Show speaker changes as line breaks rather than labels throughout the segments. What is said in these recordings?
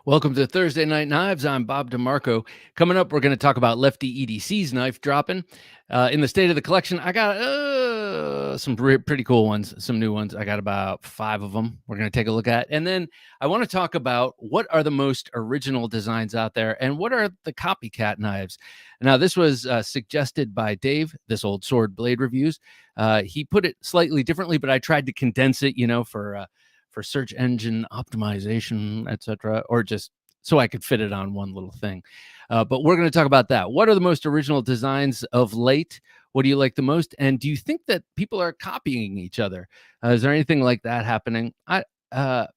Welcome to Thursday Night Knives. I'm Bob DeMarco. Coming up, we're going to talk about Lefty EDC's knife dropping. In the state of the collection, I got some pretty cool ones, some new ones. I got about 5 of them we're going to take a look at. And then I want to talk about what are the most original designs out there and what are the copycat knives. Now, this was suggested by Dave, this old sword blade reviews. He put it slightly differently, but I tried to condense it, for search engine optimization, etc., or just so I could fit it on one little thing. But we're going to talk about that. What are the most original designs of late? What do you like the most? And do you think that people are copying each other? Is there anything like that happening? It'll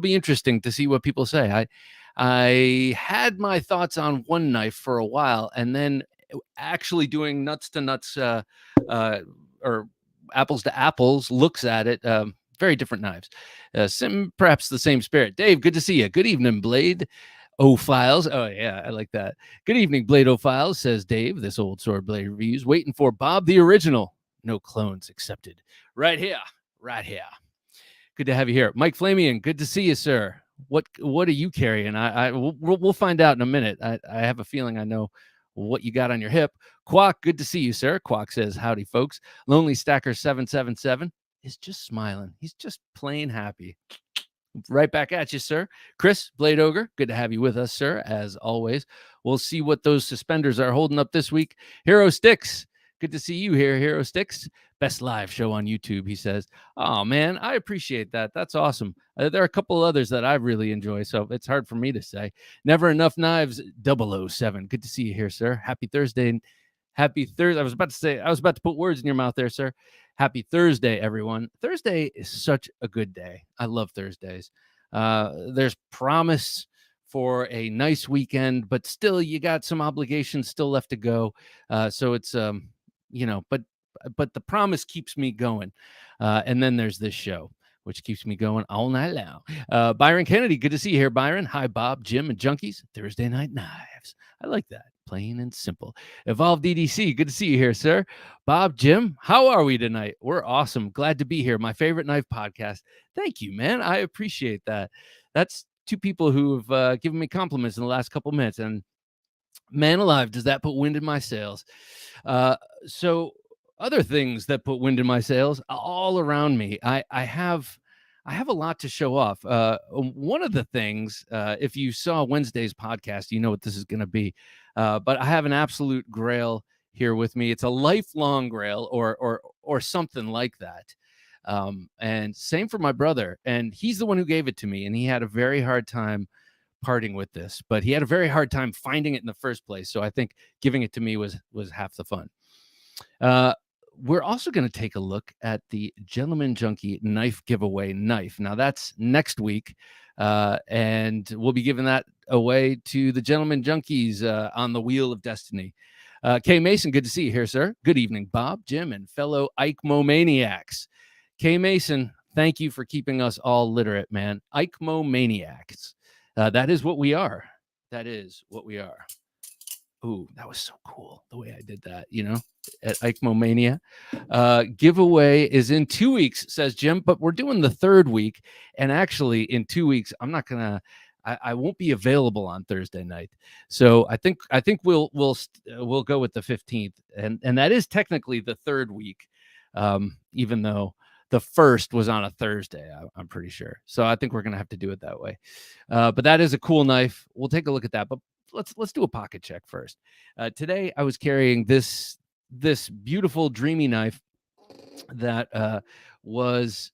be interesting to see what people say. I had my thoughts on one knife for a while, and then actually doing nuts to nuts or apples to apples looks at it. Very different knives. Perhaps the same spirit. Dave, good to see you. Good evening, Blade O-Files. Oh, yeah, I like that. Good evening, Blade O-Files, says Dave, this old sword blade reviews. Waiting for Bob the original. No clones accepted. Right here. Good to have you here. Mike Flamian, good to see you, sir. What are you carrying? We'll find out in a minute. I have a feeling I know what you got on your hip. Quack, good to see you, sir. Quack says, howdy, folks. Lonely Stacker 777. Is just smiling. He's just plain happy. Right back at you, sir. Chris, Blade Ogre, good to have you with us, sir, as always. We'll see what those suspenders are holding up this week. Hero Sticks, good to see you here, Hero Sticks. Best live show on YouTube, he says. Oh, man, I appreciate that. That's awesome. There are a couple others that I really enjoy, so it's hard for me to say. Never Enough Knives 007. Good to see you here, sir. Happy Thursday. Happy Thursday. I was about to put words in your mouth there, sir. Happy Thursday, everyone. Thursday is such a good day. I love Thursdays. There's promise for a nice weekend, but still you got some obligations still left to go. So it's, but the promise keeps me going. And then there's this show, which keeps me going all night long. Byron Kennedy, good to see you here, Byron. Hi, Bob, Jim, and Junkies. Thursday Night Knives. I like that. Plain and simple. Evolved EDC, good to see you here, sir. Bob, Jim, how are we tonight? We're awesome. Glad to be here. My favorite knife podcast. Thank you, man. I appreciate that. That's 2 people who have given me compliments in the last couple minutes. And man alive, does that put wind in my sails? So other things that put wind in my sails all around me. I have a lot to show off. One of the things, if you saw Wednesday's podcast, you know what this is going to be. But I have an absolute grail here with me. It's a lifelong grail or something like that. And same for my brother. And he's the one who gave it to me. And he had a very hard time parting with this, but he had a very hard time finding it in the first place. So I think giving it to me was half the fun. We're also going to take a look at the Gentleman Junkie knife giveaway knife. Now, that's next week, and we'll be giving that away to the Gentleman Junkies on the Wheel of Destiny. Kay Mason, good to see you here, sir. Good evening, Bob, Jim, and fellow Ike-mo-maniacs. Kay Mason, thank you for keeping us all literate, man. Ike-mo-maniacs. That is what we are. That is what we are. Ooh, that was so cool the way I did that, at Ike-mo-mania. Giveaway is in 2 weeks, says Jim, but we're doing the 3rd week. And actually, in 2 weeks, I won't be available on Thursday night. So I think we'll go with the 15th. And that is technically the 3rd week, even though the 1st was on a Thursday, I'm pretty sure. So I think we're going to have to do it that way. But that is a cool knife. We'll take a look at that. But let's do a pocket check first. Today I was carrying this beautiful dreamy knife that was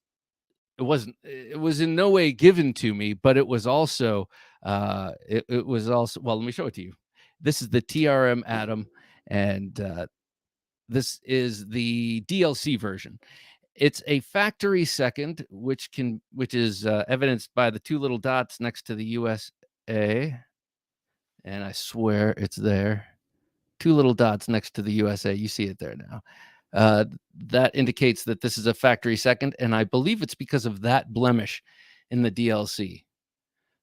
in no way given to me, but it was also well, let me show it to you. This is the TRM Atom, and this is the DLC version. It's a factory second, which is evidenced by the 2 little dots next to the USA. And I swear it's there. 2 little dots next to the USA. You see it there now. That indicates that this is a factory second, and I believe it's because of that blemish in the DLC.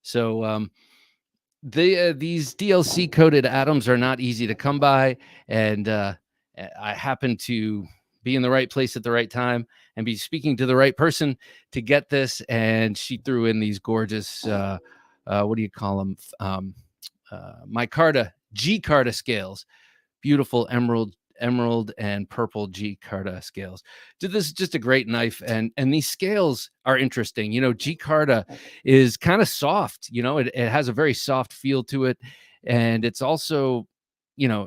So these DLC coded atoms are not easy to come by, and I happen to be in the right place at the right time and be speaking to the right person to get this, and she threw in these gorgeous what do you call them? Micarta, G-Carta scales, beautiful emerald and purple G-Carta scales. So this is just a great knife, and these scales are interesting. G-Carta is kind of soft. It has a very soft feel to it, and it's also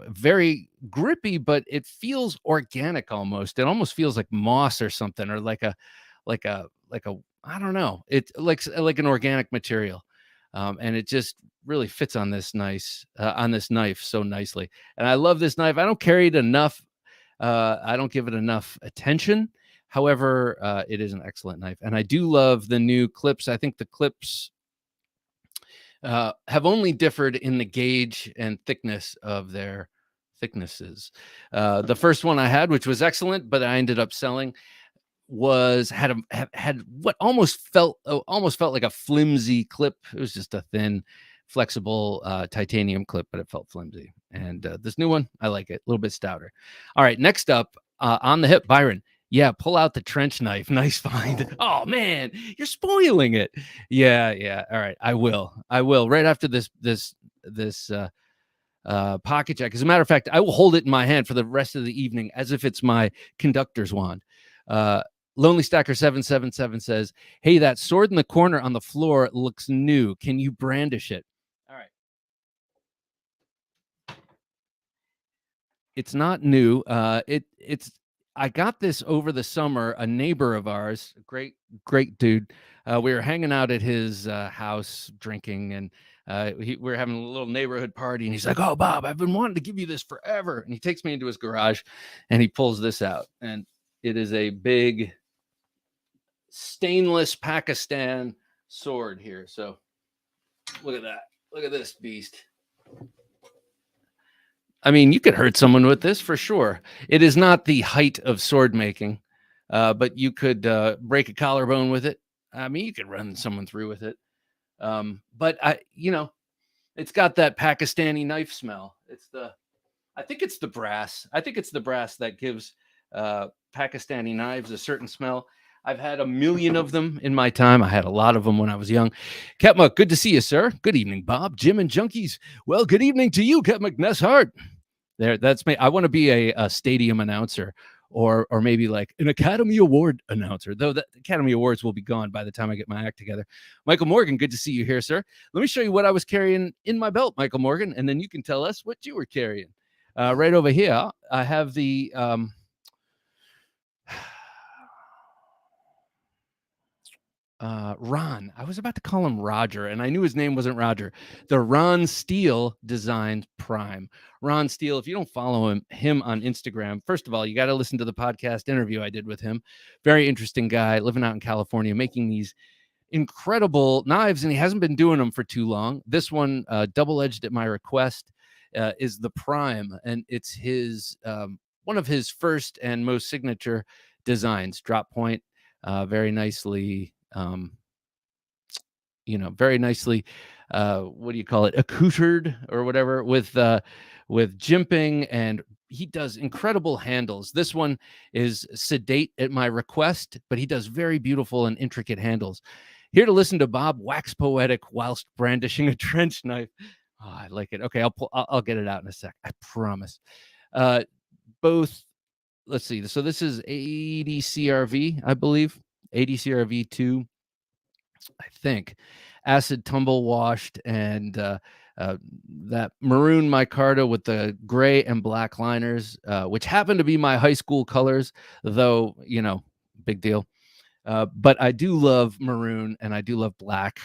very grippy, but it feels organic almost. It almost feels like moss or something, or like a I don't know. It's like an organic material, and it just really fits on this knife so nicely. And I love this knife. I don't carry it enough. I don't give it enough attention. However, it is an excellent knife, and I do love the new clips. I think the clips have only differed in the gauge and thickness of their thicknesses. The first one I had, which was excellent, but I ended up selling, had what almost felt like a flimsy clip. It was just a thin, flexible titanium clip, but it felt flimsy. And this new one, I like it, a little bit stouter. All right, next up, on the hip, Byron. Yeah, pull out the trench knife. Nice find. Oh man, you're spoiling it. Yeah. All right, I will. Right after this pocket jack. As a matter of fact, I will hold it in my hand for the rest of the evening as if it's my conductor's wand. Lonely Stacker 777 says, "Hey, that sword in the corner on the floor looks new. Can you brandish it?" All right. It's not new. It's I got this over the summer. A neighbor of ours, great dude. We were hanging out at his house drinking, and we were having a little neighborhood party. And he's like, "Oh, Bob, I've been wanting to give you this forever." And he takes me into his garage, and he pulls this out, and it is a big stainless Pakistan sword here. So look at that. Look at this beast. I mean, you could hurt someone with this for sure. It is not the height of sword making, but you could break a collarbone with it. I mean, you could run someone through with it. But it's got that Pakistani knife smell. I think it's the brass. I think it's the brass that gives Pakistani knives a certain smell. I've had a million of them in my time. I had a lot of them when I was young. Ketmuck, good to see you, sir. Good evening, Bob, Jim, and Junkies. Well, good evening to you, Ketmuck Nesshart. That's me. I want to be a stadium announcer, or maybe like an Academy Award announcer, though the Academy Awards will be gone by the time I get my act together. Michael Morgan, good to see you here, sir. Let me show you what I was carrying in my belt, Michael Morgan, and then you can tell us what you were carrying. Right over here, I have the Ron. I was about to call him Roger, and I knew his name wasn't Roger. The Ron Steele designed Prime. Ron Steele, if you don't follow him on Instagram, first of all, you got to listen to the podcast interview I did with him. Very interesting guy, living out in California, making these incredible knives, and he hasn't been doing them for too long. This one, double-edged at my request, is the Prime, and it's his one of his first and most signature designs. Drop point, very nicely. Very nicely, what do you call it, accoutered or whatever, with jimping, and he does incredible handles. This one is sedate at my request, but he does very beautiful and intricate handles. Here to listen to Bob wax poetic whilst brandishing a trench knife. Oh, I like it. Okay, I'll get it out in a sec. I promise. Both. Let's see. So this is ADCRV, I believe. ADCRV 2. I think acid tumble washed, and that maroon micarta with the gray and black liners, which happen to be my high school colors, though, big deal. But I do love maroon and I do love black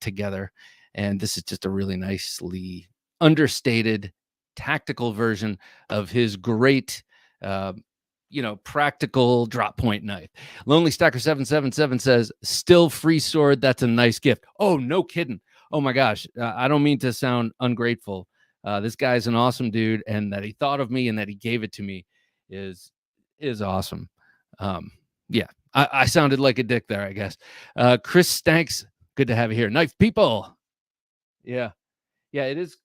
together. And this is just a really nicely understated tactical version of his great, practical drop point knife. Lonely Stacker 777 says, "Still free sword. That's a nice gift." Oh, no kidding. Oh my gosh. I don't mean to sound ungrateful. This guy's an awesome dude, and that he thought of me and that he gave it to me is awesome. Yeah, I sounded like a dick there, I guess. Chris Stanks, good to have you here. Knife people. Yeah. It is.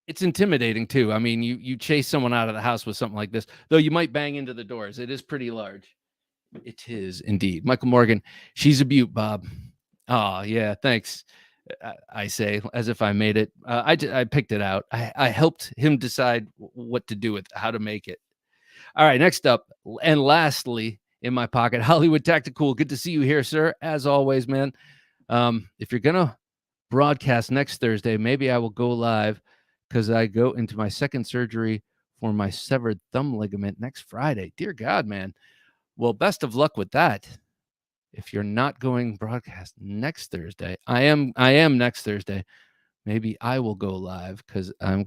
It's intimidating too. I mean, you chase someone out of the house with something like this, though you might bang into the doors. It is pretty large. It is indeed. Michael Morgan, she's a beaut, Bob. Oh, yeah, thanks. I say as if I made it. I picked it out. I helped him decide what to do with how to make it. All right, next up and lastly in my pocket, Hollywood Tactical. Good to see you here, sir. As always, man. If you're gonna broadcast next Thursday, maybe I will go live because I go into my second surgery for my severed thumb ligament next Friday. Dear God, man. Well, best of luck with that. If you're not going broadcast next Thursday, I am next Thursday. Maybe I will go live because hey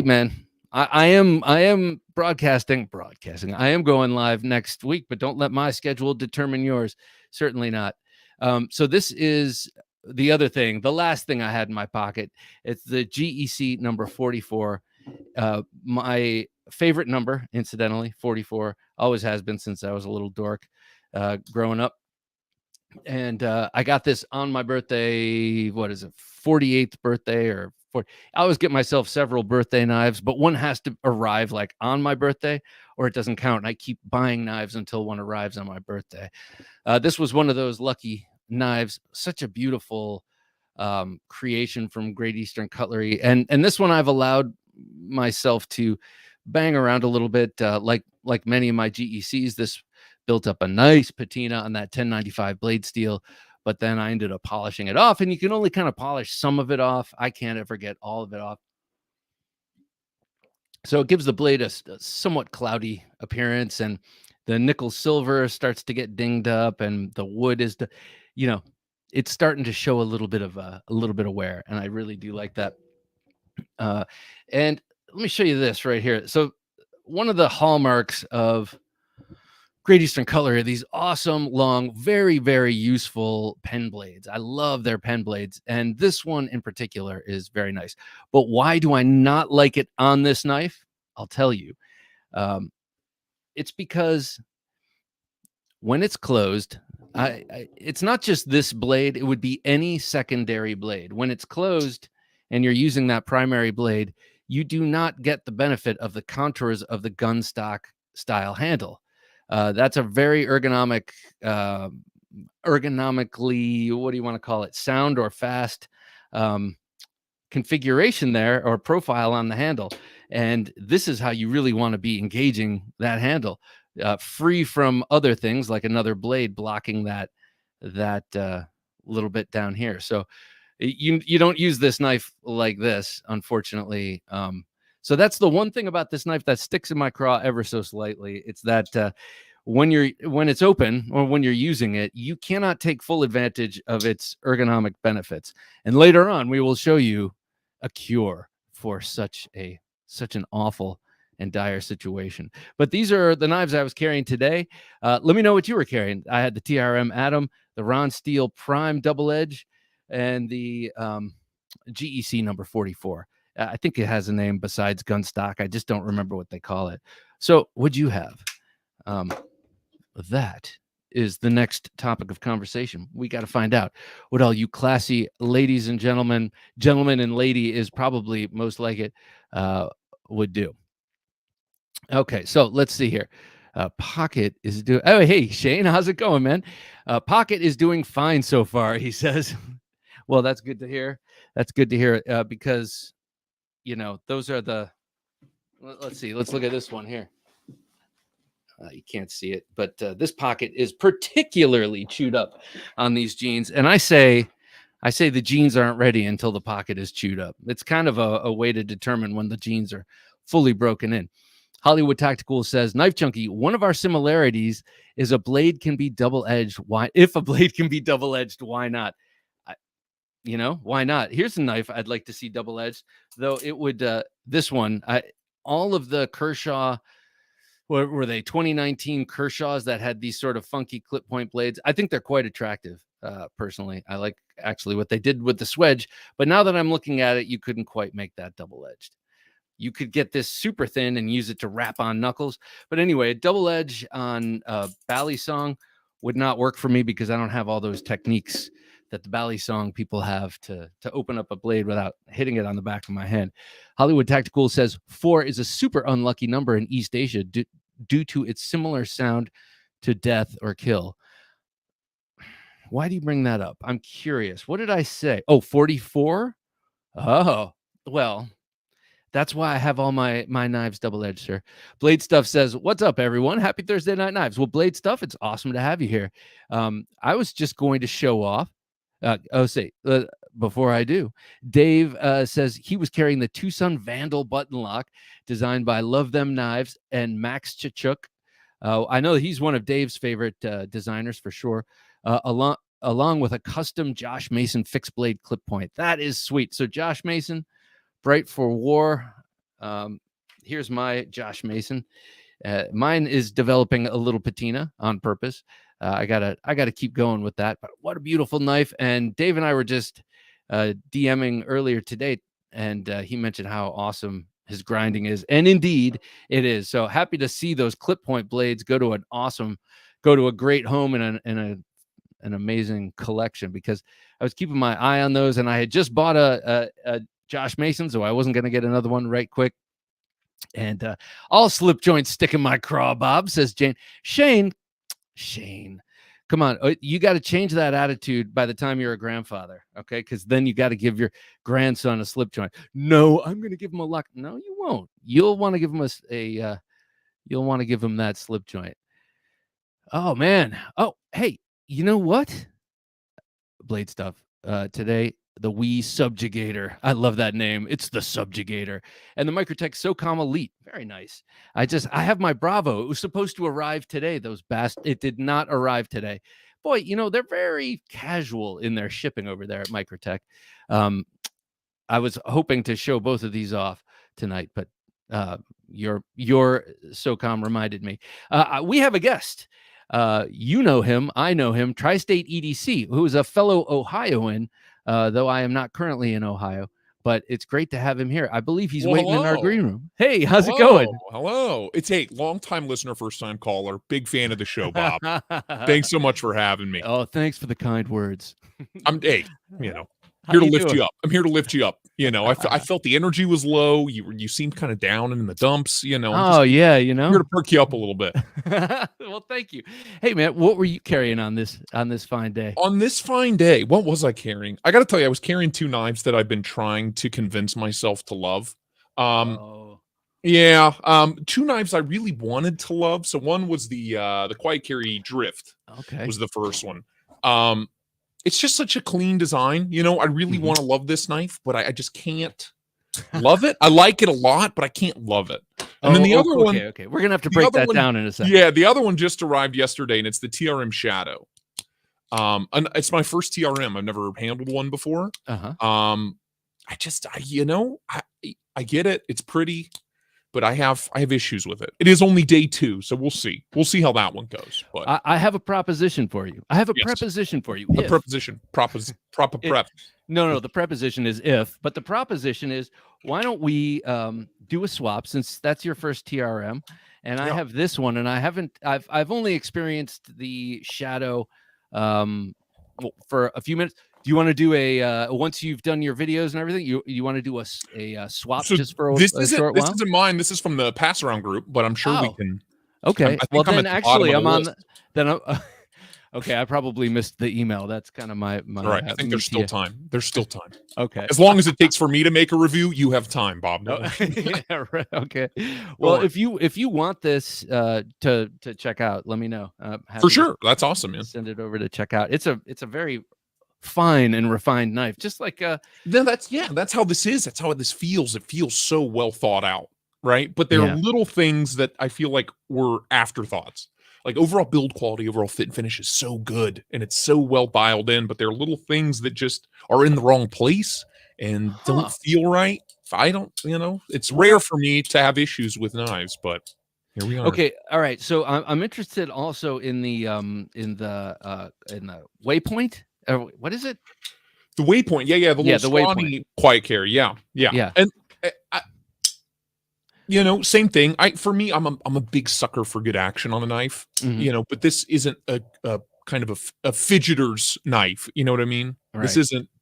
man, I am broadcasting. I am going live next week, but don't let my schedule determine yours. Certainly not. So this is the other thing, the last thing I had in my pocket. It's the GEC number 44. My favorite number, incidentally, 44, always has been since I was a little dork growing up. And I got this on my birthday. What is it, 48th birthday or 40? I always get myself several birthday knives, but one has to arrive like on my birthday or it doesn't count. And I keep buying knives until one arrives on my birthday. This was one of those lucky knives. Such a beautiful creation from Great Eastern Cutlery. And this one I've allowed myself to bang around a little bit, like many of my GECs. This built up a nice patina on that 1095 blade steel, but then I ended up polishing it off, and you can only kind of polish some of it off. I can't ever get all of it off. So it gives the blade a somewhat cloudy appearance, and the nickel silver starts to get dinged up, and the wood is, it's starting to show a little bit of wear, and I really do like that. And let me show you this right here. So one of the hallmarks of Great Eastern Cutlery are these awesome, long, very, very useful pen blades. I love their pen blades, and this one in particular is very nice. But why do I not like it on this knife? I'll tell you. It's because when it's closed, it's not just this blade. It would be any secondary blade. When it's closed and you're using that primary blade, you do not get the benefit of the contours of the gun stock style handle. That's a very ergonomically, what do you want to call it? Sound or fast configuration there or profile on the handle. And this is how you really want to be engaging that handle, free from other things like another blade blocking that little bit down here. So you don't use this knife like this, unfortunately. So that's the one thing about this knife that sticks in my craw ever so slightly. It's that when it's open or when you're using it, you cannot take full advantage of its ergonomic benefits. And later on, we will show you a cure for such an awful and dire situation. But these are the knives I was carrying today. Let me know what you were carrying. I had the TRM Atom, the Ron Steel Prime Double Edge, and the GEC number 44. I think it has a name besides Gunstock. I just don't remember what they call it. So what'd you have? That is the next topic of conversation. We got to find out what all you classy ladies and gentlemen and lady is probably most like it would do. Okay, so let's see here. Pocket is doing. Oh, hey Shane, how's it going, man? Pocket is doing fine so far, he says. Well, that's good to hear. That's good to hear because those are the. Let's see. Let's look at this one here. You can't see it, but this pocket is particularly chewed up on these jeans. And I say the jeans aren't ready until the pocket is chewed up. It's kind of a way to determine when the jeans are fully broken in. Hollywood Tactical says, Knife Junkie, one of our similarities is a blade can be double-edged. If a blade can be double-edged, why not? Why not? Here's a knife I'd like to see double-edged, though it would, this one, all of the Kershaw, were they 2019 Kershaws that had these sort of funky clip point blades? I think they're quite attractive. Personally, I like actually what they did with the Swedge, but now that I'm looking at it, you couldn't quite make that double-edged. You could get this super thin and use it to wrap on knuckles. But anyway, a double edge on Bally Song would not work for me because I don't have all those techniques that the Bally Song people have to open up a blade without hitting it on the back of my hand. Hollywood Tactical says 4 is a super unlucky number in East Asia due to its similar sound to death or kill. Why do you bring that up? I'm curious. What did I say? Oh, 44? Oh, well, that's why I have all my knives double-edged, sir. Blade Stuff says, "What's up, everyone? Happy Thursday Night Knives." Well, Blade Stuff, it's awesome to have you here. I was just going to show off. Before I do, Dave says he was carrying the Tucson Vandal button lock designed by Love Them Knives and Max Chichuk. I know that he's one of Dave's favorite designers for sure. Along with a custom Josh Mason fixed blade clip point. That is sweet. So Josh Mason, Bright for War. Here's my Josh Mason. Mine is developing a little patina on purpose. I gotta keep going with that. But what a beautiful knife! And Dave and I were just DMing earlier today, and he mentioned how awesome his grinding is, and indeed it is. So happy to see those clip point blades go to a great home and an amazing collection, because I was keeping my eye on those, and I had just bought a Josh Mason, so I wasn't going to get another one right quick. And all slip joints stick in my craw, Bob, says Jane. Shane, come on. You got to change that attitude by the time you're a grandfather, okay? Because then you got to give your grandson a slip joint. No, I'm going to give him a lock. No, you won't. You'll want to give him you'll want to give him that slip joint. Oh, man. Oh, hey, you know what? Blade Stuff. Today, the Wii Subjugator. I love that name. It's the Subjugator. And the Microtech SOCOM Elite. Very nice. I have my Bravo. It was supposed to arrive today. It did not arrive today. Boy, they're very casual in their shipping over there at Microtech. I was hoping to show both of these off tonight, but your SOCOM reminded me. We have a guest. You know him. I know him. TriState EDC, who is a fellow Ohioan, though I am not currently in Ohio. But it's great to have him here. I believe he's waiting in our green room. Hey, how's it going?
Hello. It's a long-time listener, first-time caller. Big fan of the show, Bob. Thanks so much for having me.
Oh, thanks for the kind words.
Here to lift you up. I'm here to lift you up. I felt the energy was low. You seemed kind of down in the dumps. Here to perk you up a little bit.
Well, thank you. Hey, man, what were you carrying on this fine day?
On this fine day, what was I carrying? I got to tell you, I was carrying two knives that I've been trying to convince myself to love. Two knives I really wanted to love. So one was the Quiet Carry Drift.
Okay,
was the first one. It's just such a clean design. I really want to love this knife, but I just can't love it. I like it a lot, but I can't love it. And then the other one...
Okay. We're going to have to break that down in a second.
Yeah, the other one just arrived yesterday, and it's the TRM Shadow. And it's my first TRM. I've never handled one before. I get it. It's pretty, but I have issue with it. It is only day 2, so we'll see. We'll see how that one goes. But
I have a proposition for you. Preposition for you.
A preposition. Prep.
No, the preposition is if, but the proposition is, why don't we do a swap, since that's your first TRM, and I have this one, and I've only experienced the Shadow for a few minutes. Do you want to do once you've done your videos and everything, you want to do a swap just for a short while?
This isn't mine. This is from the pass around group, but I'm sure we can.
Okay. Okay, I probably missed the email. That's kind of my
right. I think there's still time. There's still time.
Okay.
As long as it takes for me to make a review, you have time, Bob.
Yeah, right. Okay. Well, if you want this to check out, let me know.
For sure. That's awesome, man.
Send it over to check out. It's a very fine and refined knife, just like
that's how this is. That's how this feels. It feels so well thought out, right? But there are little things that I feel like were afterthoughts. Like overall build quality, overall fit and finish is so good, and it's so well dialed in, but there are little things that just are in the wrong place and don't feel right. I don't, it's rare for me to have issues with knives, but here we are.
Okay, all right. So I'm interested also in the Waypoint. What is it?
The Waypoint, yeah, the little scrawny Quiet Carry, yeah. And same thing. For me, I'm a big sucker for good action on a knife. But this isn't a kind of a fidgeter's knife. You know what I mean? Right.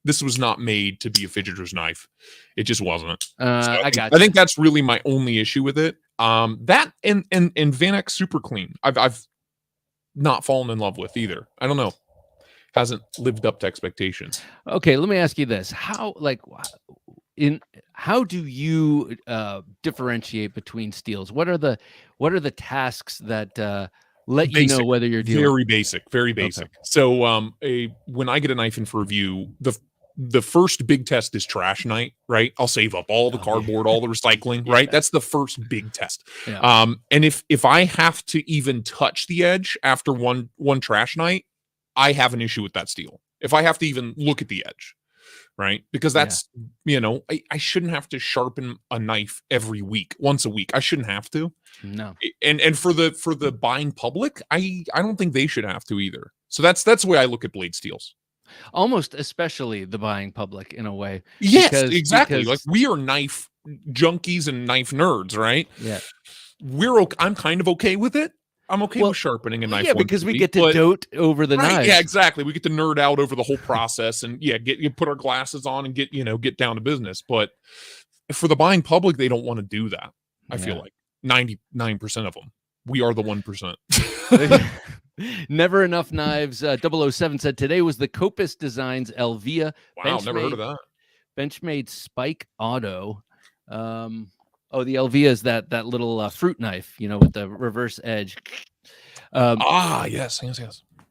This was not made to be a fidgeter's knife. It just wasn't. I think that's really my only issue with it. That and Vanek Super Clean, I've not fallen in love with either. I don't know. hasn't lived up to expectations.
Okay, let me ask you this: how do you differentiate between steels? What are the tasks that let you know whether you're dealing?
Very basic, very basic.
Okay.
So when I get a knife in for review, the first big test is trash night, right? I'll save up all the cardboard, all the recycling,
Yeah.
right? That's the first big test.
Yeah.
And if I have to even touch the edge after one trash night, I have an issue with that steel. If I have to even look at the edge, right? Because that's, I shouldn't have to sharpen a knife every week, once a week. I shouldn't have to.
No.
And for the buying public, I don't think they should have to either. So that's the way I look at blade steels.
Almost especially the buying public in a way.
Yes, exactly. Like we are knife junkies and knife nerds, right?
Yeah.
I'm kind of okay with it. I'm okay with sharpening a knife.
Yeah, because we get to dote over the knife.
Yeah, exactly. We get to nerd out over the whole process and put our glasses on and get down to business. But for the buying public, they don't want to do that. I feel like 99% of them. We are the 1%.
Never Enough Knives 007 said today was the Copus Designs Elvia.
Wow, never heard of that.
Benchmade Spike Auto. The Elvia is that little fruit knife, with the reverse edge.
Yes.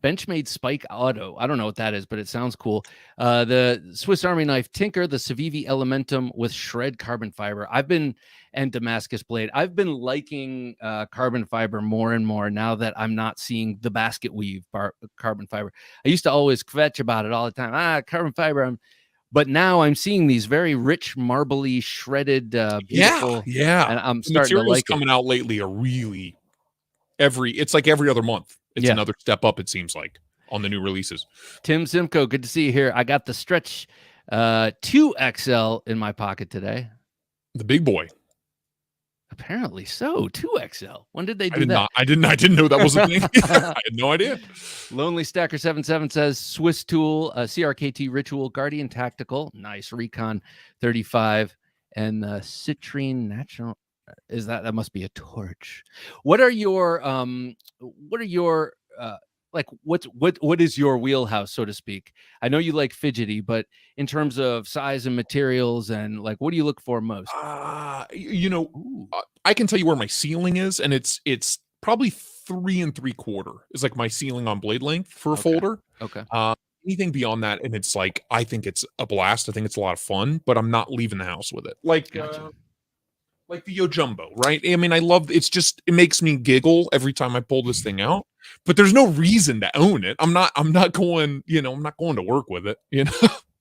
Benchmade Spike Auto. I don't know what that is, but it sounds cool. The Swiss Army knife Tinker, the Civivi Elementum with shred carbon fiber. And Damascus blade. I've been liking carbon fiber more and more now that I'm not seeing the basket weave carbon fiber. I used to always kvetch about it all the time. Carbon fiber. But now I'm seeing these very rich, marbly, shredded, beautiful.
Yeah.
And I'm starting to like it.
Coming out lately are really it's like every other month. It's another step up, it seems like, on the new releases.
Tim Simcoe, good to see you here. I got the Stretch 2XL in my pocket today.
The big boy.
Apparently so. 2XL. When did they do that?
I didn't know that was a thing. I had no idea.
Lonely Stacker 77 says Swiss Tool, CRKT Ritual, Guardian Tactical, nice Recon 35, and the Citrine Natural. That must be a torch. What is your wheelhouse, so to speak? I know you like fidgety, but in terms of size and materials and what do you look for most?
I can tell you where my ceiling is, and it's probably 3 3/4 is like my ceiling on blade length for a folder.
Okay.
Anything beyond that, and it's like, I think it's a blast. I think it's a lot of fun, but I'm not leaving the house with it. Like the Yojumbo, right? I mean, I love it makes me giggle every time I pull this thing out, but there's no reason to own it. I'm not going to work with it.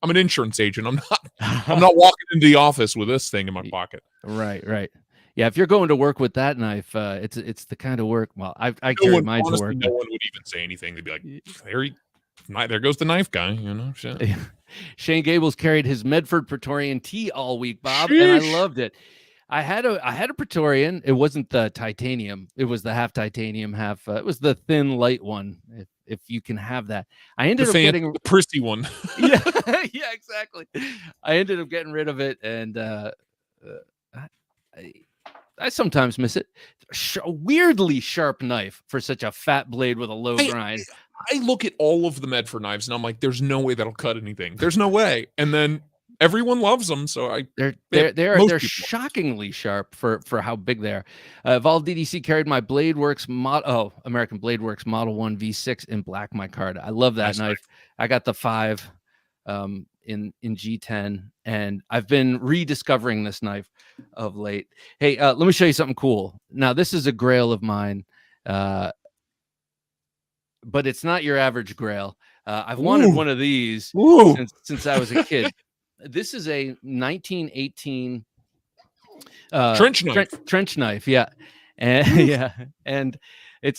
I'm an insurance agent. I'm not walking into the office with this thing in my pocket.
Right. Yeah, if you're going to work with that knife, it's the kind of work. Well, I carry mine to work.
No one would even say anything. They'd be like, there goes the knife guy, Shit.
Shane Gables carried his Medford Praetorian T all week, Bob, and I loved it. I had a Praetorian. It wasn't the titanium. It was the half titanium, half. It was the thin, light one. If you can have that, I ended up getting
the prissy one.
yeah, exactly. I ended up getting rid of it, and I sometimes miss it. Weirdly sharp knife for such a fat blade with a low grind.
I look at all of the Medford knives, and I'm like, there's no way that'll cut anything. There's no way. And then everyone loves them, so
they're shockingly sharp for how big they are. Evolved DDC carried my Bladeworks American Bladeworks Model 1 V6 in black micarta. I love that knife. I got the 5 in G10, and I've been rediscovering this knife of late. Hey, let me show you something cool. Now, this is a grail of mine, but it's not your average grail. I've wanted one of these since I was a kid. This is a 1918 trench knife, yeah, and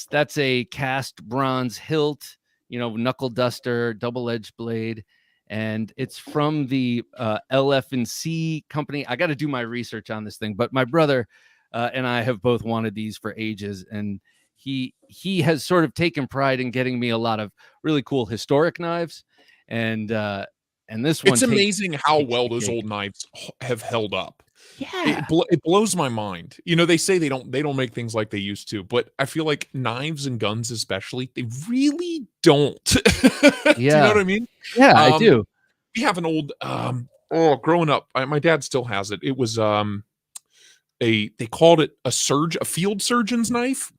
that's a cast bronze hilt, knuckle duster, double-edged blade, and it's from the LF&C company. I got to do my research on this thing, but my brother and I have both wanted these for ages, and he has sort of taken pride in getting me a lot of really cool historic knives, and this one.
It's amazing how well those old knives have held up.
Yeah.
It blows my mind. You know, they say they don't make things like they used to, but I feel like knives and guns especially, they really don't. Do you know what
Yeah.
I mean?
Yeah, I do.
We have an old growing up, my dad still has it. It was they called it a field surgeon's knife.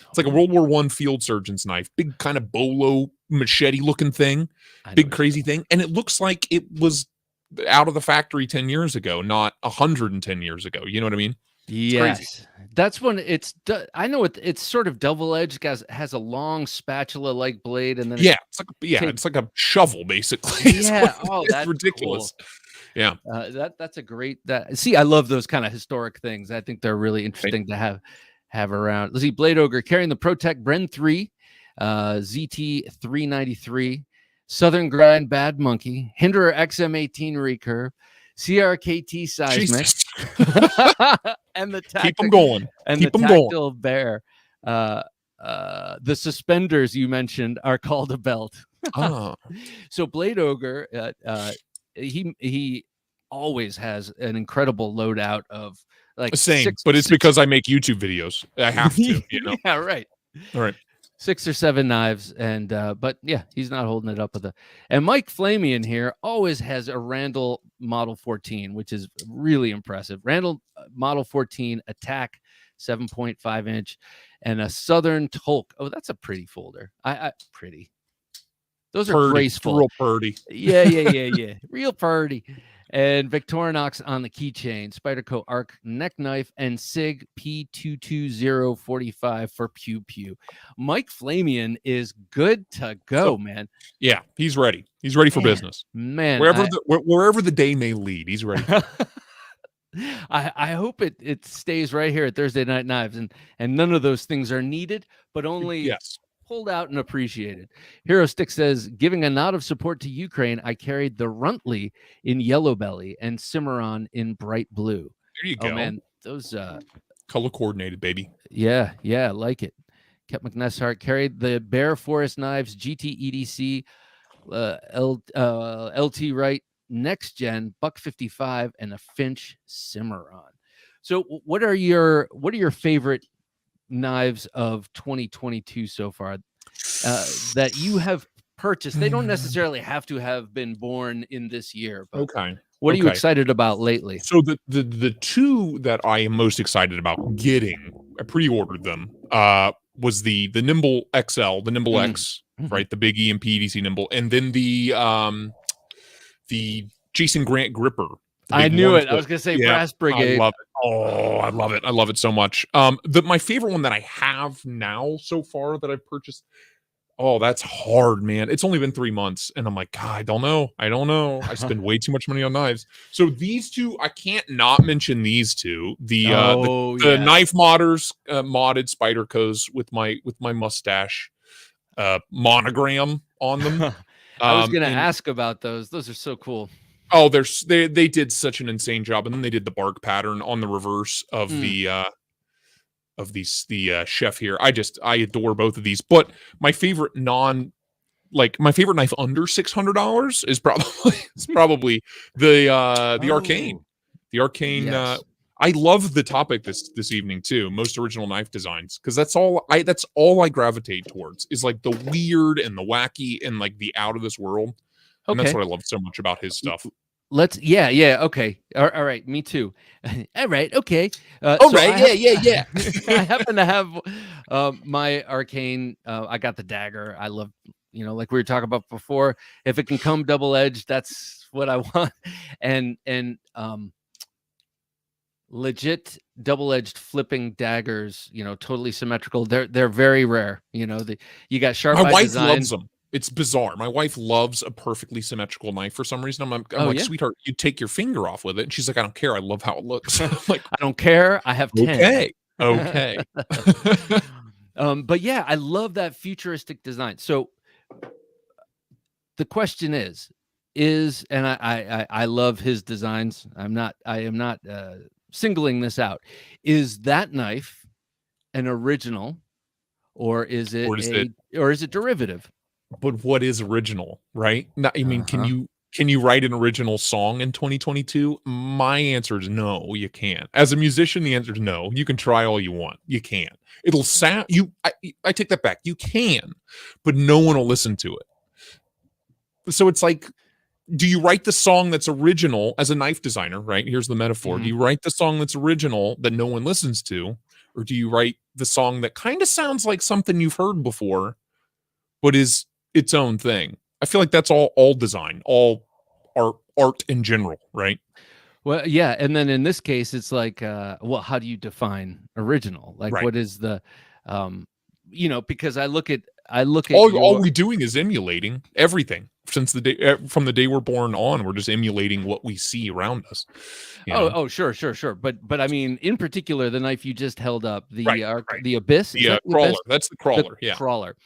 It's like a World War I field surgeon's knife, big kind of bolo machete looking thing, big crazy thing, and it looks like it was out of the factory 10 years ago, not 110 years ago. You know what I mean? It's crazy.
Yes, that's when I know it's sort of double-edged, guys. Has a long spatula-like blade, and then
it's like a shovel basically.
Yeah, oh, that's
ridiculous.
Cool.
Yeah,
that's a great. See, I love those kind of historic things. I think they're really interesting to have around. Let's see, Blade Ogre carrying the ProTech Bren 3, ZT 393, Southern Grind Bad Monkey, Hinderer XM18 recurve, CRKT seismic, and the
keep them going.
And
keep
the
them
tactile going. Bear. The suspenders you mentioned are called a belt.
Oh.
So Blade Ogre, he always has an incredible loadout of like
but it's because I make YouTube videos. I have to, you know.
Yeah, right.
All right.
6 or 7 knives, and but yeah, he's not holding it up with a. And Mike Flamian here always has a Randall Model 14, which is really impressive. Randall Model 14 Attack 7.5 inch, and a Southern Tolk. Oh, that's a pretty folder. Pretty. Those are graceful.
Real purdy.
Yeah. Real purdy. And Victorinox on the keychain, Spyderco Arc neck knife, and SIG P22045 for Pew Pew. Mike Flamian is good to go, man.
Yeah, he's ready. He's ready for business.
Man,
wherever the day may lead, he's ready.
I hope it stays right here at Thursday Night Knives, and none of those things are needed, but only pulled out and appreciated. Hero Stick says, giving a nod of support to Ukraine, I carried the Runtley in yellow belly and Cimarron in bright blue.
There you go.
Oh, man, those
color coordinated, baby.
Yeah, I like it. Kept McNessart carried the Bear Forest Knives GT EDC LT Right Next Gen Buck 55 and a Finch Cimarron. So what are your favorite knives of 2022 so far that you have purchased? They don't necessarily have to have been born in this year, but what are you excited about lately?
So the two that I am most excited about getting, I pre-ordered them, was the Nimble XL, the Nimble X, right? The big EMP EDC Nimble, and then the Jason Grant gripper.
I knew it. I was going to say Brass Brigade.
I love it. Oh, I love it. I love it so much. My favorite one that I have now so far that I've purchased. Oh, that's hard, man. It's only been 3 months, and I'm like, God, I don't know. I spend way too much money on knives. So these two, I can't not mention these two. The knife modders, modded Spydercos with my mustache monogram on them.
I was going to ask about those. Those are so cool.
Oh, they did such an insane job, and then they did the bark pattern on the reverse of the chef here. I adore both of these, but my favorite knife under $600 is probably the Arcane. The Arcane. Yes. I love the topic this evening too. Most original knife designs, because that's all I gravitate towards is like the weird and the wacky and like the out of this world. And that's what I love so much about his stuff.
Okay. All right. Me too. All right. Okay.
Yeah.
I happen to have my Arcane. I got the dagger. I love, like we were talking about before, if it can come double-edged, that's what I want. And legit double-edged flipping daggers, totally symmetrical. They're very rare. You got sharp.
My wife loves them. It's bizarre. My wife loves a perfectly symmetrical knife for some reason. I'm like, sweetheart, you take your finger off with it. And she's like, I don't care. I love how it looks. I'm like,
I don't care. I have 10.
Okay.
But yeah, I love that futuristic design. So the question is, and I love his designs. I am not singling this out. Is that knife an original, or is it derivative?
But what is original, right? I mean, can you Can you write an original song in 2022? My answer is no, you can't. As a musician, the answer is no. You can try all you want. You can't. It'll sound I take that back. You can, but no one will listen to it. So it's like, do you write the song that's original as a knife designer, right? Here's the metaphor. Do you write the song that's original that no one listens to, or do you write the song that kind of sounds like something you've heard before, but is its own thing? I feel like that's all design, all art in general, right?
Well, yeah, and then in this case, it's like, well, how do you define original? Like,
Right.
what is the, because I look at
all we're doing is emulating everything since the day from the day we're born on. We're just emulating what we see around us.
Sure. But I mean, in particular, the knife you just held up, the the Abyss,
the crawler. That's the crawler.
The crawler.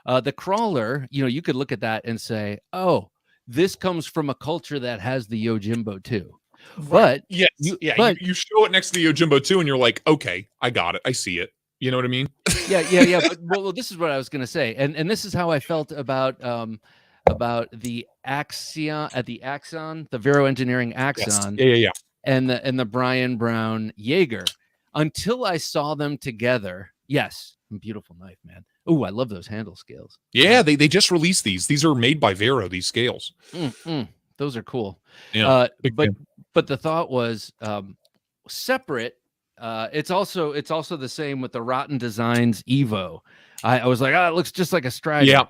The crawler. You could look at that and say, oh, this comes from a culture that has the Yojimbo too.
Right. But you show it next to the Yojimbo too, and you're like, okay, I got it. I see it. You know what I mean?
Yeah. But well, this is what I was going to say, and this is how I felt about the Axion the Vero Engineering Axon.
Yes. Yeah.
And the Brian Brown Jaeger, until I saw them together. Yes, beautiful knife, man. Oh, I love those handle scales.
Yeah, they just released these. These are made by Vero. These scales.
Those are cool.
Yeah,
but the thought was separate. It's also the same with the Rotten Designs Evo. I was like, it looks just like a Strider.
Yeah.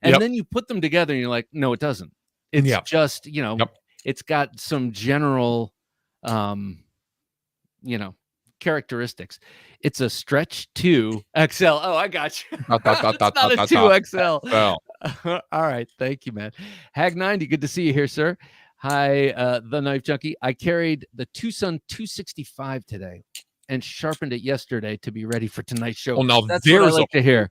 And then you put them together and you're like, no, it doesn't. It's just, it's got some general, characteristics. It's a stretch 2 XL. Oh, I got you. It's not a 2 XL.
Well.
All right. Thank you, man. Hag 90, good to see you here, sir. Hi, the Knife Junkie. I carried the Tucson 265 today and sharpened it yesterday to be ready for tonight's show.
Well, now
that's what I like to hear.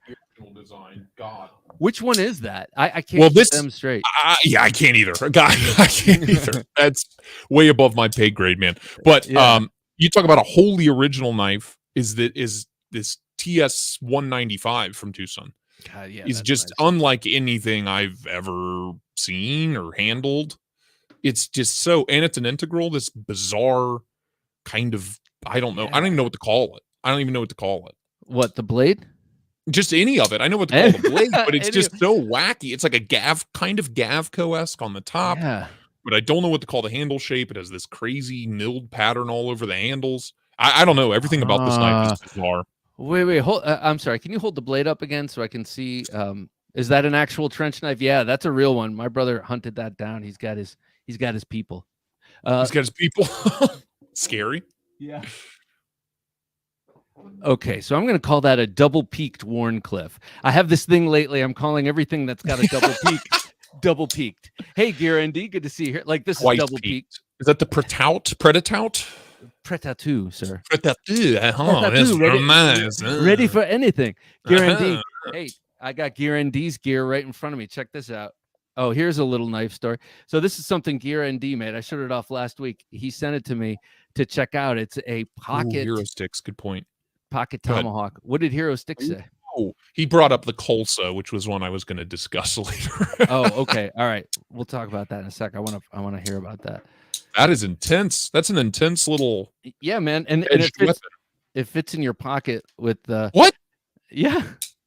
Design. God.
Which one is that? I can't get them straight.
I can't either. God, I can't either. That's way above my pay grade, man. But you talk about a wholly original knife. Is this TS 195 from Tucson?
God, yeah,
it's just nice. Unlike anything I've ever seen or handled. It's just so, and it's an integral. This bizarre kind of, I don't know. I don't even know what to call it.
What, the blade?
Just any of it. I know what to call the blade, but it's just so wacky. It's like a Gavco-esque on the top, but I don't know what to call the handle shape. It has this crazy milled pattern all over the handles. I don't know. Everything about this knife is bizarre.
Wait. Hold. I'm sorry. Can you hold the blade up again so I can see? Is that an actual trench knife? Yeah, that's a real one. My brother hunted that down. He's got his people.
He's got his people. Scary.
Yeah. Okay, so I'm going to call that a double-peaked Wharncliffe. I have this thing lately. I'm calling everything that's got a double peak double-peaked. Hey, Gear ND, good to see you here. Like, this is double-peaked.
Is that the Pretatout?
Pretatou, sir.
Pretatou.
Ready for anything. Gear ND. Hey, I got Gear ND's gear right in front of me. Check this out. Oh, here's a little knife story. So this is something Gear ND made. I showed it off last week. He sent it to me to check out. It's a pocket.
Hero Sticks. Good point.
Pocket Tomahawk. What did Hero Stick say?
Oh, he brought up the Colsa, which was one I was going to discuss later.
Oh, okay. All right. We'll talk about that in a sec. I want to hear about that.
That is intense. That's an intense little.
Yeah, man. And it fits in your pocket with the.
What?
Yeah,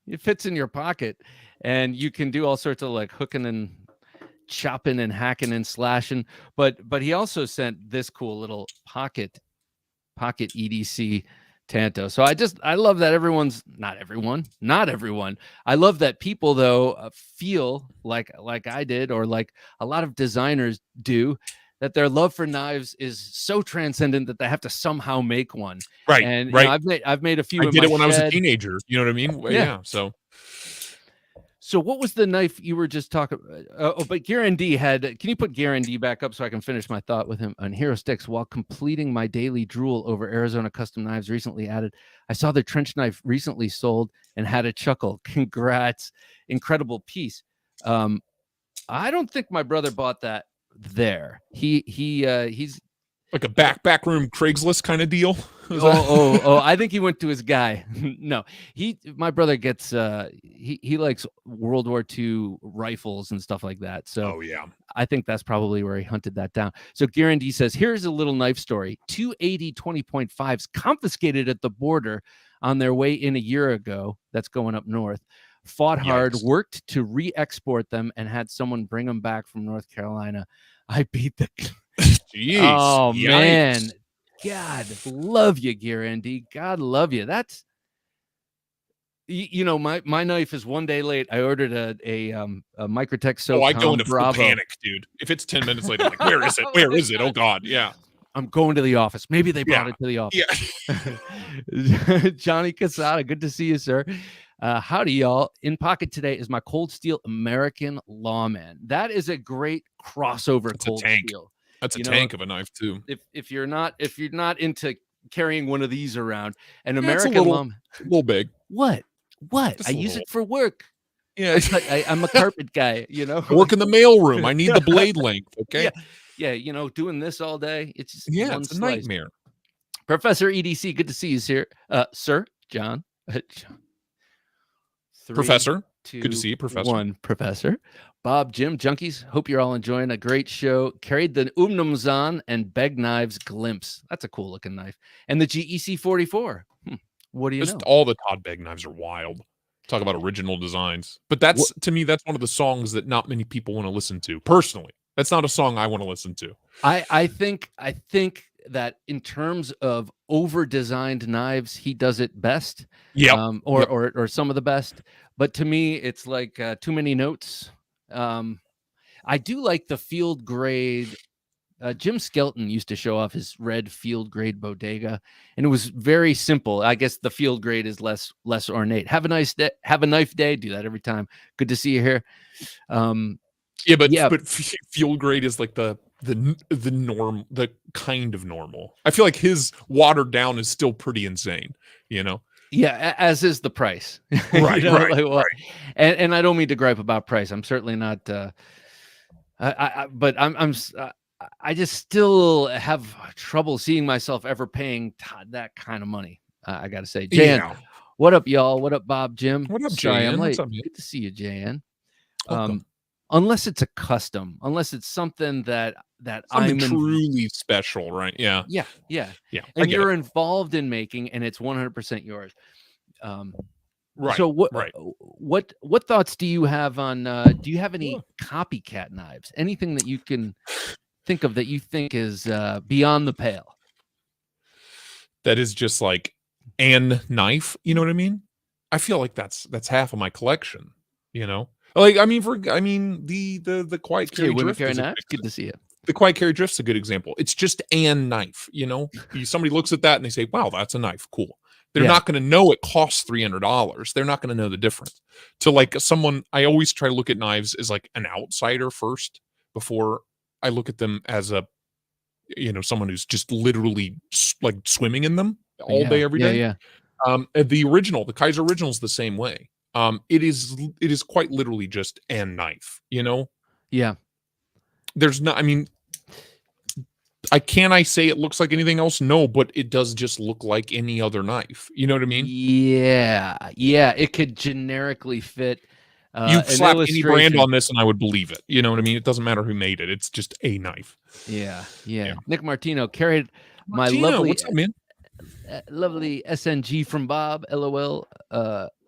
it fits in your pocket, and you can do all sorts of like hooking and chopping and hacking and slashing. But he also sent this cool little pocket EDC Tonto. So I love that not everyone. I love that people though feel like I did, or like a lot of designers do, that their love for knives is so transcendent that they have to somehow make one.
Right.
And
right.
I've made a few.
I did it when I was a teenager. You know what I mean? Yeah.
So what was the knife you were just talking about? But Gear ND had, can you put Gear ND back up so I can finish my thought with him on Hero Sticks? While completing my daily drool over Arizona custom knives recently added, I saw their trench knife recently sold and had a chuckle. Congrats. Incredible piece. I don't think my brother bought that there. He's
like a back room Craigslist kind of deal.
I think he went to his guy. No, my brother gets he likes World War II rifles and stuff like that. So I think that's probably where he hunted that down. So Guarantee says, here's a little knife story. 280 20.5s confiscated at the border on their way in a year ago. That's going up north. Fought hard,
Yikes.
worked to re-export them, and had someone bring them back from North Carolina. I beat the...
Jeez.
Oh,
Yikes.
man. God love you, Guarantee. God love you. That's... You know, my knife is one day late. I ordered a Microtech SOCOM
I go into full
Bravo.
panic, dude. If it's 10 minutes later, I'm like, where is it? Where is it? Oh God, yeah.
I'm going to the office. Maybe they brought it to the office.
Yeah.
Johnny Casada, good to see you, sir. Howdy, y'all. In pocket today is my Cold Steel American Lawman. That is a great crossover Cold Steel.
That's a tank of a knife too.
If you're not into carrying one of these around, an American Lawman,
a little big.
What? I use it for work.
Yeah,
I'm a carpet guy, you know.
I work in the mailroom. I need the blade length. Okay.
Yeah, you know, doing this all day, it's just
it's a nightmare.
Professor EDC, good to see you, sir. Sir John.
Professor, good to see you, Professor.
1, Professor. Bob, Jim, Junkies, hope you're all enjoying a great show. Carried the Umnumzan and Beg Knives glimpse. That's a cool looking knife. And the GEC 44. What do you know?
All the Todd Beg knives are wild. Talk about original designs. But that's, to me, that's one of the songs that not many people want to listen to. Personally, that's not a song I want to listen to.
I think that in terms of over-designed knives, he does it best.
Yeah.
Or some of the best. But to me, it's like too many notes. I do like the field grade. Jim Skelton used to show off his red field grade bodega, and it was very simple. I guess the field grade is less ornate. Have a nice day. Have a knife day. Do that every time. Good to see you here.
But field grade is like the norm, the kind of normal. I feel like his watered down is still pretty insane, you know?
Yeah, as is the price.
Right,
you know,
right.
And I don't mean to gripe about price. I'm certainly not. But I just still have trouble seeing myself ever paying that kind of money. I got to say, Jan, what up, y'all? What up, Bob, Jim?
What up,
Sorry,
Jan?
I'm late.
What's up, man?
Good to see you, Jan.
Welcome.
Unless it's a custom, unless it's something that
something truly special, right? Yeah.
And you're involved in making, and it's 100% yours.
Right.
So what thoughts do you have on? Do you have any copycat knives? Anything that you can think of that you think is beyond the pale?
That is just like an knife. You know what I mean? I feel like that's half of my collection. You know, like the Quiet Carry Drift.
Good to see you.
The Quiet Carry Drift's a good example. It's just an knife. You know, somebody looks at that and they say, "Wow, that's a knife. Cool." They're not going to know it costs $300. They're not going to know the difference. To like someone, I always try to look at knives as like an outsider first before I look at them as a, someone who's just literally like swimming in them all day, every day. The Kaiser original is the same way. It is quite literally just an knife,
Yeah.
There's not, I say it looks like anything else? No, but it does just look like any other knife. You know what I mean?
Yeah. It could generically fit.
You slap any brand on this and I would believe it. You know what I mean? It doesn't matter who made it. It's just a knife.
Yeah. Nick Martino carried my lovely,
what's up, man?
Lovely SNG from Bob, LOL,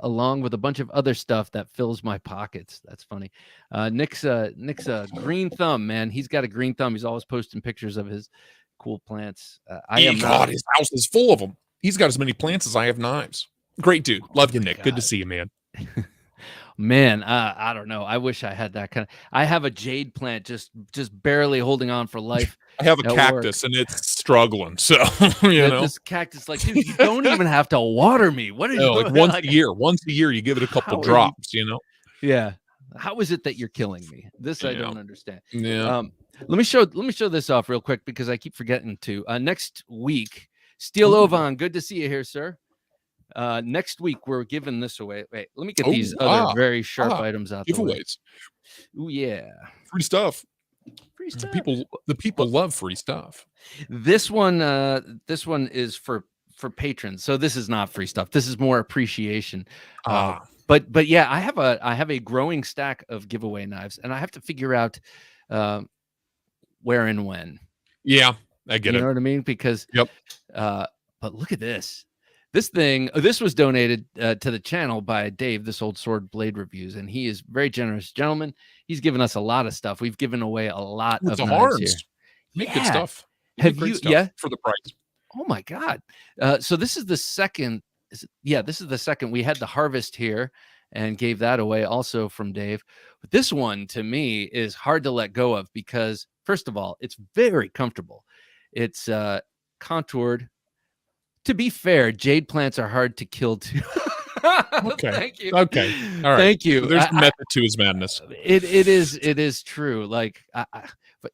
along with a bunch of other stuff that fills my pockets. That's funny. Nick's green thumb, man. He's got a green thumb. He's always posting pictures of his cool plants.
His house is full of them. He's got as many plants as I have knives. Great dude. Love you, Nick. God. Good to see you, man.
Man, I don't know. I wish I had that kind of. I have a jade plant just barely holding on for life.
I have a cactus and it's struggling. So
this cactus, like, dude, you don't even have to water me. What are you
like once a year? Once a year, you give it a couple drops.
Yeah. How is it that you're killing me? This I don't understand.
Yeah.
Let me show this off real quick because I keep forgetting to. Next week, Steel Ovan. Good to see you here, sir. Next week we're giving this away. Wait, let me get these other very sharp items out.
Giveaways.
Oh yeah,
free stuff. The people love free stuff. This
one is for patrons. So this is not free stuff. This is more appreciation. But yeah, I have a growing stack of giveaway knives, and I have to figure out where and when.
Yeah, I get
You
it.
know what I mean? Because,
Yep.
but look at this. This thing, this was donated to the channel by Dave, This Old Sword Blade Reviews, and he is very generous gentleman. He's given us a lot of stuff. We've given away a lot
With
of
the
knives here.
arms. Make good stuff.
Have you?
Stuff
Yeah.
For the price.
Oh my God. So this is the second. This is the second. We had the Harvest here and gave that away also from Dave. But this one to me is hard to let go of because, first of all, it's very comfortable. It's contoured. To be fair, jade plants are hard to kill too.
Okay.
Thank you.
Okay. All right.
Thank you.
So there's a method to his madness.
It is true. Like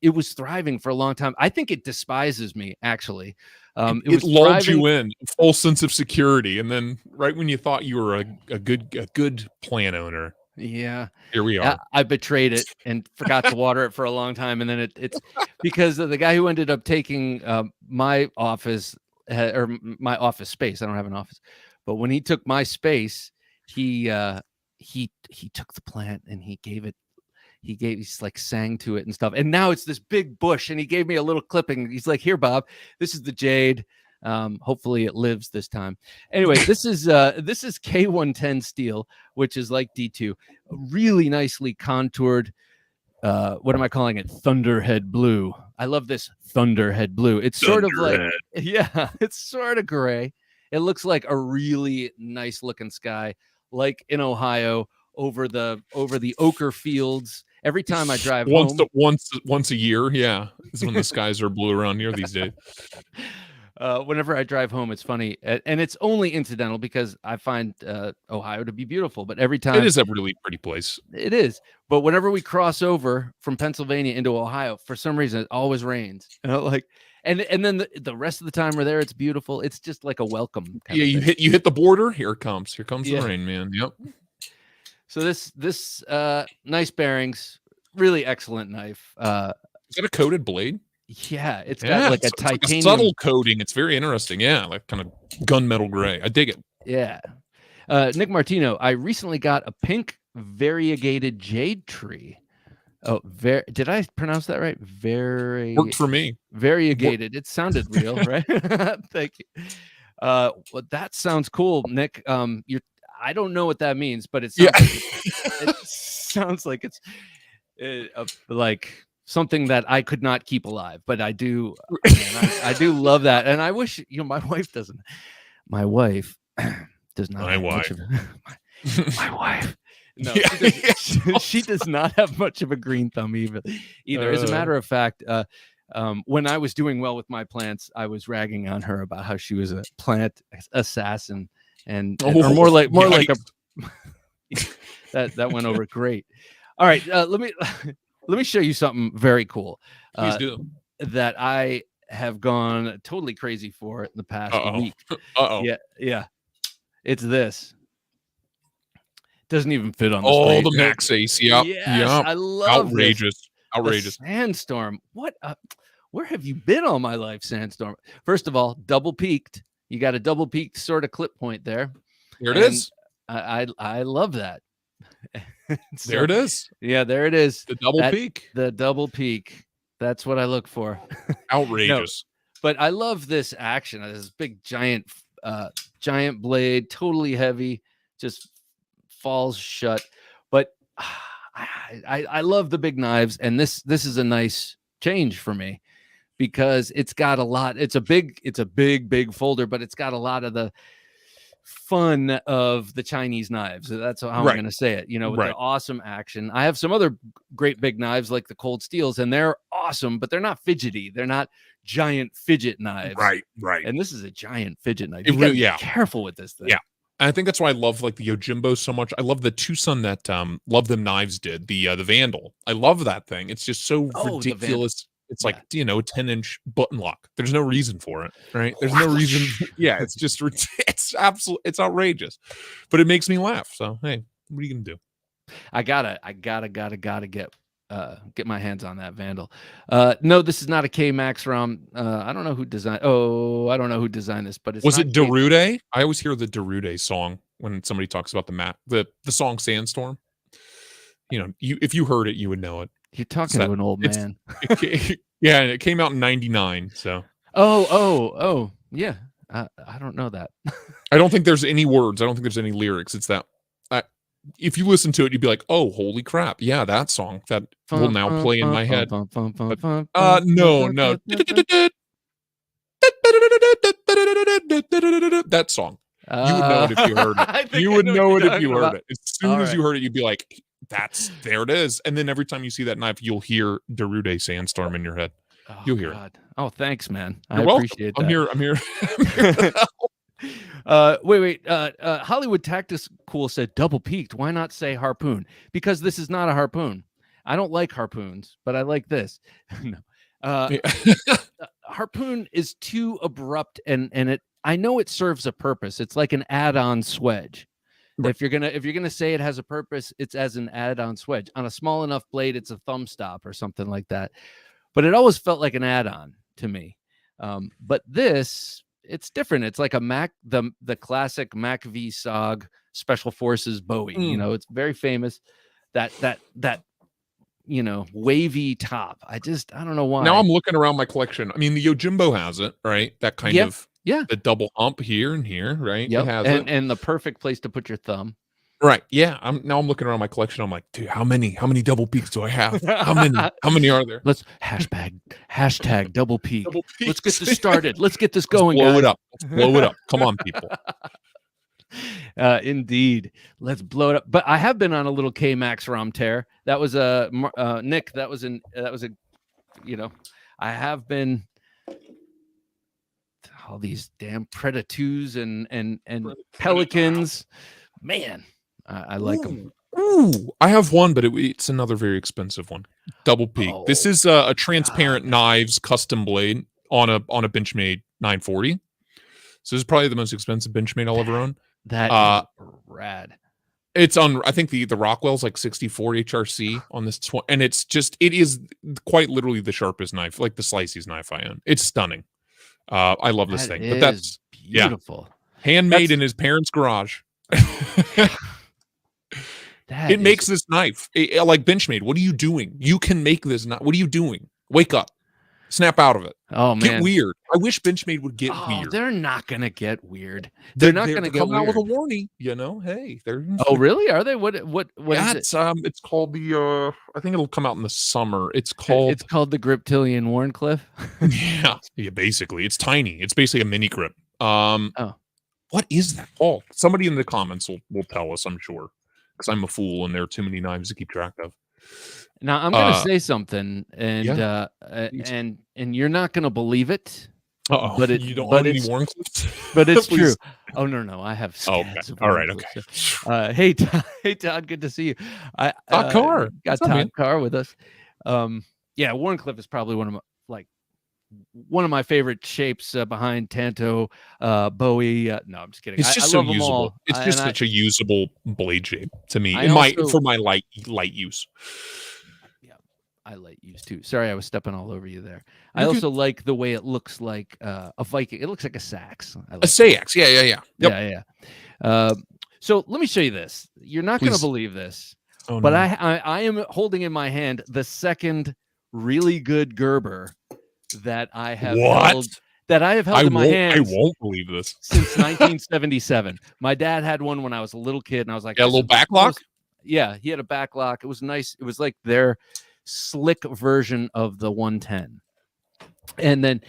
it was thriving for a long time. I think it despises me actually.
It lulled you in a full sense of security, and then right when you thought you were a good plant owner,
yeah,
here we are.
I betrayed it and forgot to water it for a long time, and then it's because of the guy who ended up taking my office or my office space. I don't have an office, but when he took my space, he took the plant and he's like sang to it and stuff. And now it's this big bush, and he gave me a little clipping. He's like, "Here, Bob, this is the jade. Hopefully it lives this time." Anyway, this is K110 steel, which is like D2, really nicely contoured. What am I calling it? Thunderhead blue. I love this Thunderhead blue. It's sort of like, yeah, it's sort of gray. It looks like a really nice looking sky, like in Ohio over the ochre fields. Every time I drive home,
once a year, yeah, is when the skies are blue around here these days.
Whenever I drive home, it's funny, and it's only incidental because I find Ohio to be beautiful. But every time
it is a really pretty place.
It is. But whenever we cross over from Pennsylvania into Ohio, for some reason, it always rains. Like, and then the rest of the time we're there, it's beautiful. It's just like a welcome.
Yeah, you hit the border. Here it comes. Here comes the rain, man. Yep.
So this nice bearings, really excellent knife.
Is that a coated blade?
Yeah, it's got like a titanium,
like a subtle coating. It's very interesting. Yeah, like kind of gunmetal gray. I dig it.
Yeah. Nick Martino, I recently got a pink variegated jade tree. Oh, did I pronounce that right?
Worked for me.
Variegated. It sounded real, right? Thank you. Well, that sounds cool, Nick. I don't know what that means, but it sounds like it's like something that I could not keep alive, but I do. Man, I do love that, and I wish my wife doesn't. My wife does not. My wife. My wife. No, she does not have much of a green thumb either. As a matter of fact, when I was doing well with my plants, I was ragging on her about how she was a plant assassin, or more like a. that went over great. All right, let me show you something very cool.
Please do.
That I have gone totally crazy for in the past week. Yeah. It's this. Doesn't even fit on the screen.
The Max Ace. Yep.
Yes,
yep.
I love
outrageous.
The Sandstorm. Where have you been all my life, Sandstorm? First of all, double peaked. You got a double peaked sort of clip point there.
Here it is.
I love that.
So, there it is.
Yeah, there it is.
The double peak.
The double peak. That's what I look for.
Outrageous.
No, but I love this action. This big giant blade, totally heavy, just falls shut. But I love the big knives, and this is a nice change for me because it's got a lot. It's a big folder, but it's got a lot of the fun of the Chinese knives. That's how I'm going to say it. With the awesome action. I have some other great big knives like the cold steels, and they're awesome, but they're not fidgety. They're not giant fidget knives.
Right.
And this is a giant fidget knife.
You gotta be
careful with this thing.
Yeah. And I think that's why I love like the Yojimbo so much. I love the Tucson that Love Them Knives did, the Vandal. I love that thing. It's just so ridiculous. It's like, a 10-inch button lock. There's no reason for it, right? There's no reason. Yeah, it's just, it's outrageous, but it makes me laugh. So, hey, what are you going to do?
I gotta get my hands on that Vandal. No, this is not a K-Max ROM. I don't know who designed this, but
was it Derude? I always hear the Derude song when somebody talks about the song Sandstorm. If you heard it, you would know it.
You're talking to an old man.
Yeah, it came out in '99. So.
Oh, yeah. I don't know that.
I don't think there's any words. I don't think there's any lyrics. It's that. If you listen to it, you'd be like, "Oh, holy crap! Yeah, that song that will now play in my head." No. That song. You would know it if you heard it. You would know it if you heard it. As soon as you heard it, you'd be like, there it is. And then every time you see that knife, you'll hear Darude Sandstorm in your head. You'll hear it.
Oh, thanks, man.
I appreciate that. I'm here.
Wait. Hollywood Tactics Cool said double peaked. Why not say harpoon? Because this is not a harpoon. I don't like harpoons, but I like this. No. Harpoon is too abrupt, and it. I know it serves a purpose. It's like an add-on swedge. Right. If you're gonna say it has a purpose, it's as an add-on swedge. On a small enough blade, it's a thumb stop or something like that. But it always felt like an add-on to me. But this, it's different. It's like a Mac, the classic Mac V SOG Special Forces Bowie. You know, it's very famous. That wavy top. I don't know why.
Now I'm looking around my collection. I mean, the Yojimbo has it, right? That kind of the double hump here and here, right?
Yep.
It has
and the perfect place to put your thumb.
Right. Yeah. I'm looking around my collection. I'm like, dude, how many double peaks do I have? How many are there?
Let's hashtag double peak. Let's get this started. Let's get this going.
Let's blow it up. Come on, people.
Indeed. Let's blow it up. But I have been on a little K-Max ROM tear. That was Nick. I have been all these damn Predators and Pelicans. Man, I like them.
Ooh, I have one, but it's another very expensive one. Double peak.
Oh,
this is a transparent knives custom blade on a Benchmade 940. So this is probably the most expensive Benchmade I'll ever own.
That is rad.
It's on, I think the Rockwell's like 64 HRC on this one, and it is quite literally the sharpest knife, like the slicey's knife I own. It's stunning. I love this thing. But that's
beautiful.
Handmade in his parents' garage. It makes this knife like Benchmade. What are you doing? You can make this knife. What are you doing? Wake up. Snap out of it.
Oh man,
get weird. I wish Benchmade would get weird.
They're not gonna get weird. They're not gonna get
come
weird.
out with a warning. Hey, they're.
Oh really? Are they? What is it?
It's called the. I think it'll come out in the summer. It's called
the Griptilian Wharncliffe.
yeah. Basically, it's tiny. It's basically a mini grip. What is that called? Somebody in the comments will tell us. I'm sure, because I'm a fool and there are too many knives to keep track of.
Now I'm going to say something, and you're not going to believe it.
But you don't own any Wharncliffes?
But it's true. Oh no, I have.
Okay. All right. Okay.
So, hey Todd, good to see you.
Carr.
Got Todd Carr with us. Wharncliffe is probably one of my favorite shapes behind Tonto, Bowie. No, I'm just kidding.
It's just
I
so
love them
usable.
all.
It's just such a usable blade shape to me. For my light use.
Yeah, I light use too. Sorry, I was stepping all over you there. I also like the way it looks like a Viking. It looks like a sax.
A sax. Yeah.
Yep. Yeah. So let me show you this. You're not going to believe this, but I am holding in my hand the second really good Gerber that I have held in my hands.
I won't believe this.
Since 1977. My dad had one when I was a little kid, and I was like,
a little backlock?
Yeah, he had a backlock. It was nice. It was like their slick version of the 110. And then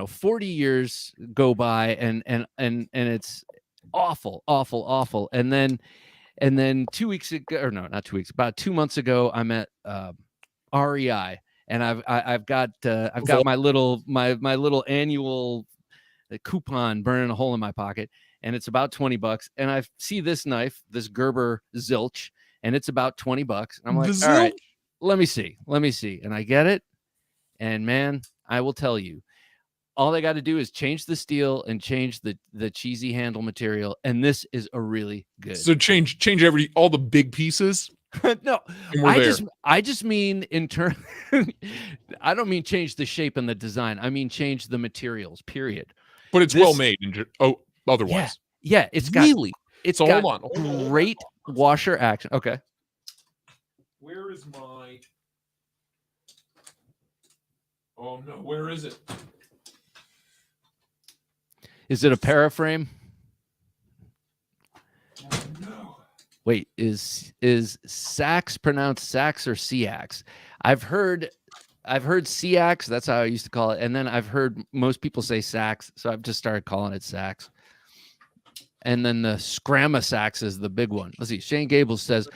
40 years go by and it's awful. And then 2 weeks ago, or no, not 2 weeks, about 2 months ago, I'm at REI. And I've got my little annual coupon burning a hole in my pocket, and it's about $20. And I see this knife, this Gerber Zilch, and it's about $20. And I'm like, all right, let me see. And I get it, and man, I will tell you, all they got to do is change the steel and change the cheesy handle material, and this is a really good.
So change all the big pieces.
No, I just mean in turn. I don't mean change the shape and the design. I mean change the materials. Period.
But it's well made. Otherwise,
yeah, it's got great washer action. Okay.
Where is my? Oh no, where is it?
Is it a paraframe?
Oh no.
Wait, is sax pronounced sax or seax? I've heard seax. That's how I used to call it, and then I've heard most people say sax, so I've just started calling it sax. And then the Scramma sax is the big one. Let's see. Shane Gables says,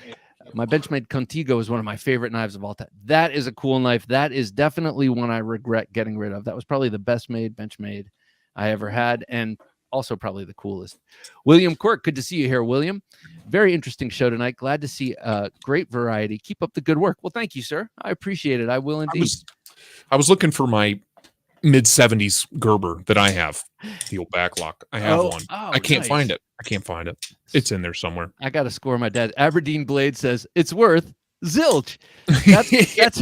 my Benchmade Contigo is one of my favorite knives of all time. That is a cool knife. That is definitely one I regret getting rid of. That was probably the best made Benchmade I ever had, and also probably the coolest. William Quirk, good to see you here, William. Very interesting show tonight. Glad to see great variety. Keep up the good work. Well, thank you, sir. I appreciate it. I will indeed.
I was looking for my mid-70s Gerber that I have. The old backlock. I have one. I can't find it. I can't find it. It's in there somewhere.
I got to score my dad. Aberdeen Blade says it's worth zilch. That's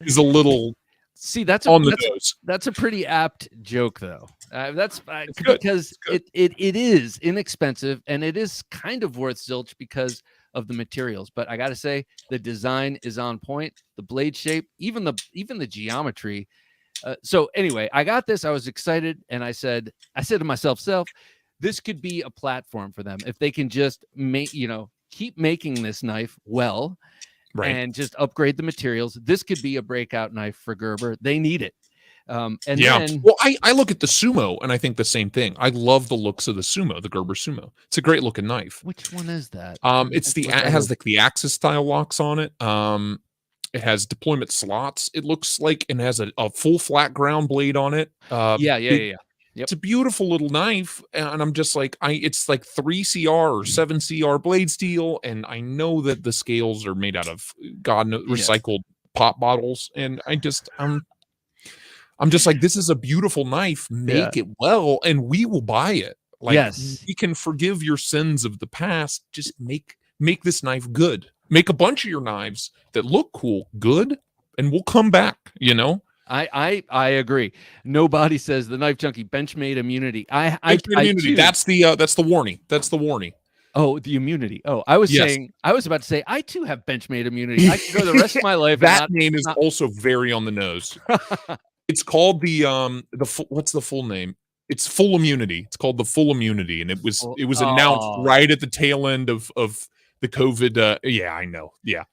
He's a little.
See, that's a pretty apt joke, though. Because it is inexpensive and it is kind of worth zilch because of the materials. But I got to say, the design is on point. The blade shape, even the geometry. So anyway, I got this. I was excited, and I said to myself, this could be a platform for them if they can just keep making this knife well, right, and just upgrade the materials. This could be a breakout knife for Gerber. They need it. Then,
well, I look at the Sumo and I think the same thing. I love the looks of the Sumo, the Gerber Sumo. It's a great looking knife.
Which one is that?
It has like the Axis style locks on it. It has deployment slots. It looks like it has a full flat ground blade on it.
Yeah. Yep.
It's a beautiful little knife, and I'm just like, it's like 3 CR or 7 CR blade steel, and I know that the scales are made out of recycled pop bottles, and I'm just like, this is a beautiful knife. Make it well, and we will buy it. Like,
yes,
we can forgive your sins of the past. Just make this knife good. Make a bunch of your knives that look cool, good, and we'll come back,
I agree. Nobody says the Knife Junkie Benchmade immunity.
Immunity. That's the Warnie. That's the Warnie.
Oh, the immunity. Oh, I was about to say I too have Benchmade immunity. I can go the rest of my life.
That name is also very on the nose. It's called what's the full name? It's full immunity. It's called the full immunity, and it was announced right at the tail end of the COVID. Yeah, I know. Yeah.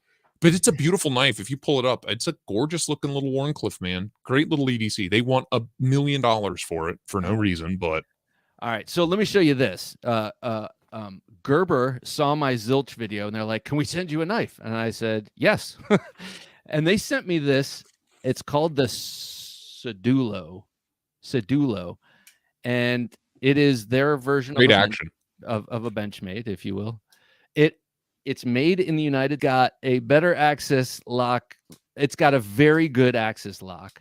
But it's a beautiful knife. If you pull it up, it's a gorgeous looking little Wharncliffe, man. Great little EDC. They want $1 million for it for no reason, but.
All right. So let me show you this. Gerber saw my zilch video and they're like, can we send you a knife? And I said, yes. And they sent me this. It's called the Sedulo. And it is their version
of
a Benchmade, if you will. It's made in the United. Got a better axis lock. It's got a very good axis lock.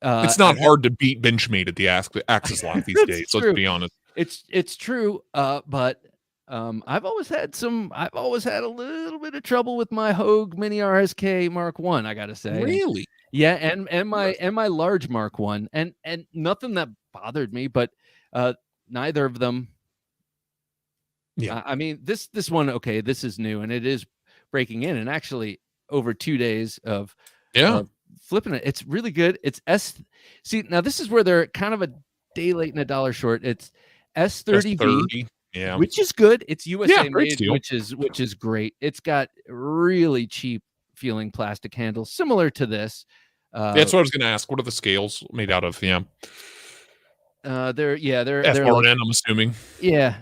It's not hard to beat Benchmade at the axis lock these days.
True.
Let's be honest.
It's true. But I've always had a little bit of trouble with my Hogue Mini RSK Mark 1. I gotta say.
Really?
Yeah, and my large Mark 1, and nothing that bothered me, but neither of them.
Yeah,
I mean, this one, okay, this is new and it is breaking in, and actually over 2 days of flipping it, it's really good. It's See, now this is where they're kind of a day late and $1 short. It's S30V, which is good. It's USA made,
steel.
which is great. It's got really cheap feeling plastic handles, similar to this.
That's what I was going to ask. What are the scales made out of? Yeah,
they're
FRN, I'm assuming.
Yeah.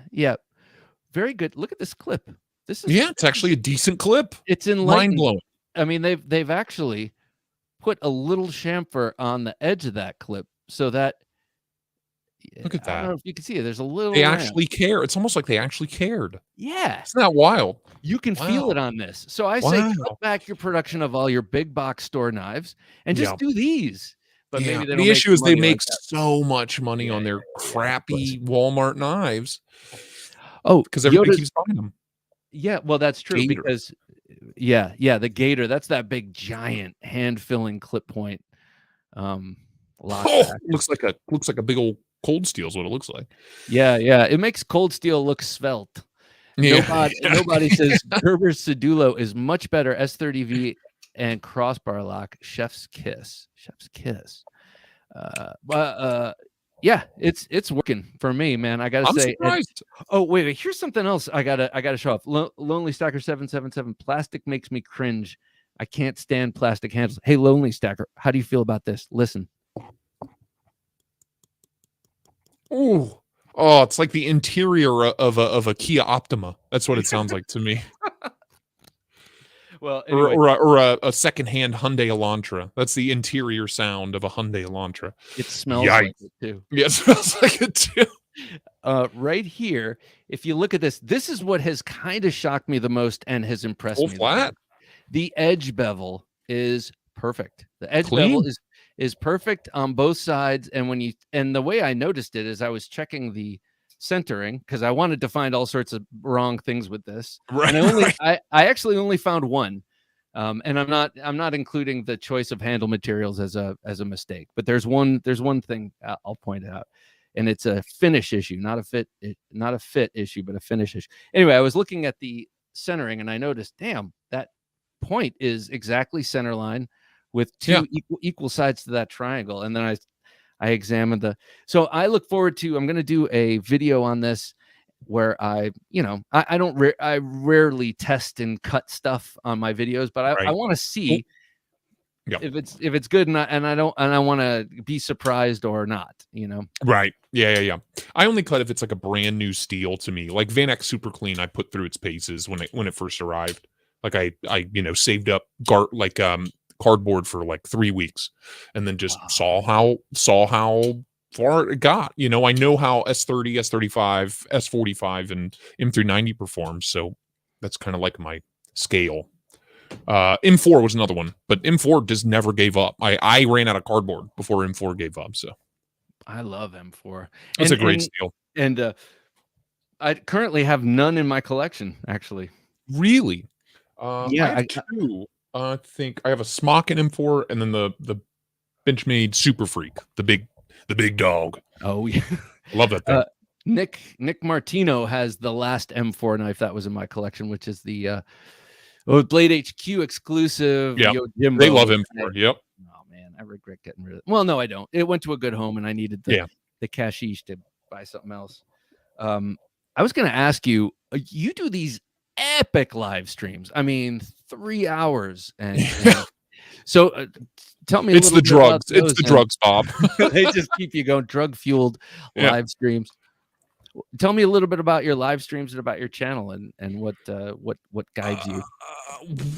Very good. Look at this clip.
It's actually a decent clip.
It's
mind blowing.
I mean, they've actually put a little chamfer on the edge of that clip so that.
Look at that.
I don't know if you can see it. There's a little.
They actually care. It's almost like they actually cared.
Yeah.
Isn't that wild?
You can feel it on this. So I say cut back your production of all your big box store knives and just do these. But maybe
the issue is they make so much money on their crappy Walmart knives.
Oh,
because everybody keeps buying them.
Yeah, well, that's true.
Gator.
Because the Gator, that's that big giant hand filling clip point.
Looks like a big old cold steel is what it looks like.
Yeah. It makes cold steel look svelte. Nobody says Gerber Sedulo is much better. S30V and crossbar lock, Chef's Kiss. Yeah, it's working for me, man. I gotta
I'm
say.
surprised.
Oh, wait, here's something else I gotta show off. Lonely Stacker 777. Plastic makes me cringe. I can't stand plastic handles. Hey, Lonely Stacker, how do you feel about this? Listen.
Oh, it's like the interior of a Kia Optima. That's what it sounds like to me.
Well, anyway.
or a secondhand Hyundai Elantra. That's the interior sound of a Hyundai Elantra.
It smells like it too.
Yeah, it smells like it too.
Right here, if you look at this, this is what has kind of shocked me the most and has impressed me.
Flat.
The edge bevel is perfect. The edge
Clean.
bevel is perfect on both sides. And the way I noticed it is I was checking the centering because I wanted to find all sorts of wrong things with this.
Right.
And I actually only found one. And I'm not including the choice of handle materials as a mistake, but there's one thing I'll point out, and it's a finish issue, not a fit issue, but a finish issue. Anyway, I was looking at the centering and I noticed, damn, that point is exactly center line with two equal sides to that triangle. And then I examined so I look forward to, I'm going to do a video on this where I rarely test and cut stuff on my videos, but I want to see if it's good, and I want to be surprised or not,
Right. Yeah. I only cut if it's like a brand new steel to me. Like Van X Super Clean, I put through its paces when it first arrived. Like I saved up cardboard for like 3 weeks and then just saw how far it got. I know how S30, S35, S45 and M390 performs, so that's kind of like my scale. M4 was another one, but M4 just never gave up. I ran out of cardboard before M4 gave up, so
I love M4.
It's a great steel.
And I currently have none in my collection, actually.
Really?
I
have two. I think I have a Smock in M4 and then the Benchmade Super Freak, the big dog.
Oh yeah.
Love that thing.
Nick Martino has the last M4 knife that was in my collection, which is the Blade HQ exclusive.
Yeah, they love M4. Yep.
Oh man, I regret getting rid of it. Well, no, I don't. It went to a good home and I needed the cashish to buy something else. I was going to ask you, you do these epic live streams. I mean, 3 hours. And so tell me
it's the drugs. It's the drugs, Bob.
They just keep you going, drug-fueled live streams. Tell me a little bit about your live streams and about your channel and what guides you.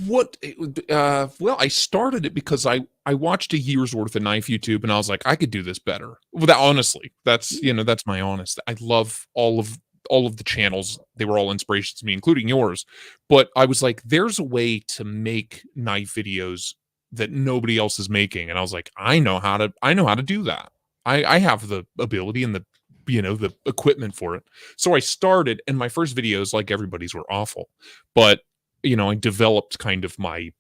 Well, I started it because I watched a year's worth of knife YouTube and I was like, I could do this better. Honestly, that's my honest. I love all of the channels. They were all inspirations to me, including yours. But I was like, there's a way to make knife videos that nobody else is making. And I was like, I know how to do that. I have the ability and the equipment for it. So I started, and my first videos, like everybody's, were awful. But, I developed kind of my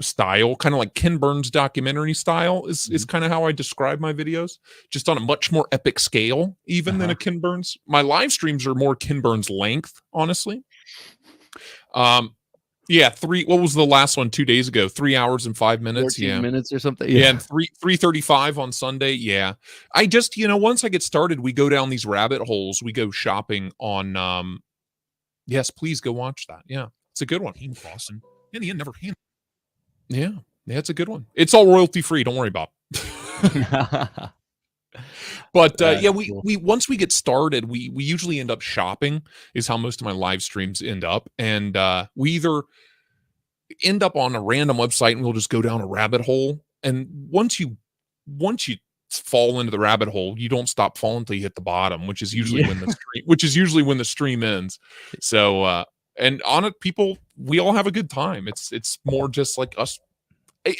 style, kind of like Ken Burns documentary style is kind of how I describe my videos, just on a much more epic scale even than a Ken Burns. My live streams are more Ken Burns length, honestly. What was the last one 2 days ago? 3 hours and 5 minutes.
14 minutes or something.
And 3:35 on Sunday. Yeah. I just, once I get started, we go down these rabbit holes. We go shopping on yes, please go watch that. Yeah. It's a good one. Boston. In the end, never hand. Yeah, it's a good one. It's all royalty free. Don't worry, Bob. But cool. we once we get started, we usually end up shopping is how most of my live streams end up, and we either end up on a random website and we'll just go down a rabbit hole. And once you fall into the rabbit hole, you don't stop falling until you hit the bottom, which is usually when the stream ends. So and on it, people, we all have a good time. It's more just like us.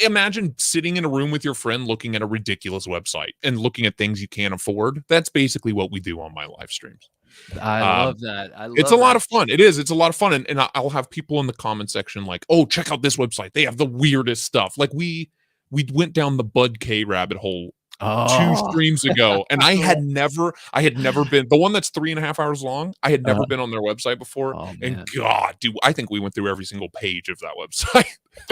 Imagine sitting in a room with your friend looking at a ridiculous website and looking at things you can't afford. That's basically what we do on my live streams.
I love that.
It's a lot of fun. It is. It's a lot of fun. And I'll have people in the comment section like, oh, check out this website. They have the weirdest stuff. Like we went down the Bud K rabbit hole 2
Oh,
streams ago, and I had never been the one that's 3.5 hours long. I had never
uh,
been on their website before,
oh
and
man.
God, dude, I think we went through every single page of that website.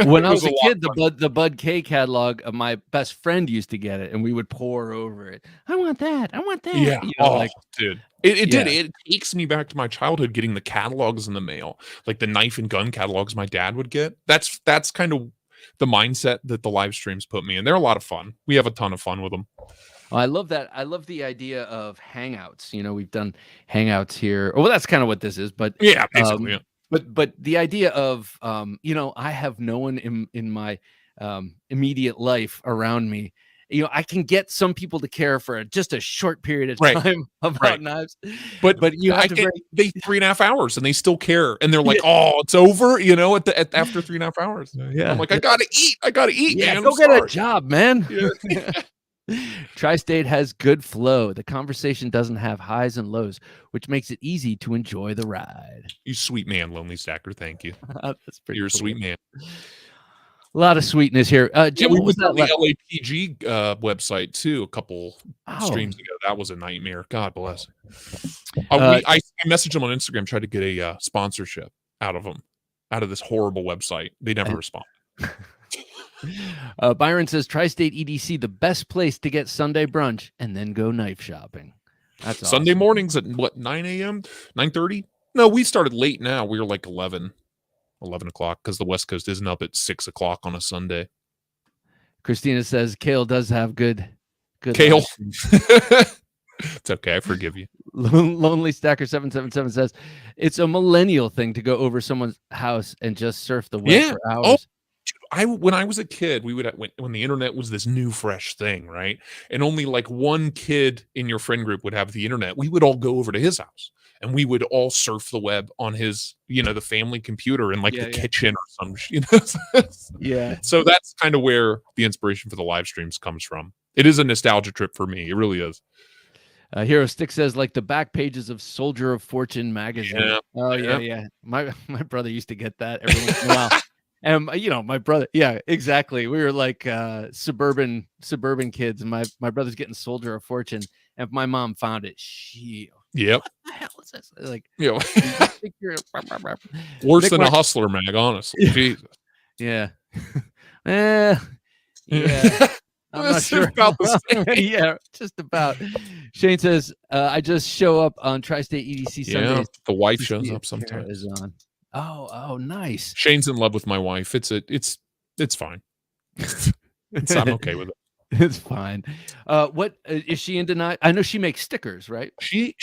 When
It
I
was
was
a
a
lot
kid,
of fun.
the Bud K catalog, my best friend used to get it, and we would pore over it. I want that. I want that.
Yeah.
You know,
Oh,
like
dude. It did.
yeah.
It takes me back to my childhood getting the catalogs in the mail, like the knife and gun catalogs my dad would get. That's kind of the mindset that the live streams put me in. They're a lot of fun. We have a ton of fun with them.
Oh, I love that. I love the idea of hangouts. You know, we've done hangouts here. Well, that's kind of what this is,
Yeah, basically. Yeah.
but the idea of you know, I have no one in my immediate life around me. You know, I can get some people to care for just a short period of
Right.
time about
Right.
knives,
But
but you have
I
to
get
very
they 3.5 hours and they still care. And they're like,
yeah,
oh, it's over, after 3.5 hours. And I'm
yeah,
like, I gotta eat,
yeah.
man. I'm
Go get a
sorry.
job, man.
Yeah.
TriState has good flow. The conversation doesn't have highs and lows, which makes it easy to enjoy the ride.
You sweet man, Lonely Stacker. Thank you.
That's pretty
You're a
cool.
sweet man.
A lot of sweetness here.
Yeah,
Jim,
we
what was
went on
that?
the LAPG website too a couple
Oh,
streams ago. That was a nightmare. God bless.
uh,
I messaged them on Instagram, tried to get a sponsorship out of them, out of this horrible website. They never respond.
Byron says TriState EDC, the best place to get Sunday brunch and then go knife shopping. That's
Sunday
awesome.
mornings at what, 9 a.m., 9:30? No, we started late now. We were like 11 o'clock because the West Coast isn't up at 6 o'clock on a Sunday.
Christina says Kale does have good
Kale.
live.
It's okay. I forgive you.
Lonely Stacker 777 says it's a millennial thing to go over someone's house and just surf the web
Yeah.
for
Oh,
hours.
when I was a kid, we would when the internet was this new fresh thing, right? And only like one kid in your friend group would have the internet. We would all go over to his house and we would all surf the web on his, the family computer in like the kitchen or some.
Yeah.
So that's kind of where the inspiration for the live streams comes from. It is a nostalgia trip for me. It really is.
Hero Stick says like the back pages of Soldier of Fortune magazine.
Yeah.
Oh yeah. My brother used to get that every once in a while. And my brother, yeah, exactly. We were like suburban kids, and my brother's getting Soldier of Fortune. And if my mom found it,
Yep.
what the hell is this? Like,
worse than a Hustler mag, honestly. Jesus.
Yeah. Yeah. I'm not sure
about the same.
Yeah, just about. Shane says, I just show up on TriState EDC Sundays.
The wife shows up sometimes.
Is on. Oh, nice.
Shane's in love with my wife. It's fine. I'm okay with it.
It's fine. What is she into? I know she makes stickers, right?
She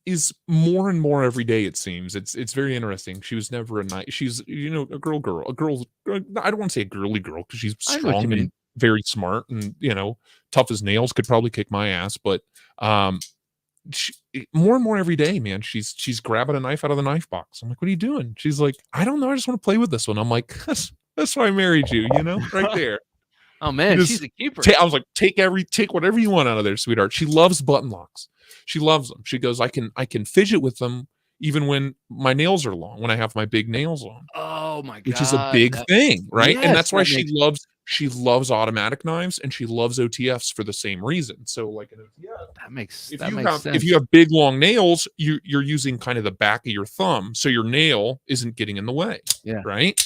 is more and more every day. It seems it's very interesting. She was never a night. She's a girl. A girl's. I don't want to say a girly girl because she's strong and very smart and tough as nails. Could probably kick my ass, but more and more every day, man. She's grabbing a knife out of the knife box. I'm like, what are you doing? She's like, I don't know. I just want to play with this one. I'm like, that's why I married you. Right there.
Oh man, she's a keeper.
I was like, take whatever you want out of there, sweetheart. She loves button locks. She loves them. She goes, I can fidget with them even when my nails are long, when I have my big nails on.
Oh my god,
which is a big thing, right?
Yes,
and that's why she loves automatic knives and she loves OTFs for the same reason. So like an OTF,
that makes sense.
If you have big long nails, you're using kind of the back of your thumb, so your nail isn't getting in the way.
Yeah,
right.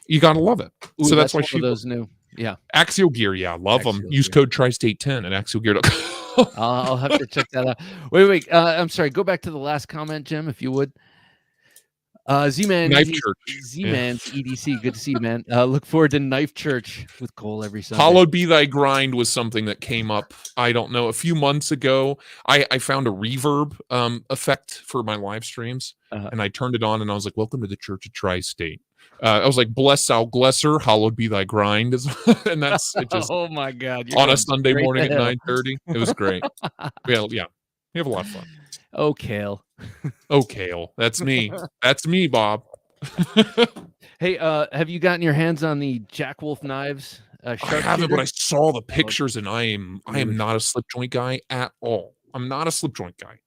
You gotta love it.
Ooh,
so that's why she
those new. Yeah.
Axial Gear. Yeah. Love them. Use code TriState10 at axialgear.com.
I'll have to check that out. Wait. I'm sorry. Go back to the last comment, Jim, if you would. Z-Man.
Knife Church.
Z-Man's EDC. Good to see you, man. Look forward to Knife Church with Cole every Sunday.
Hallowed be thy grind was something that came up, I don't know, a few months ago. I found a reverb effect for my live streams, and I turned it on, and I was like, welcome to the Church of TriState. I was like, bless thou blesser, hallowed be thy grind. And that's it. Just
oh my god,
on a Sunday morning at 9:30. It was great. We have a lot of fun.
Oh, Kale.
Oh, Kale. That's me. That's me, Bob.
Hey, have you gotten your hands on the Jack Wolf knives?
I haven't, but I saw the pictures, and I am not a slip joint guy at all. I'm not a slip joint guy.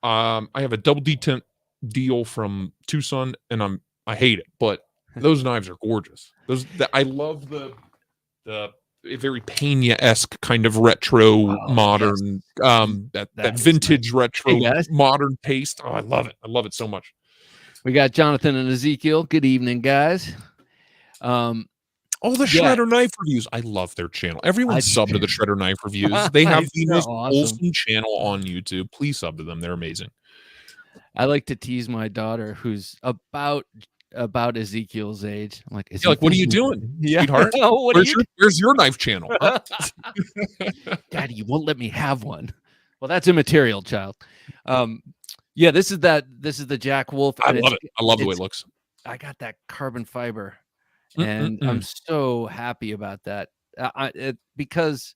I have a double detent deal from Tucson, and I hate it, but those knives are gorgeous. I love the a very Pena-esque kind of retro modern, that vintage retro modern taste. Oh, I love it. I love it so much.
We got Jonathan and Ezekiel. Good evening, guys.
All the Shredder Knife reviews. I love their channel. Everyone sub to the Shredder Knife reviews. They have the most wholesome channel on YouTube. Please sub to them. They're amazing.
I like to tease my daughter, who's about Ezekiel's age. I'm like,
what are you doing, sweetheart? Where's your knife channel? Huh?
Daddy, you won't let me have one. Well, that's immaterial, child. This is the Jack Wolf.
I love it. I love the way it looks.
I got that carbon fiber, and I'm so happy about that. Because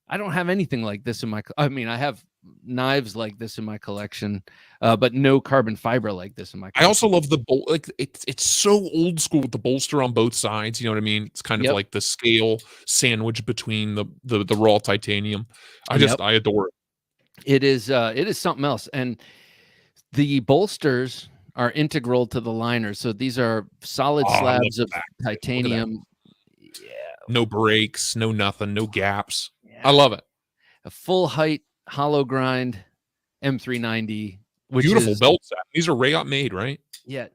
I don't have anything like this in my. I mean, I have knives like this in my collection, but no carbon fiber like this in my collection. I
also love the bolt. Like it's so old school with the bolster on both sides. You know what I mean? It's kind of like the scale sandwich between the raw titanium. I adore it.
It is something else, and the bolsters are integral to the liners. So these are solid slabs of titanium. Yeah.
No breaks, no nothing, no gaps. Yeah. I love it.
A full height hollow grind M390.
Beautiful belt set. These are Rayot made, right?
Yeah.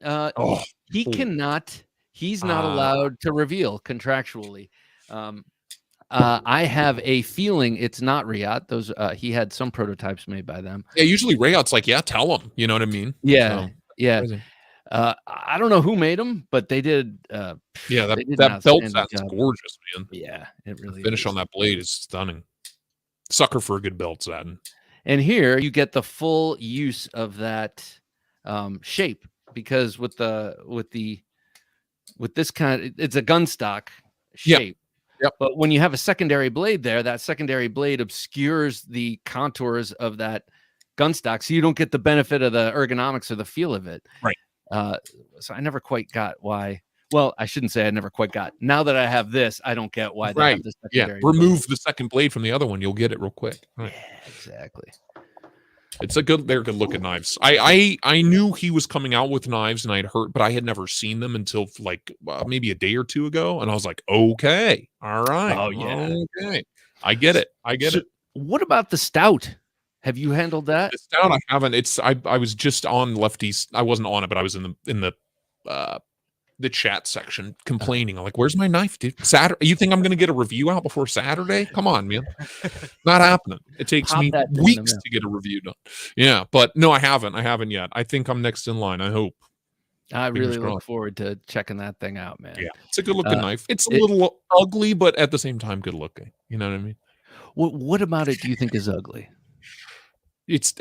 He's not allowed to reveal contractually. I have a feeling it's not Rayot. Those he had some prototypes made by them.
Yeah, usually Rayot's like, tell them. You know what I mean?
Yeah, Crazy. I don't know who made them, but they did.
That belt set's gorgeous, man.
Yeah, it really.
The finish on that blade is stunning. Sucker for a good belt set.
And here you get the full use of that shape, because with this kind, it's a gun stock shape.
Yep.
But when you have a secondary blade there, that secondary blade obscures the contours of that gun stock, so you don't get the benefit of the ergonomics or the feel of it.
Right.
So I never quite got why. Well, I shouldn't say I never quite got. Now that I have this, I don't get why they have this secondary blade.
Remove the second blade from the other one, you'll get it real quick. Right.
Yeah, exactly.
They're good looking knives. I knew he was coming out with knives, and I'd heard, but I had never seen them until like maybe a day or two ago, and I was like, okay, all right, okay, I get it.
What about the stout? Have you handled that?
The stout I haven't. I was just on Lefty's. I wasn't on it, but I was in the chat section complaining. I'm like, where's my knife, dude? Saturday? You think I'm gonna get a review out before Saturday? Come on, man. Not happening. It takes me weeks to get a review done. Yeah, but no, I haven't yet. I think I'm next in line. I hope.
I really look forward to checking that thing out, man.
Yeah, it's a good looking knife. It's a little ugly, but at the same time good looking. You know what I mean?
What about it do you think is ugly?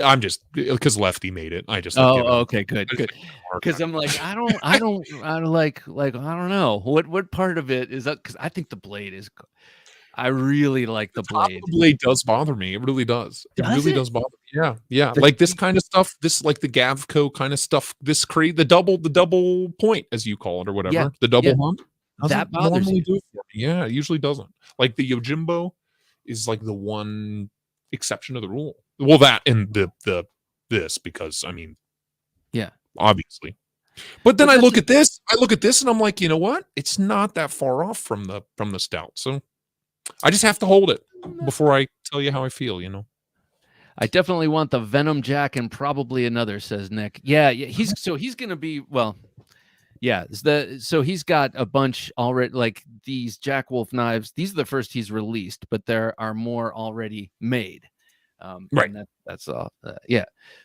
I'm just because Lefty made it. I just
okay, good. Because I'm like, I don't know what part of it is that, because I think the blade is. I really like the blade.
The blade does bother me. It really does. It really does bother me. Yeah. Like this kind of stuff. This like the Gavco kind of stuff. This the double point, as you call it, or whatever. Yeah. The double hump.
That bothers
me. Do it for me. Yeah, it usually doesn't. Like the Yojimbo is like the one exception to the rule. Well, that and this, because I mean, obviously. But then I look at this, and I'm like, you know what? It's not that far off from the stout. So I just have to hold it before I tell you how I feel, you know.
I definitely want the Venom Jack and probably another, says Nick. Yeah, he's gonna be so he's got a bunch already, like these Jack Wolf knives. These are the first he's released, but there are more already made.
Right.
That's all.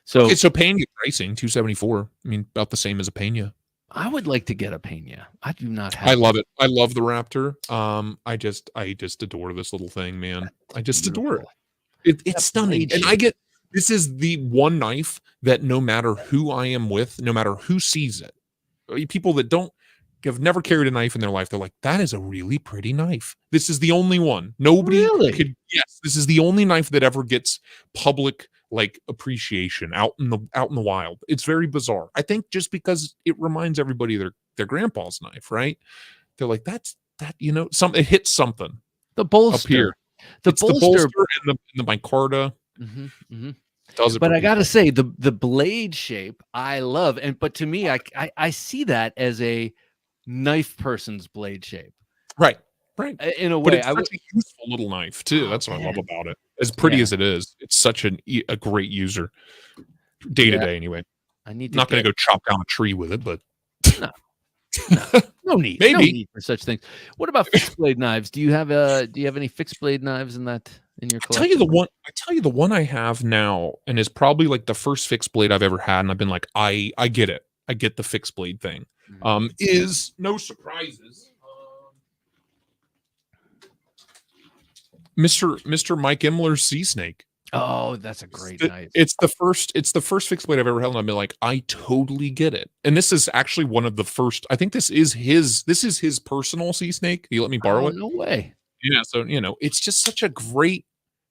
So
it's a Pena pricing, $274. I mean, about the same as a Pena.
I would like to get a Pena. I do not have.
I love it. I love the Raptor. I just adore this little thing, man. I just adore it. It's stunning. And this is the one knife that no matter who I am with, no matter who sees it, people that have never carried a knife in their life, they're like, that is a really pretty knife. This is the only one. Nobody could. Yes, this is the only knife that ever gets public like appreciation out in the wild. It's very bizarre. I think just because it reminds everybody of their grandpa's knife, right? They're like, it hits something.
The bolster
up here. The bolster and the micarta. Does it,
but I gotta say the blade shape I love, but to me I see that as a knife person's blade shape.
Right. Right.
In a
But
way,
it's such a useful little knife too.
Oh,
That's what I love
man.
about it. As pretty
Yeah.
as it is, it's such a great user day to
Yeah.
day. Anyway,
I need to
not going
get
to go chop down a tree with it, but
no, no, no need, no
maybe.
need for such things. What about fixed blade knives? Do you have any fixed blade knives in your
I tell you
collection?
the one I have now, and is probably like the first fixed blade I've ever had, and I've been like, I get it. I get the fixed blade thing.
Mhm.
Is no surprises. Mr. Mike Imler's Sea Snake.
Oh, that's a great knife.
It's the first fixed blade I've ever held, and I've been like, I totally get it. And this is actually one of the first. I think this is his personal Sea Snake. He let me borrow
Oh,
it.
no way.
Yeah, so it's just such a great.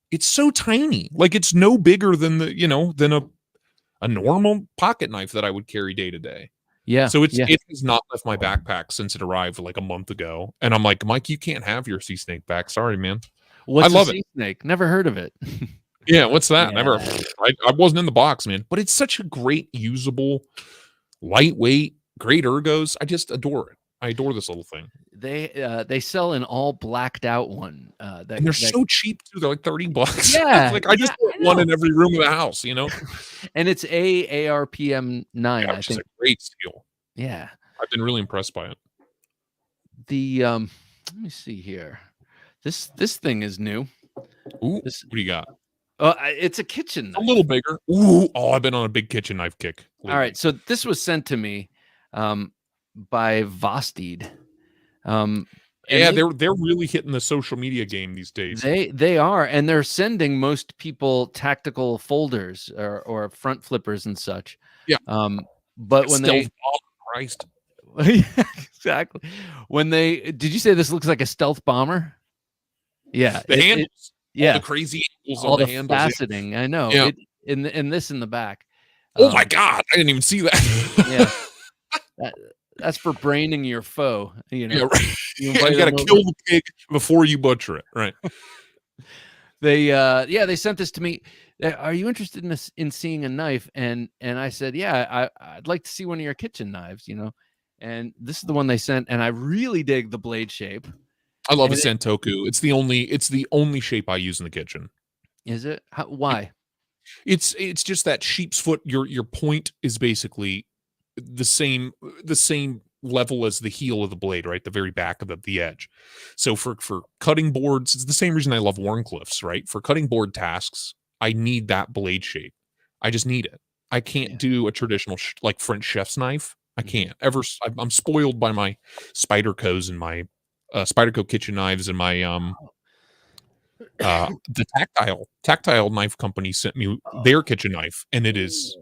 It's so tiny, like it's no bigger than than a normal pocket knife that I would carry day to day.
Yeah.
So
Yeah.
it has not left my backpack since it arrived like a month ago, and I'm like, Mike, you can't have your Sea Snake back. Sorry, man.
What's
I love
a
it.
sea snake? Never heard of it.
Yeah, what's that?
Yeah.
Never. I wasn't in the box, man. But it's such a great, usable, lightweight, great ergos. I just adore it. I adore this little thing.
They sell an all blacked out one.
And they're so cheap too. They're like $30.
Yeah,
Like I just put one in every room of the house,
and it's ARPM 9.
Yeah,
I
which is
think.
a great steal.
Yeah.
I've been really impressed by it.
Let me see here. This thing is new.
Ooh, what do you got?
It's a kitchen knife.
A little bigger. Ooh, I've been on a big kitchen knife kick lately.
All right, so this was sent to me by Vosteed.
Yeah, they're really hitting the social media game these days.
They are, and they're sending most people tactical folders or front flippers and such.
Yeah.
But when they
Christ.
exactly. Did you say this looks like a stealth bomber? Yeah.
The handles.
Yeah.
All the crazy angles
all
on
the
handles.
faceting. Yeah. I know.
Yeah.
In this in the back.
Oh my God. I didn't even see that.
Yeah. That's for braining your foe.
Yeah, right. You got to kill the pig before you butcher it. Right.
They sent this to me. Are you interested in seeing a knife? And I said, yeah, I'd like to see one of your kitchen knives, And this is the one they sent, and I really dig the blade shape.
I love a Santoku. It's the only shape I use in the kitchen.
Is it? Why?
It's just that sheep's foot. Your point is basically the same level as the heel of the blade, right? The very back of the edge. So for cutting boards, it's the same reason I love Wharncliffe's, right? For cutting board tasks, I need that blade shape. I just need it. I can't do a traditional like French chef's knife. I can't ever. I'm spoiled by my Spyderco's and my Spyderco kitchen knives and my the tactile knife company sent me their kitchen knife, and it is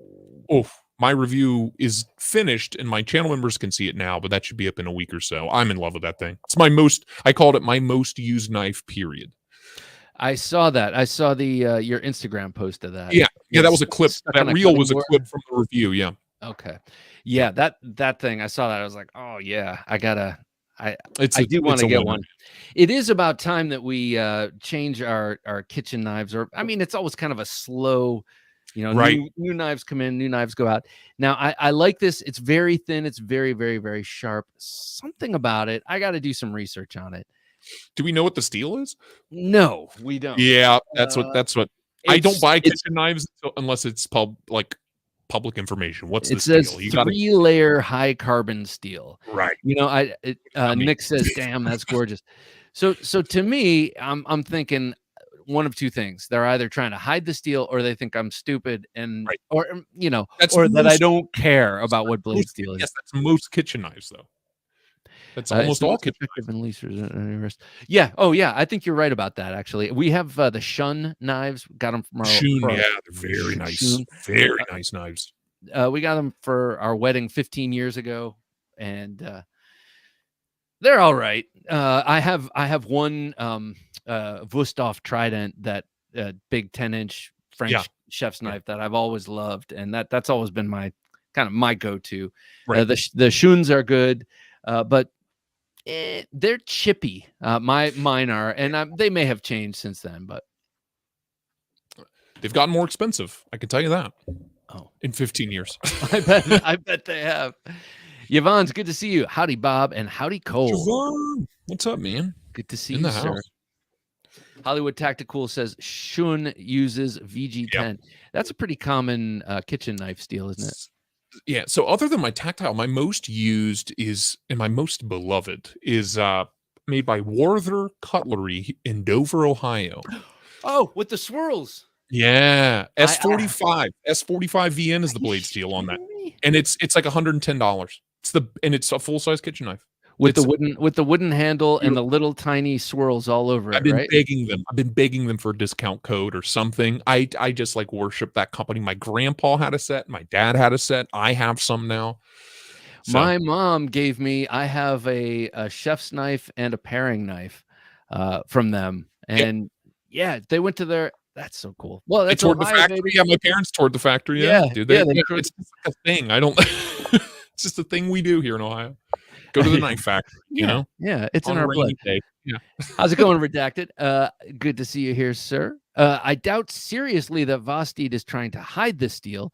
my review is finished and my channel members can see it now, but that should be up in a week or so. I'm in love with that thing. It's I called it my most used knife, period.
I saw that. I saw the your Instagram post of that.
Yeah, that was a clip. That reel was a clip from the review. Yeah.
Okay. Yeah, that thing. I saw that. I was like, oh yeah, I do want to get one. It is about time that we change our kitchen knives. Or I mean, it's always kind of a slow,
right.
New knives come in, new knives go out. Now I like this. It's very thin. It's very, very, very sharp. Something about it. I got to do some research on it.
Do we know what the steel is?
No, we don't.
Yeah, that's what. I don't buy kitchen knives unless it's public information. What's the steel?
It says 3-layer high carbon steel.
Right.
Nick says, "Damn, that's gorgeous." So to me, I'm thinking one of two things. They're either trying to hide the steel, or they think I'm stupid, and or that I don't care about what blade steel is.
Yes, that's most kitchen knives, though. That's almost all kitchen
knives. Yeah. Oh, yeah. I think you're right about that. Actually, we have the Shun knives. Got them from our
Shun. Yeah, they're very nice. Very nice knives.
We got them for our wedding 15 years ago, and they're all right. I have one Wusthof Trident, that big 10-inch French chef's knife that I've always loved, and that's always been my go-to. Right. The Shuns are good, but they're chippy. Mine are, and they may have changed since then, but
they've gotten more expensive. I can tell you that.
Oh,
in 15 years,
I bet they have. Yvonne's good to see you. Howdy, Bob, and howdy, Cole.
Yvonne, what's up, man?
Good to see
In
you,
the
sir.
house.
Hollywood Tactical says Shun uses VG10. That's a pretty common kitchen knife steel, isn't it?
Yeah. So other than my tactile, my most used is, and my most beloved is made by Werther Cutlery in Dover, Ohio.
Oh, with the swirls.
Yeah. S45. S45 VN is the blade steel on that.
Me?
And it's like $110. It's a full-size kitchen knife.
With the wooden handle and the little tiny swirls all over it,
I've been
right?
begging them for a discount code or something. I just like worship that company. My grandpa had a set. My dad had a set. I have some now. So.
My mom gave me. I have a chef's knife and a paring knife from them, and they went to their. That's so cool. Well, that's
toured
Ohio,
the factory.
baby.
Yeah, my parents toured the factory. Dude. It's just like a thing. I don't. It's just a thing we do here in Ohio. Go to the knife factory. You know.
Yeah, it's
on
in our blood.
Day. Yeah.
How's it going, Redacted? Good to see you here, sir. I doubt seriously that Vosteed is trying to hide this deal.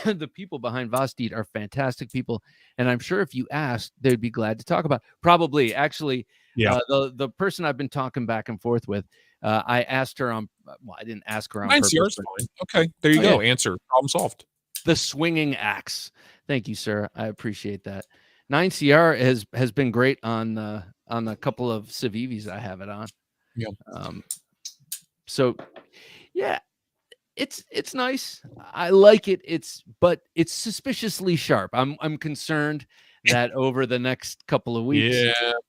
The people behind Vosteed are fantastic people, and I'm sure if you asked, they'd be glad to talk about. Probably, actually, the person I've been talking back and forth with, I asked her on. Well, I didn't ask her on purpose.
Fine. Okay, there you go. Answer. Problem solved.
The swinging axe. Thank you, sir. I appreciate that. 9CR has been great on a couple of Civivis I have it on.
Yeah.
So yeah, it's nice. I like it. But it's suspiciously sharp. I'm concerned that over the next couple of weeks.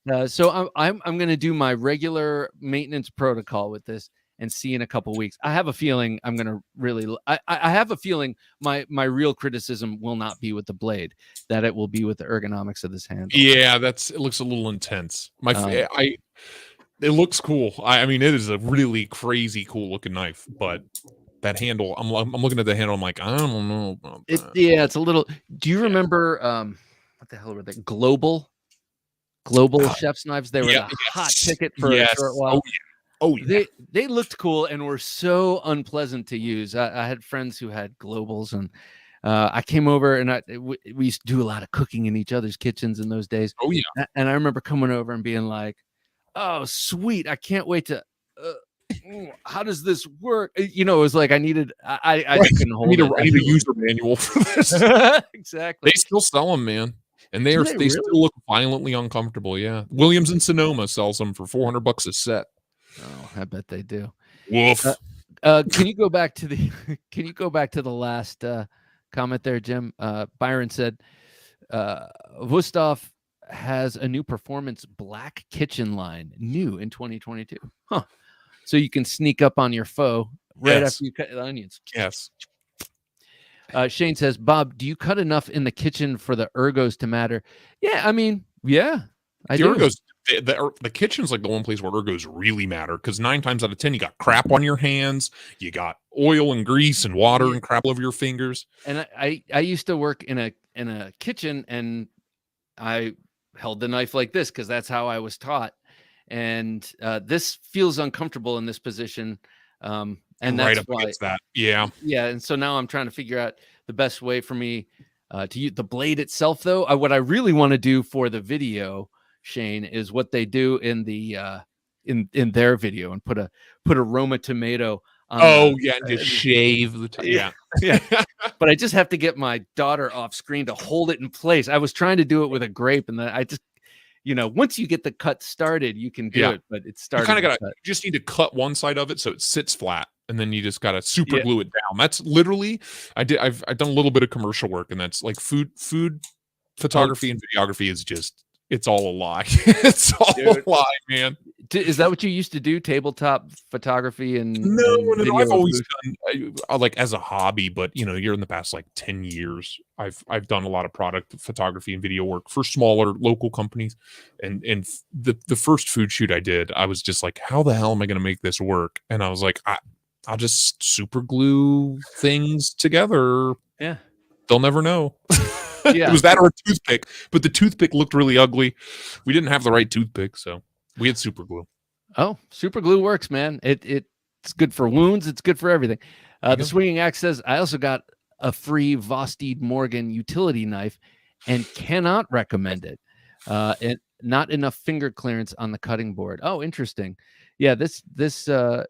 Yeah.
So I'm going to do my regular maintenance protocol with this and see in a couple of weeks. I have a feeling I'm going to really. I have a feeling my real criticism will not be with the blade, that it will be with the ergonomics of this handle.
Yeah, it looks a little intense. It looks cool. I mean, it is a really crazy cool looking knife, but that handle, I'm looking at the handle. I'm like, I don't know about that.
It's a little. Do you remember what the hell were they? Global chef's knives. They were the hot ticket for a short while.
Oh yeah.
They looked cool and were so unpleasant to use. I had friends who had Globals, and I came over and we used to do a lot of cooking in each other's kitchens in those days.
Oh yeah.
And I remember coming over and being like, "Oh, sweet! I can't wait to. How does this work?" You know, it was like I needed. I couldn't hold it.
I need a user manual for this.
Exactly.
They still sell them, man. And they still look violently uncomfortable. Yeah. Williams and Sonoma sells them for $400 a set.
Oh, I bet they do.
Woof.
Can you go back to the last comment there, Jim? Byron said Wusthof has a new performance black kitchen line, new in 2022. Huh. So you can sneak up on your foe right after you cut the onions.
Yes.
Shane says, Bob, do you cut enough in the kitchen for the ergos to matter? Yeah, I mean, I do.
Ergos, the kitchen's like the one place where ergos really matter, because 9 times out of 10 you got crap on your hands, you got oil and grease and water and crap over your fingers.
And I used to work in a kitchen, and I held the knife like this because that's how I was taught. And this feels uncomfortable in this position. And that's why
that. Yeah.
And so now I'm trying to figure out the best way for me to use the blade itself, though. What I really want to do for the video, Shane, is what they do in the in their video, and put a Roma tomato on
just shave the
yeah. But I just have to get my daughter off screen to hold it in place. I was trying to do it with a grape, and then I just, once you get the cut started, you can do it, but it's started.
You just need to cut one side of it so it sits flat, and then you just got to super glue it down. That's literally, I've done a little bit of commercial work, and that's like food photography and videography is just, it's all a lie. It's all a lie, man.
Is that what you used to do? Tabletop photography and
no, I've always done like as a hobby, but you're in the past like 10 years, I've done a lot of product photography and video work for smaller local companies. And the first food shoot I did, I was just like, how the hell am I going to make this work? And I was like, I'll just super glue things together.
Yeah.
They'll never know. It was that or a toothpick, but the toothpick looked really ugly. We didn't have the right toothpick, so we had super glue.
Oh, super glue works, man. It's good for wounds. It's good for everything. The Swinging Axe says, I also got a free Vosteed Morgan utility knife and cannot recommend it. And not enough finger clearance on the cutting board. Oh, interesting. Yeah,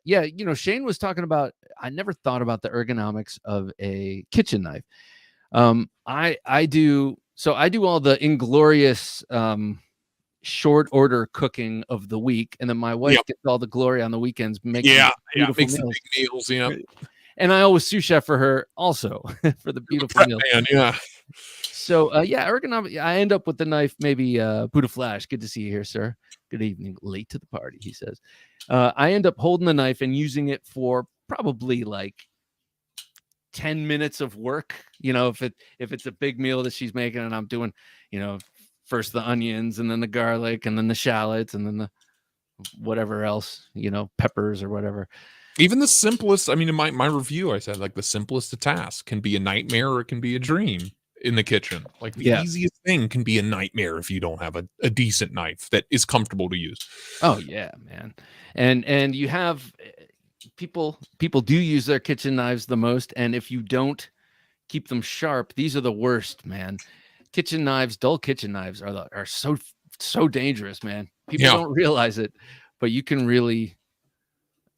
yeah, Shane was talking about, I never thought about the ergonomics of a kitchen knife. I do all the inglorious short order cooking of the week, and then my wife gets all the glory on the weekends making beautiful
makes
meals.
The big meals, yeah.
And I always sous chef for her also for the beautiful meals.
Yeah.
So ergonomic. I end up with the knife. Maybe Buddha Flash. Good to see you here, sir. Good evening. Late to the party, he says. I end up holding the knife and using it for probably like 10 minutes of work. If it's a big meal that she's making, and I'm doing, first the onions and then the garlic and then the shallots and then the whatever else, peppers or whatever.
Even the simplest, I mean, in my review, I said like the simplest of tasks can be a nightmare or it can be a dream in the kitchen. Like the easiest thing can be a nightmare if you don't have a decent knife that is comfortable to use.
Oh yeah, man. And you have people do use their kitchen knives the most, and if you don't keep them sharp, these are the worst, man. Kitchen knives, dull kitchen knives are so dangerous, man. People don't realize it, but you can really,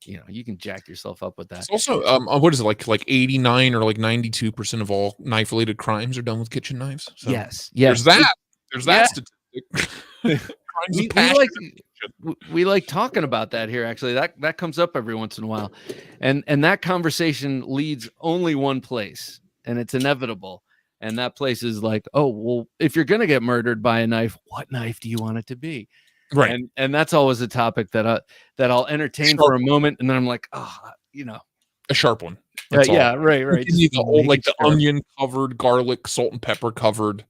you can jack yourself up with that.
It's also, what is it, like 89 or like 92% of all knife related crimes are done with kitchen knives? So
yes.
There's that statistic.
We like talking about that here. Actually, that comes up every once in a while, and that conversation leads only one place, and it's inevitable. And that place is like, oh, well, if you're gonna get murdered by a knife, what knife do you want it to be?
Right.
And that's always a topic that I'll entertain for a moment, and then I'm like, oh,
a sharp one.
Right.
You need the old, like the onion covered, garlic, salt and pepper covered,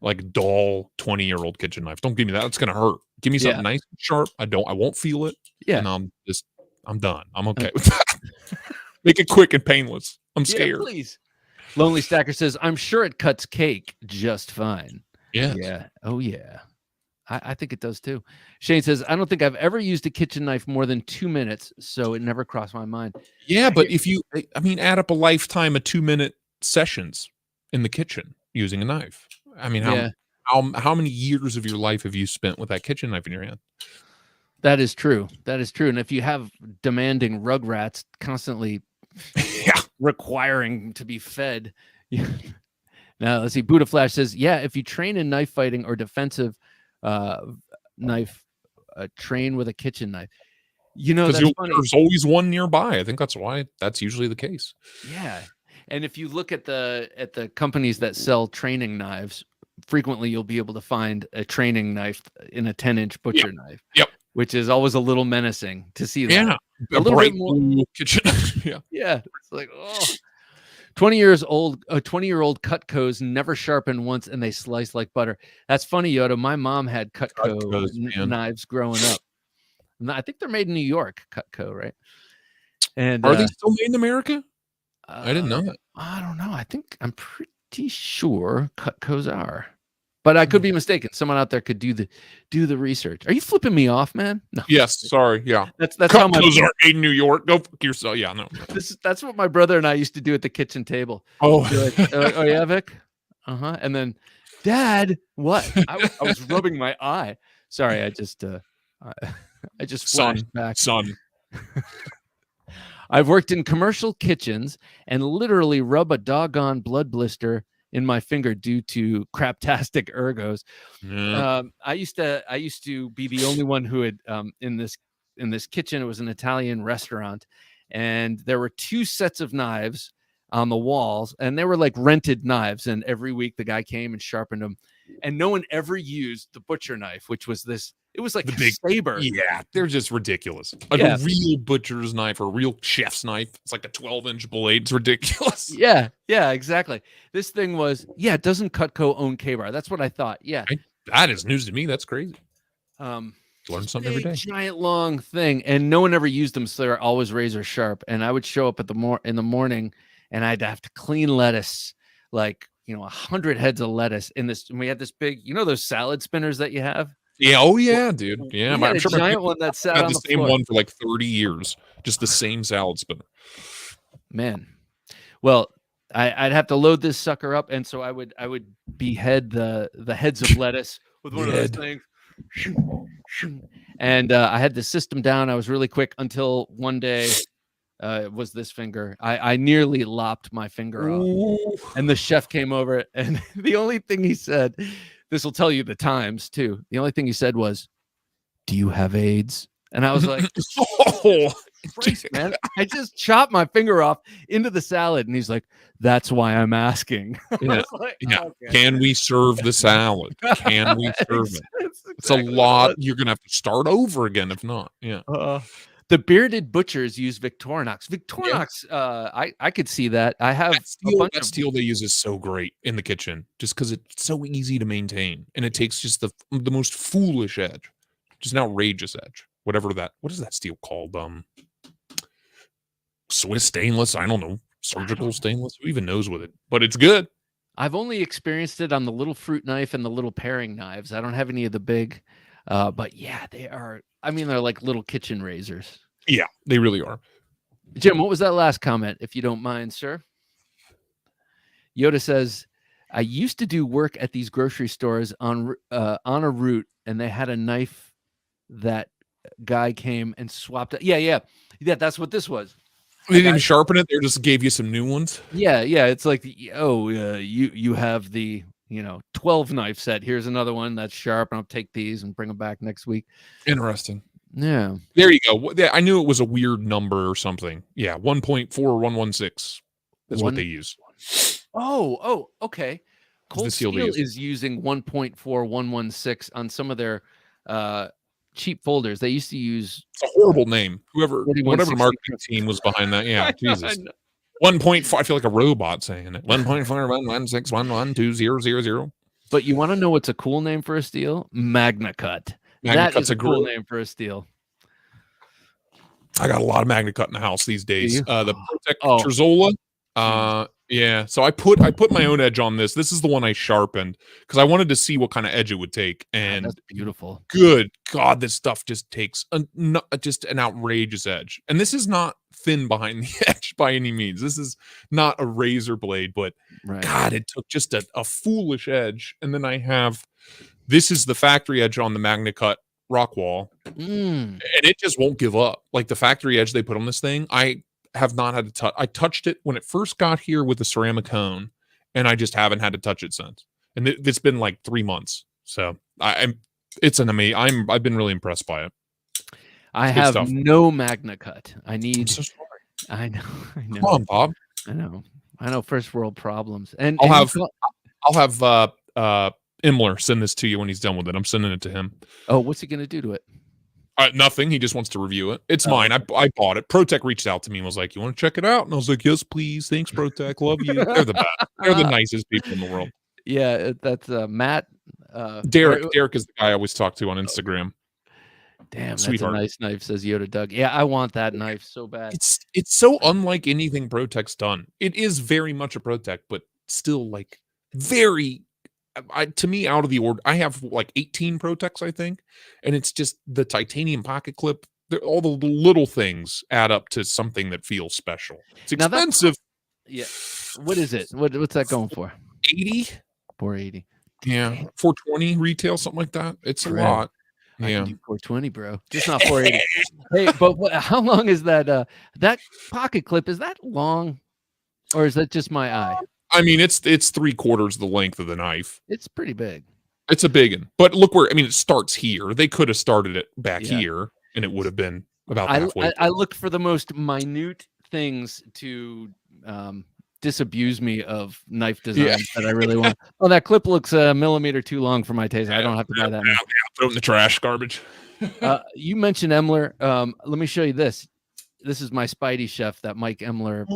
like dull 20-year-old kitchen knife. Don't give me that. It's gonna hurt. Give me something nice and sharp. I won't feel it.
Yeah.
And I'm done. I'm okay with that. Make it quick and painless. I'm scared.
Please. Lonely Stacker says, I'm sure it cuts cake just fine.
Yeah.
Yeah. Oh yeah. I think it does too. Shane says, I don't think I've ever used a kitchen knife more than 2 minutes, so it never crossed my mind.
Yeah, but if you, add up a lifetime of 2-minute sessions in the kitchen using a knife. I mean, how many years of your life have you spent with that kitchen knife in your hand? That is true. And if you have demanding rugrats constantly requiring to be fed. Now, let's see. Buddha Flash says, if you train in knife fighting or defensive knife, train with a kitchen knife. That's funny. There's always one nearby. I think that's why that's usually the case. Yeah. And if you look at the companies that sell training knives, frequently you'll be able to find a training knife in a 10-inch butcher knife. Yep. Which is always a little menacing to see that. Yeah. A little bit more kitchen. Yeah. It's like, 20-year-old Cutcos never sharpen once and they slice like butter. That's funny, Yoda. My mom had Cutco knives growing up. I think they're made in New York, Cutco, right? And are they still made in America? I didn't know that. I don't know. I'm pretty sure Cutcos are, but I could be mistaken. Someone out there could do the research. Are you flipping me off, man? No. Yes. Sorry. Yeah. That's how Cutcos are made in New York. Go fuck yourself. Yeah. No. That's what my brother and I used to do at the kitchen table. Oh. Like, oh yeah, Vic. And then, Dad, what? I was rubbing my eye. Sorry. I just flashed back. Son. I've worked in commercial kitchens and literally rub a doggone blood blister in my finger due to craptastic ergos. Yeah. I used to be the only one who had in this kitchen. It was an Italian restaurant, and there were 2 sets of knives on the walls, and they were like rented knives. And every week the guy came and sharpened them, and no one ever used the butcher knife, which was this. It was like the big saber. Yeah, they're just ridiculous. Like a real butcher's knife or a real chef's knife. It's like a 12-inch blade. It's ridiculous. Yeah, exactly. This thing was, doesn't Cutco own K-Bar? That's what I thought. Yeah. That is news to me. That's crazy. Learn something every day. Giant long thing, and no one ever used them, so they're always razor sharp. And I would show up in the morning, and I'd have to clean lettuce, like 100 heads of lettuce in this. And we had this big, those salad spinners that you have. Yeah. Oh yeah, dude. Yeah. I'm sure giant one that sat on the same floor. One for like 30 years. Just the same salad spinner. Man. Well, I'd have to load this sucker up, and so I would behead the heads of lettuce with one of those things.
And I had the system down. I was really quick until one day it was this finger. I nearly lopped my finger off.
Ooh.
And the chef came over, and the only thing he said, this will tell you the times too. The only thing he said was, "Do you have AIDS?" And I was like,
Oh,
Christ, man, I just chopped my finger off into the salad. And he's like, "That's why I'm asking."
yeah.
Like,
Yeah.
okay.
Can we serve the salad? Can we serve it? It's
exactly
a lot. You're gonna have to start over again if not. Yeah.
The bearded butchers use Victorinox. Victorinox, I could see that. I have
That steel they use is so great in the kitchen, just because it's so easy to maintain, and it takes just the most foolish edge, just an outrageous edge. Whatever that. What is that steel called? Swiss stainless. I don't know. Surgical stainless. Who even knows with it? But it's good.
I've only experienced it on the little fruit knife and the little paring knives. I don't have any of the big, but yeah, they are. I mean, they're like little kitchen razors.
Yeah, they really are.
Jim, what was that last comment, if you don't mind, sir? Yoda says, "I used to do work at these grocery stores on a route, and they had a knife that guy came and swapped it." Yeah. That's what this was.
They didn't even sharpen it. They just gave you some new ones.
Yeah. It's like, you have the 12 knife set. Here's another one that's sharp, and I'll take these and bring them back next week.
Interesting.
Yeah.
There you go. I knew it was a weird number or something. Yeah, 1.4 or 116 is what they use.
Oh, okay. Cold
Steel
is using 1.4, 116 on some of their cheap folders. They used to use.
It's a horrible name. Whatever marketing team was behind that. Yeah, Jesus. 1.4. I feel like a robot saying it. 1.411611200.
But you want to know what's a cool name for a steel? MagnaCut. That is a cool name for a steel.
I got a lot of MagnaCut in the house these days. The Protec Trezola. Yeah. So I put my own edge on this. This is the one I sharpened because I wanted to see what kind of edge it would take. And
that's beautiful.
Good God, this stuff just takes just an outrageous edge. And this is not thin behind the edge by any means. This is not a razor blade, but God, it took just a foolish edge. And then I have, this is the factory edge on the MagnaCut Rockwall. And it just won't give up. Like the factory edge they put on this thing, I have not had to touch. I touched it when it first got here with the ceramic cone, and I just haven't had to touch it since. And it's been like 3 months. So it's an amazing. I've been really impressed by it.
I have no MagnaCut. I'm so sorry. I know.
Come on, Bob.
I know. First world problems. And
I'll have Imler send this to you when he's done with it. I'm sending it to him.
Oh, what's he gonna do to it?
Nothing. He just wants to review it. It's mine. I bought it. Protec reached out to me and was like, "You want to check it out?" And I was like, "Yes, please. Thanks, Protec. Love you." They're the best. They're the nicest people in the world.
Yeah, that's Matt.
Derek is the guy I always talk to on Instagram.
Damn, sweetheart. That's a nice knife, says Yoda Doug. Yeah, I want that knife so bad.
It's so unlike anything Protec's done. It is very much a Protec, but still like very. To me, out of the order, I have like 18 Protecs, I think, and it's just the titanium pocket clip. All the little things add up to something that feels special. It's expensive.
Yeah. What is it? What's that going for?
80.
480.
Yeah, 420 retail, something like that. It's a lot.
I can do 420, bro. Just not 480. Hey, but how long is that? That pocket clip, is that long, or is that just my eye?
I mean, it's 3/4 the length of the knife.
It's pretty big.
It's a big one. But look where, it starts here. They could have started it back here, and it would have been about halfway.
I look for the most minute things to disabuse me of knife design that I really want. Oh, that clip looks a millimeter too long for my taste. I don't have to buy that.
Throw it in the trash, garbage.
You mentioned Emler. Let me show you this. This is my Spidey chef, that Mike Emler.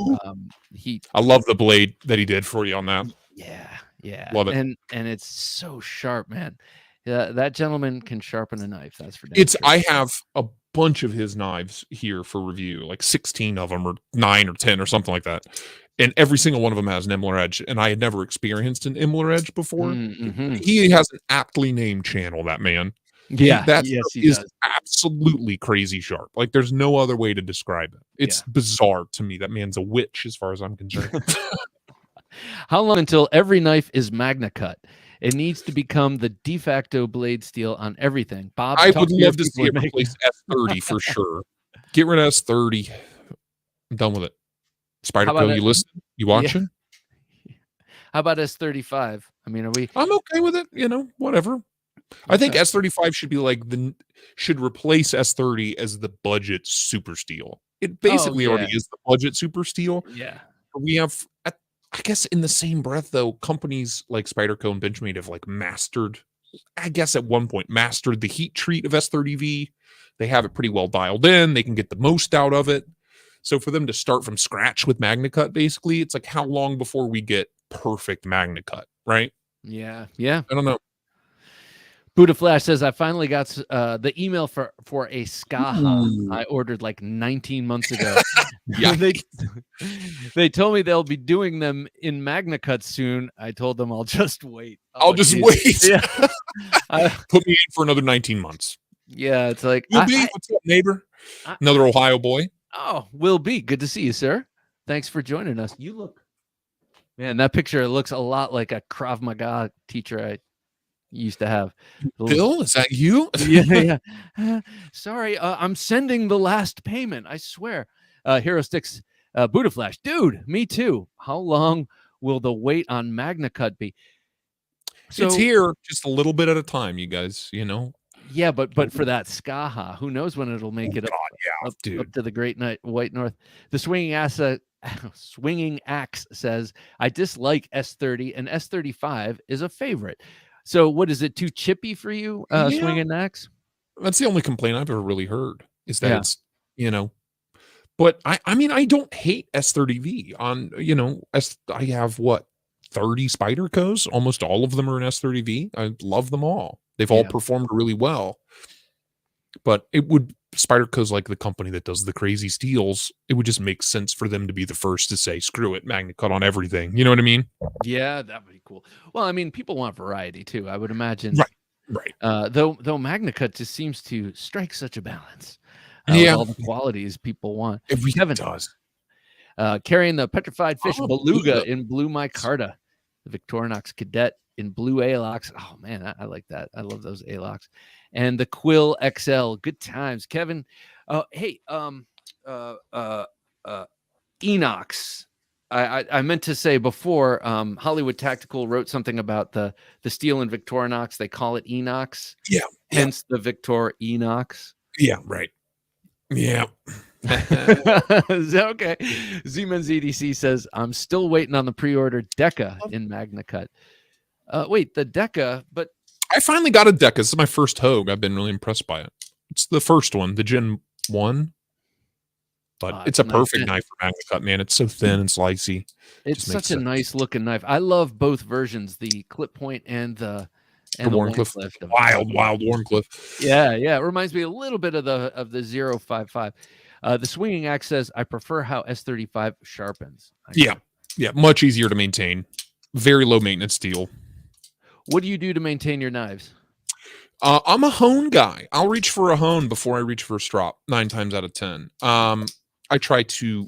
I love the blade that he did for you on that.
Yeah,
love it.
And it's so sharp, man. Yeah, that gentleman can sharpen a knife. That's for damn sure.
I have a bunch of his knives here for review, like 16 of them, or 9 or 10 or something like that. And every single one of them has an Imler edge, and I had never experienced an Imler edge before. He has an aptly named channel, that man.
Yeah,
he is absolutely crazy sharp. Like there's no other way to describe it. It's bizarre to me. That man's a witch as far as I'm concerned.
How long until every knife is MagnaCut? It needs to become the de facto blade steel on everything. Bob,
I
talk
would
to your
love to see
people
it
who make
replace S30 for sure. Get rid of S30. I'm done with it.
How about
Spyderco, you listening? You
yeah.
watching?
How about S35? I mean, are we?
I'm okay with it. Whatever. I think
Okay.
S35 should be like should replace S30 as the budget super steel. It
Oh,
basically
yeah.
already is the budget super steel.
Yeah.
We have, I guess, in the same breath though, companies like Spyderco and Benchmade have like mastered, I guess at one point mastered the heat treat of S30V. They have it pretty well dialed in. They can get the most out of it. So for them to start from scratch with MagnaCut, basically, it's like how long before we get perfect MagnaCut, right?
Yeah. Yeah.
I don't know.
Buddha Flash says, I finally got the email for a Skaha
Ooh.
I ordered like 19 months ago.
Yeah.
They told me they'll be doing them in MagnaCut soon. I told them I'll just wait.
I'll just wait.
Yeah.
Put me in for another 19 months.
Yeah, it's like,
Will B, what's up, neighbor? Another Ohio boy.
Oh, Will B, good to see you, sir. Thanks for joining us. You look, man, that picture looks a lot like a Krav Maga teacher I used to have.
Bill, is that you?
Yeah. Sorry, I'm sending the last payment. I swear. Hero Sticks, Buddha Flash, dude. Me too. How long will the wait on MagnaCut be?
So, it's here, just a little bit at a time, you guys.
Yeah, but for that Skaha, who knows when it'll make it up to the Great White North. The Swinging Axe says, I dislike S30 and S35 is a favorite. So what is it, too chippy for you, Swinging Axe?
That's the only complaint I've ever really heard is that it's, but I mean, I don't hate S30V on, I have 30 Spydercos. Almost all of them are in S30V. I love them all. They've all performed really well. But Spyderco's like the company that does the crazy steels. It would just make sense for them to be the first to say, screw it, MagnaCut on everything. You know what I mean?
Yeah, that would be cool. Well, I mean, people want variety too, I would imagine.
Right.
Though MagnaCut just seems to strike such a balance. With all the qualities people want.
Kevin does.
Carrying the Petrified Fish Beluga in blue micarta. The Victorinox Cadet in blue A-locks. Oh man, I like that. I love those A-locks. And the Quill XL. Good times, Kevin. Hey, Enox. I meant to say before, Hollywood Tactical wrote something about the steel in Victorinox. They call it Enox.
Yeah.
Hence the Victor Enox.
Yeah, right. Yeah.
Okay. Z-Man's EDC says, I'm still waiting on the pre-order Deca in MagnaCut. Wait, the Deca, but
I finally got a Deca. This is my first Hogue. I've been really impressed by it. It's the first one, the Gen 1. But it's a perfect knife for MagnaCut, man. It's so thin and slicey.
It's such a nice looking knife. I love both versions, the clip point and the
Wharncliffe. Wild Wharncliffe.
Yeah. It reminds me a little bit of the 055. The Swinging Axe says, I prefer how S35 sharpens.
Yeah. Much easier to maintain. Very low maintenance steel.
What do you do to maintain your knives?
I'm a hone guy. I'll reach for a hone before I reach for a strop 9 times out of 10. I try to,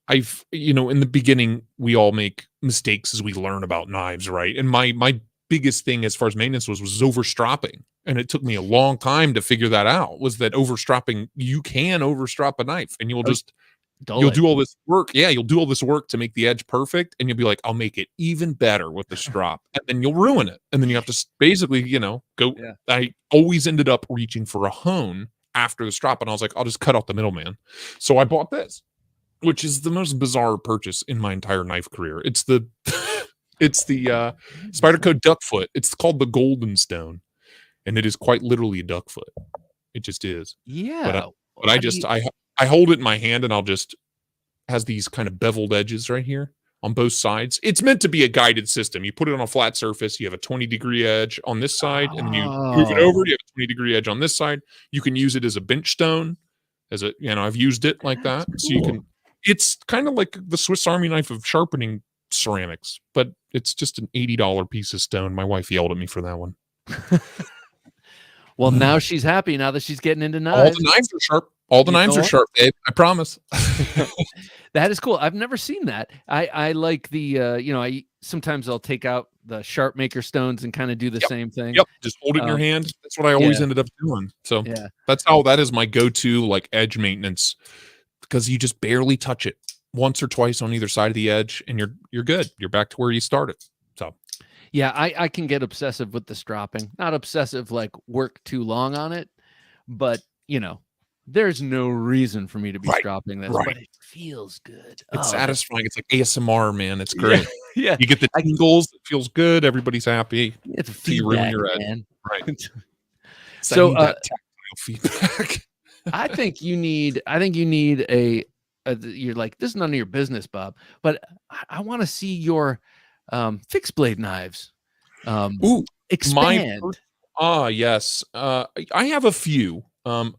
in the beginning, we all make mistakes as we learn about knives, right? And my biggest thing as far as maintenance was overstropping. And it took me a long time to figure that out, was that overstropping, you can overstrop a knife and you'll do all this work. Yeah, you'll do all this work to make the edge perfect. And you'll be like, I'll make it even better with the strop. And then you'll ruin it. And then you have to basically, go. Yeah. I always ended up reaching for a hone after the strop. And I was like, I'll just cut out the middleman. So I bought this, which is the most bizarre purchase in my entire knife career. It's the Spyderco Duckfoot. It's called the Golden Stone. And it is quite literally a duck foot. It just is.
Yeah.
But I hold it in my hand and has these kind of beveled edges right here on both sides. It's meant to be a guided system. You put it on a flat surface, you have a 20-degree edge on this side, and then you move it over, you have a 20-degree edge on this side. You can use it as a bench stone, I've used it like that. Cool. So it's kind of like the Swiss Army knife of sharpening ceramics, but it's just an $80 piece of stone. My wife yelled at me for that one.
Well, now she's happy now that she's getting into knives.
All the knives are sharp. All the knives are sharp, babe. I promise.
That is cool. I've never seen that. I like the, sometimes I'll take out the sharp maker stones and kind of do the same thing.
Yep, just hold it in your hand. That's what I always ended up doing. So that is my go-to like edge maintenance, because you just barely touch it once or twice on either side of the edge, and you're good. You're back to where you started. So
yeah, I can get obsessive with the stropping. Not obsessive like work too long on it, but you know, there's no reason for me to be stropping this, but it feels good.
It's satisfying. It's like ASMR, man. It's great.
Yeah.
You get the tingles. It feels good. Everybody's happy.
It's feedback,
your
man.
Right.
So
that tactile feedback.
I think you need a you're like, this is none of your business, Bob, but I want to see your fixed blade knives.
Ooh,
expand.
Yes. I have a few. When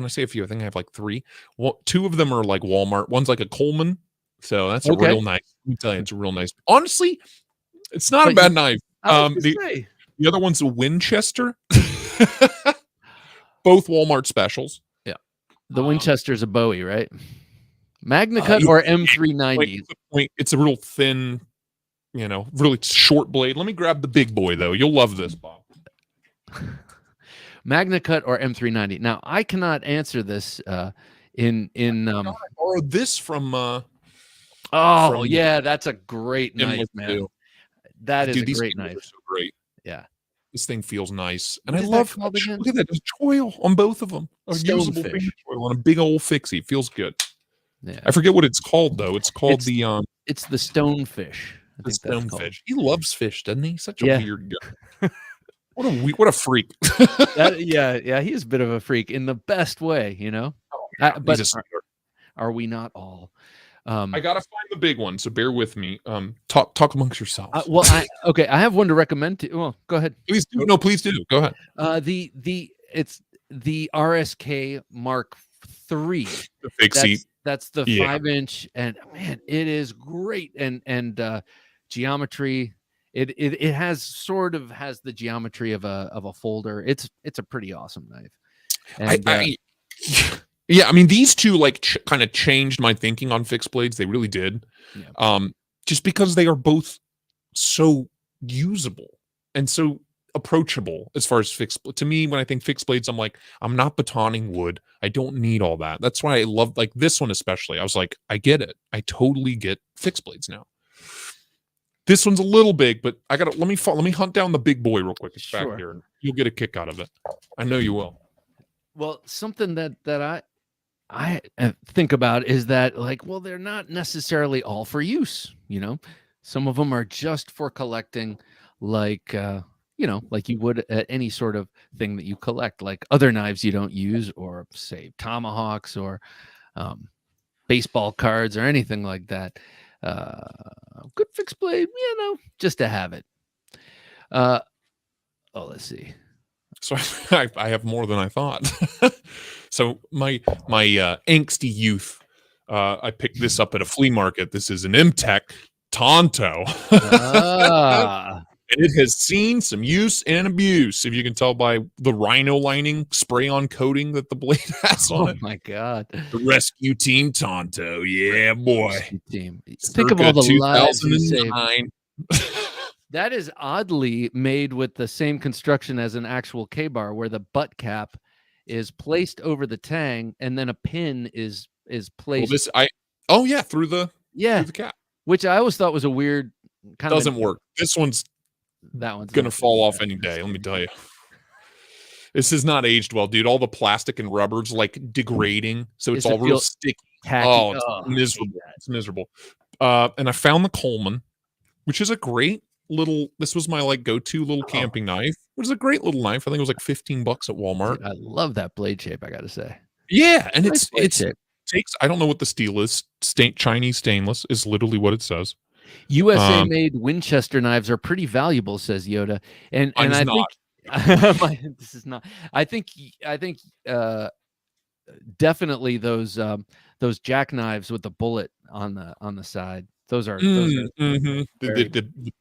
I say a few, I think I have like 3. Well, 2 of them are like Walmart. One's like a Coleman. So that's a real nice. Let me tell you, it's a real nice. Honestly, it's not a bad knife. The other one's a Winchester. Both Walmart specials.
Yeah. The Winchester's a Bowie, right? MagnaCut or M390?
It's a real thin, really short blade. Let me grab the big boy, though. You'll love this, Bob.
MagnaCut or M390? Now, I cannot answer this I borrowed
this from...
that's a great knife, man. That is a great knife.
So great.
Yeah.
This thing feels nice. And I love... Look at that. There's choil on both of them. A usable finger choil on a big old fixie. Feels good. Yeah. I forget what it's called, though. It's called
It's the stonefish.
The stonefish. He loves fish, doesn't he? Such a weird guy. What a freak.
He is a bit of a freak in the best way, but are we not all?
I gotta find the big one, so bear with me. Talk amongst yourselves.
I have one to recommend to. Well, go ahead.
Please do. No, please do. Go ahead.
It's the RSK Mark III.
The fixie.
That's the 5-inch, and man, it is great. And geometry. It has the geometry of a folder. It's a pretty awesome knife. And,
I mean, these two kind of changed my thinking on fixed blades. They really did. Yeah. Just because they are both so usable and so approachable as far as fixed. To me, when I think fixed blades, I'm like, I'm not batoning wood. I don't need all that. That's why I love this one especially. I was like, I get it. I totally get fixed blades now. This one's a little big, but let me hunt down the big boy real quick. It's back here, and you'll get a kick out of it. I know you will.
Well, something that I think about is that they're not necessarily all for use. Some of them are just for collecting, like you would at any sort of thing that you collect, like other knives you don't use, or say tomahawks or baseball cards or anything like that. Good fixed blade, just to have it. Let's see.
So I have more than I thought. So my angsty youth, I picked this up at a flea market. This is an M-Tec Tonto. And it has seen some use and abuse, if you can tell by the rhino lining spray-on coating that the blade has on it.
Oh, my God.
The Rescue Team Tonto. Yeah, boy.
Team. Think of all the lives you saved. That is oddly made with the same construction as an actual K-bar, where the butt cap is placed over the tang, and then a pin is placed.
Through the cap.
Which I always thought was a weird kind
of... Doesn't work. This one's gonna fall off any day, let me tell you. This is not aged well, dude. All the plastic and rubber's degrading, so it's all real sticky.
Tacky.
Oh, it's miserable. It's miserable. And I found the Coleman, which is a great little... This was my go-to little camping knife. It was a great little knife. I think it was $15 at Walmart.
Dude, I love that blade shape, I gotta say.
Yeah, and it takes... I don't know what the steel is. Chinese stainless is literally what it says.
USA made Winchester knives are pretty valuable, says Yoda. And I think this is not. I think definitely those jackknives with the bullet on the side. Those are
the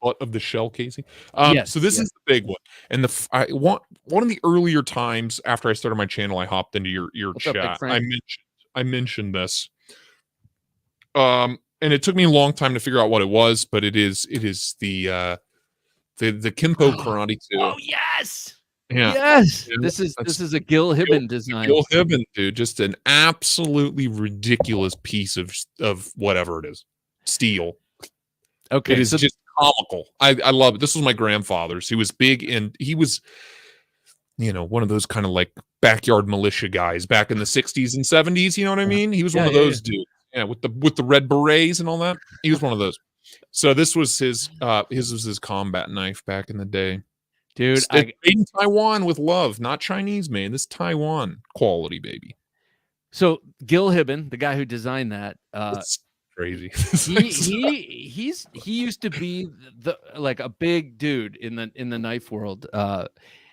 butt of the shell casing. So this is the big one. And one of the earlier times after I started my channel, I hopped into your chat. I mentioned this. and it took me a long time to figure out what it was, but it is the Kimpo Karate 2.
Oh yes.
Yeah.
Yes.
And
This is a Gil Hibben design.
Gil Hibben, dude, just an absolutely ridiculous piece of whatever it is. Steel.
Okay.
It is just comical. I love it. This was my grandfather's. He was big, and he was, one of those kind of like backyard militia guys back in the 60s and 70s. You know what I mean? He was one of those dudes. Yeah, with the red berets and all that. He was one of those. So this was his combat knife back in the day.
Dude,
made in Taiwan with love, not Chinese made. This Taiwan quality, baby.
So Gil Hibben, the guy who designed that,
it's crazy.
he used to be like a big dude in the knife world,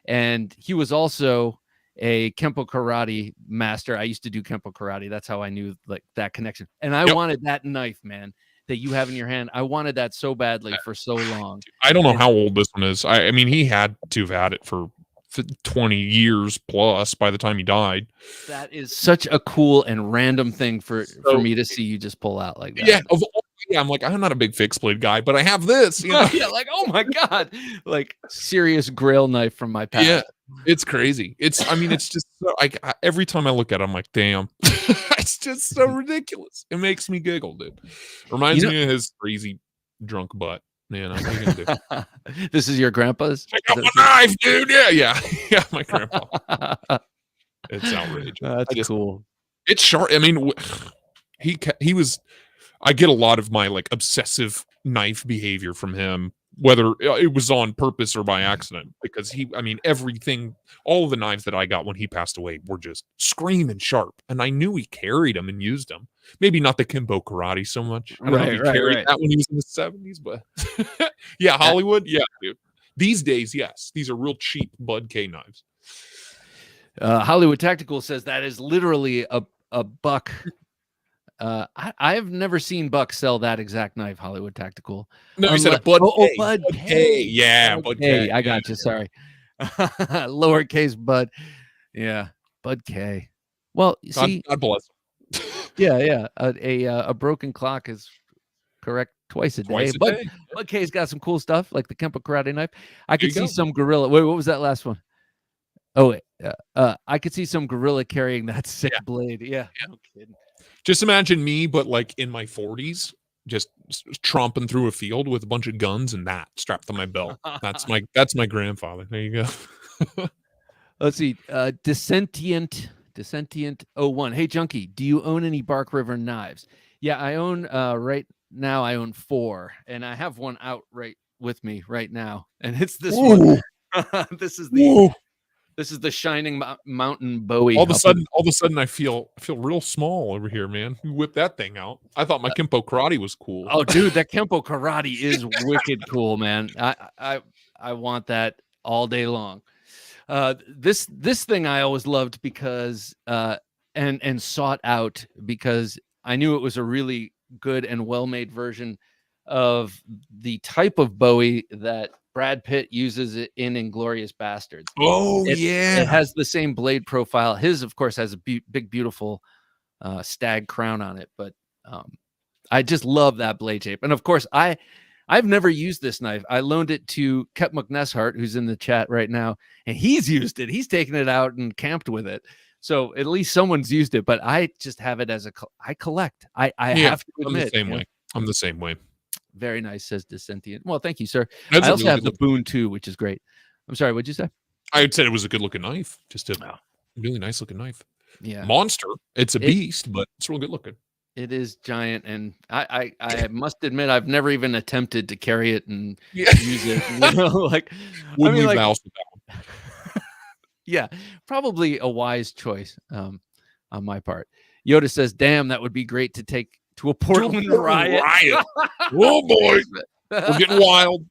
and he was also a Kempo karate master. I used to do Kempo karate. That's how I knew like that connection. And I wanted that knife, man, that you have in your hand. I wanted that so badly for so long.
I don't know how old this one is. I mean, he had to have had it for 20 years plus by the time he died.
That is such a cool and random thing for me to see you just pull out like that.
Yeah, I'm like, I'm not a big fixed blade guy, but I have this.
Yeah, like, oh my god, like serious grail knife from my past.
Yeah, it's crazy. It's just so, every time I look at it, I'm like, damn, it's just so ridiculous. It makes me giggle, dude. Reminds me of his crazy drunk butt. Man, what are you gonna do?
This is your grandpa's?
Check out my knife, dude. Yeah, my grandpa. It's outrageous.
That's cool.
It's sharp. I mean, he was. I get a lot of my like obsessive knife behavior from him, whether it was on purpose or by accident, because everything, all of the knives that I got when he passed away were just screaming sharp. And I knew he carried them and used them. Maybe not the Kimbo karate so much. I don't know if he carried that when he was in the 70s, but yeah, Hollywood. Yeah, dude. These days, yes. These are real cheap Bud K knives.
Hollywood Tactical says that is literally a buck. I've never seen Buck sell that exact knife. Hollywood Tactical.
No, he said a Bud K.
Bud K.
Yeah,
Bud K. I got you. Sorry. Lowercase Bud. Yeah, Bud K. Well, see,
God bless.
Yeah. A broken clock is correct twice a day. Bud K's got some cool stuff like the Kempo karate knife. I could see some gorilla. Wait, what was that last one? Oh, wait. I could see some gorilla carrying that sick blade. Yeah. No kidding.
Just imagine me, but like in my 40s, just tromping through a field with a bunch of guns and that strapped to my belt. That's my grandfather. There you go.
Let's see. Dissentient 01. Hey, Junkie, do you own any Bark River knives? Yeah, I own right now. I own 4, and I have one out right with me right now, and it's this one. This is the Shining Mountain Bowie.
All of a sudden, I feel real small over here, man. You whip that thing out. I thought my Kempo karate was cool.
Oh, dude, that Kempo karate is wicked cool, man. I want that all day long. This thing I always loved because and sought out because I knew it was a really good and well-made version of the type of Bowie that Brad Pitt uses it in Inglourious Bastards.
Oh,
it has the same blade profile. His, of course, has a big, beautiful stag crown on it. But I just love that blade shape. And of course, I've never used this knife. I loaned it to Kep McNeshart, who's in the chat right now, and he's used it. He's taken it out and camped with it. So at least someone's used it. But I just have it as I collect. I have to admit.
I'm the same way.
Very nice, says Dissentient. Well, thank you, sir. I also have the Boon too, which is great. I'm sorry, what'd you say?
I said it was a good looking knife. Just a really nice looking knife.
Yeah.
Monster. It's a beast, but it's real good looking.
It is giant, and I must admit I've never even attempted to carry it and use it. Yeah, probably a wise choice on my part. Yoda says, "Damn, that would be great to take to a Portland riot."
Oh boy, we're getting wild.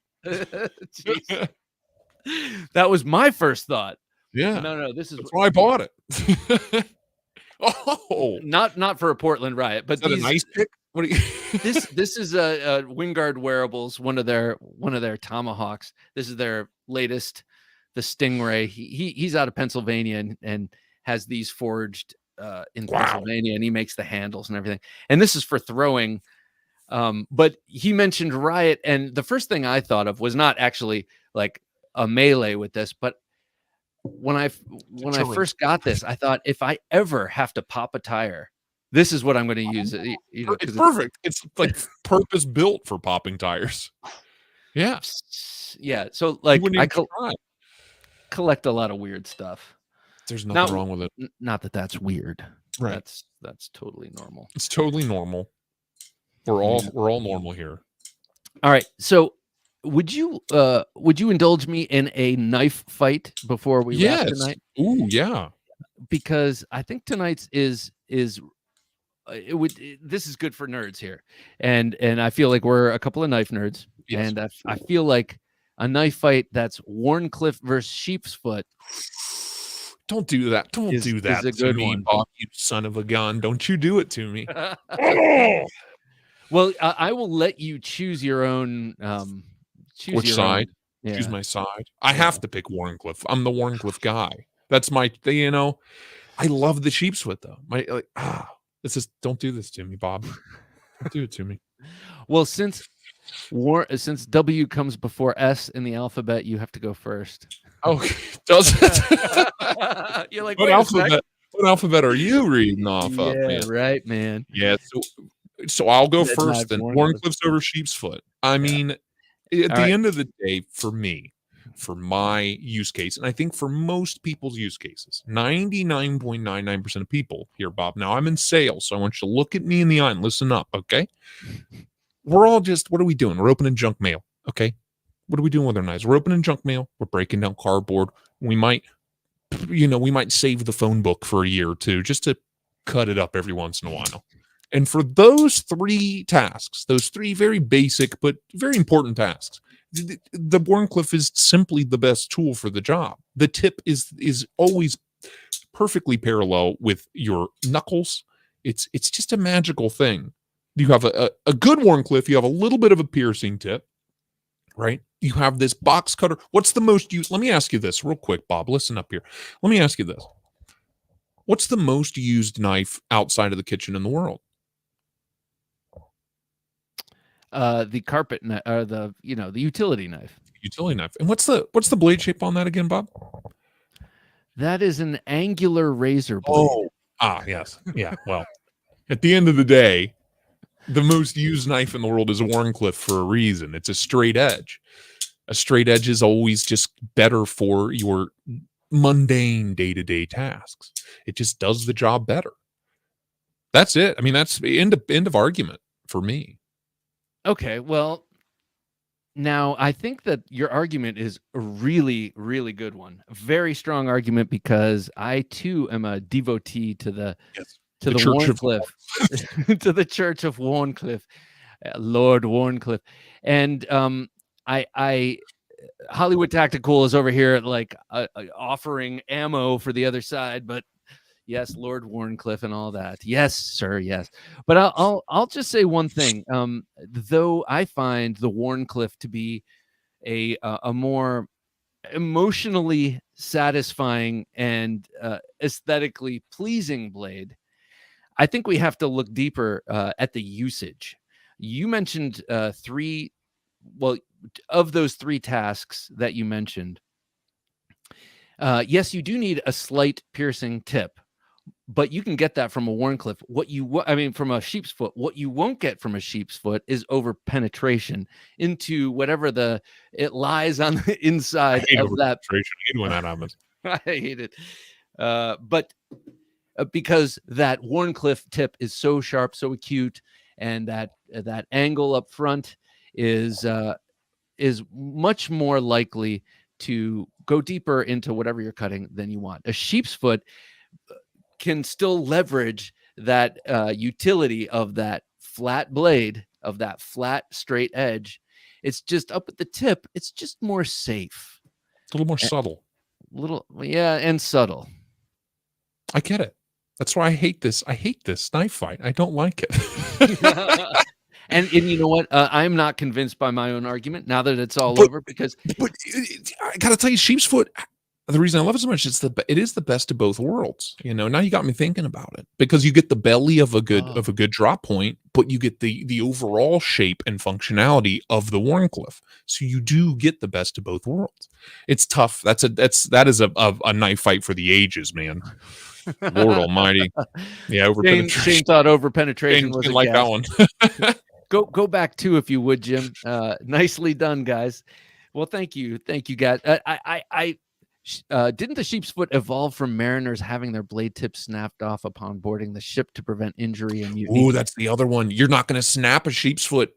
That was my first thought.
Yeah,
no,
that's why I bought it. Oh,
not for a Portland riot, but
a nice pick. What do you?
This is a Wingard Wearables, one of their Tomahawks. This is their latest, the Stingray. He's out of Pennsylvania and has these forged in Pennsylvania, and he makes the handles and everything. And this is for throwing But he mentioned riot, and the first thing I thought of was not actually like a melee with this, but when I first got this, I thought if I ever have to pop a tire, this is what I'm going to use. You know,
It's perfect. It's like purpose built for popping tires. Yeah.
Yeah. So like I
try.
collect a lot of weird stuff.
There's nothing wrong with it.
Not that that's weird.
Right.
That's totally normal.
It's totally normal. We're all normal here.
All right. So would you indulge me in a knife fight before we wrap tonight?
Ooh, yeah.
Because I think tonight's is this is good for nerds here, and I feel like we're a couple of knife nerds, and I feel like a knife fight that's Wharncliffe versus Sheepsfoot.
Don't do that. Don't do that to me, Bob, you son of a gun. Don't you do it to me.
Well, I will let you choose your own.
Which side? Yeah. Choose my side. I have to pick Wharncliffe. I'm the Wharncliffe guy. That's my, you know, I love the Sheepsfoot though. This is, don't do this to me, Bob. Don't do it to me.
Well, since W comes before S in the alphabet, you have to go first.
Oh, does it? You're like, what alphabet are you reading off of? Man?
Right, man.
Yeah. So I'll go first then. Wharncliffe's over Sheepsfoot. I mean, at the end of the day, for me, for my use case, and I think for most people's use cases, 99.99% of people here, Bob. Now I'm in sales, so I want you to look at me in the eye and listen up, okay? We're all just, what are we doing? We're opening junk mail, okay? What are we doing with our knives? We're opening junk mail. We're breaking down cardboard. We might save the phone book for a year or two just to cut it up every once in a while. And for those three tasks, those three very basic but very important tasks, the Wharncliffe is simply the best tool for the job. The tip is always perfectly parallel with your knuckles. It's just a magical thing. You have a good Wharncliffe, you have a little bit of a piercing tip, right? You have this box cutter. What's the most used? Let me ask you this real quick, Bob. Listen up here. Let me ask you this. What's the most used knife outside of the kitchen in the world?
The carpet knife, or the utility knife.
Utility knife. And what's the blade shape on that again, Bob?
That is an angular razor blade.
Oh, yes. Yeah. Well, at the end of the day, the most used knife in the world is a Wharncliffe for a reason. It's a straight edge. A straight edge is always just better for your mundane day-to-day tasks. It just does the job better. That's it. I mean, that's the end of argument for me.
Okay, well, now I think that your argument is a really, really good one. A very strong argument, because I too am a devotee to the Wharncliffe, to the Church of Wharncliffe, Lord Wharncliffe, and I Hollywood Tactical is over here like offering ammo for the other side, but yes, Lord Wharncliffe and all that. Yes, sir. Yes, but I'll just say one thing. Though I find the Wharncliffe to be a more emotionally satisfying and aesthetically pleasing blade, I think we have to look deeper at the usage. You mentioned three. Well, of those three tasks that you mentioned, yes, you do need a slight piercing tip, but you can get that from a Wharncliffe. From a Sheepsfoot. What you won't get from a Sheepsfoot is over penetration into whatever it lies on the inside of that.
I hate when that happens.
I hate it. But because that Wharncliffe tip is so sharp, so acute, and that angle up front is much more likely to go deeper into whatever you're cutting than you want. A Sheepsfoot can still leverage that utility of that flat blade, of that flat straight edge. It's just up at the tip. It's just more safe.
It's a little more subtle.
And subtle.
I get it. That's why I hate this. I hate this knife fight. I don't like it.
And you know what? I'm not convinced by my own argument now that it's all over, because.
But I gotta tell you, Sheepsfoot. The reason I love it so much is it is the best of both worlds. Now you got me thinking about it, because you get the belly of a good drop point, but you get the overall shape and functionality of the Wharncliffe. So you do get the best of both worlds. It's tough. That is a knife fight for the ages, man. Lord Almighty. Yeah, over penetration.
Shane thought over penetration was
like that one.
Go back too, if you would, Jim. Nicely done, guys. Well, thank you, guys. Didn't the Sheepsfoot evolve from mariners having their blade tips snapped off upon boarding the ship to prevent injury and mutiny?
Oh, that's the other one. You're not going to snap a Sheepsfoot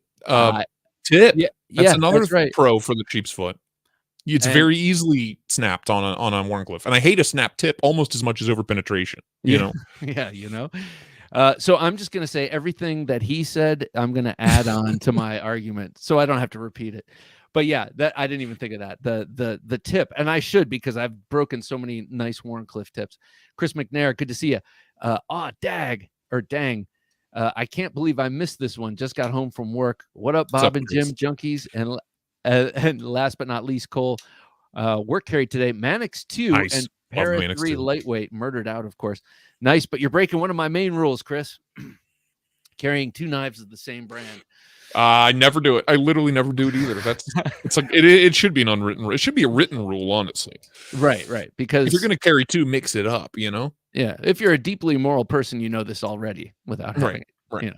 tip.
Yeah,
that's another
right.
pro for the Sheepsfoot. It's very easily snapped on a Wharncliffe, and I hate a snap tip almost as much as over penetration. You know,
So I'm just gonna say everything that he said. I'm gonna add on to my argument, so I don't have to repeat it. But yeah, that I didn't even think of that. The tip, and I should, because I've broken so many nice Wharncliffe tips. Chris McNair, good to see you. Dang. I can't believe I missed this one. Just got home from work. What up, Bob and Jim, Junkies, and last but not least, Cole. Work carried today. Mannix 2 and Para 3 lightweight, murdered out, of course. Nice, but you're breaking one of my main rules, Chris. Carrying 2 knives of the same brand.
I never do it. I literally never do it either. It's like it should be an unwritten rule. It should be a written rule, honestly.
Right. Because
if you're going to carry 2, mix it up. You know.
Yeah. If you're a deeply moral person, you know this already without having it.
Right.
You know.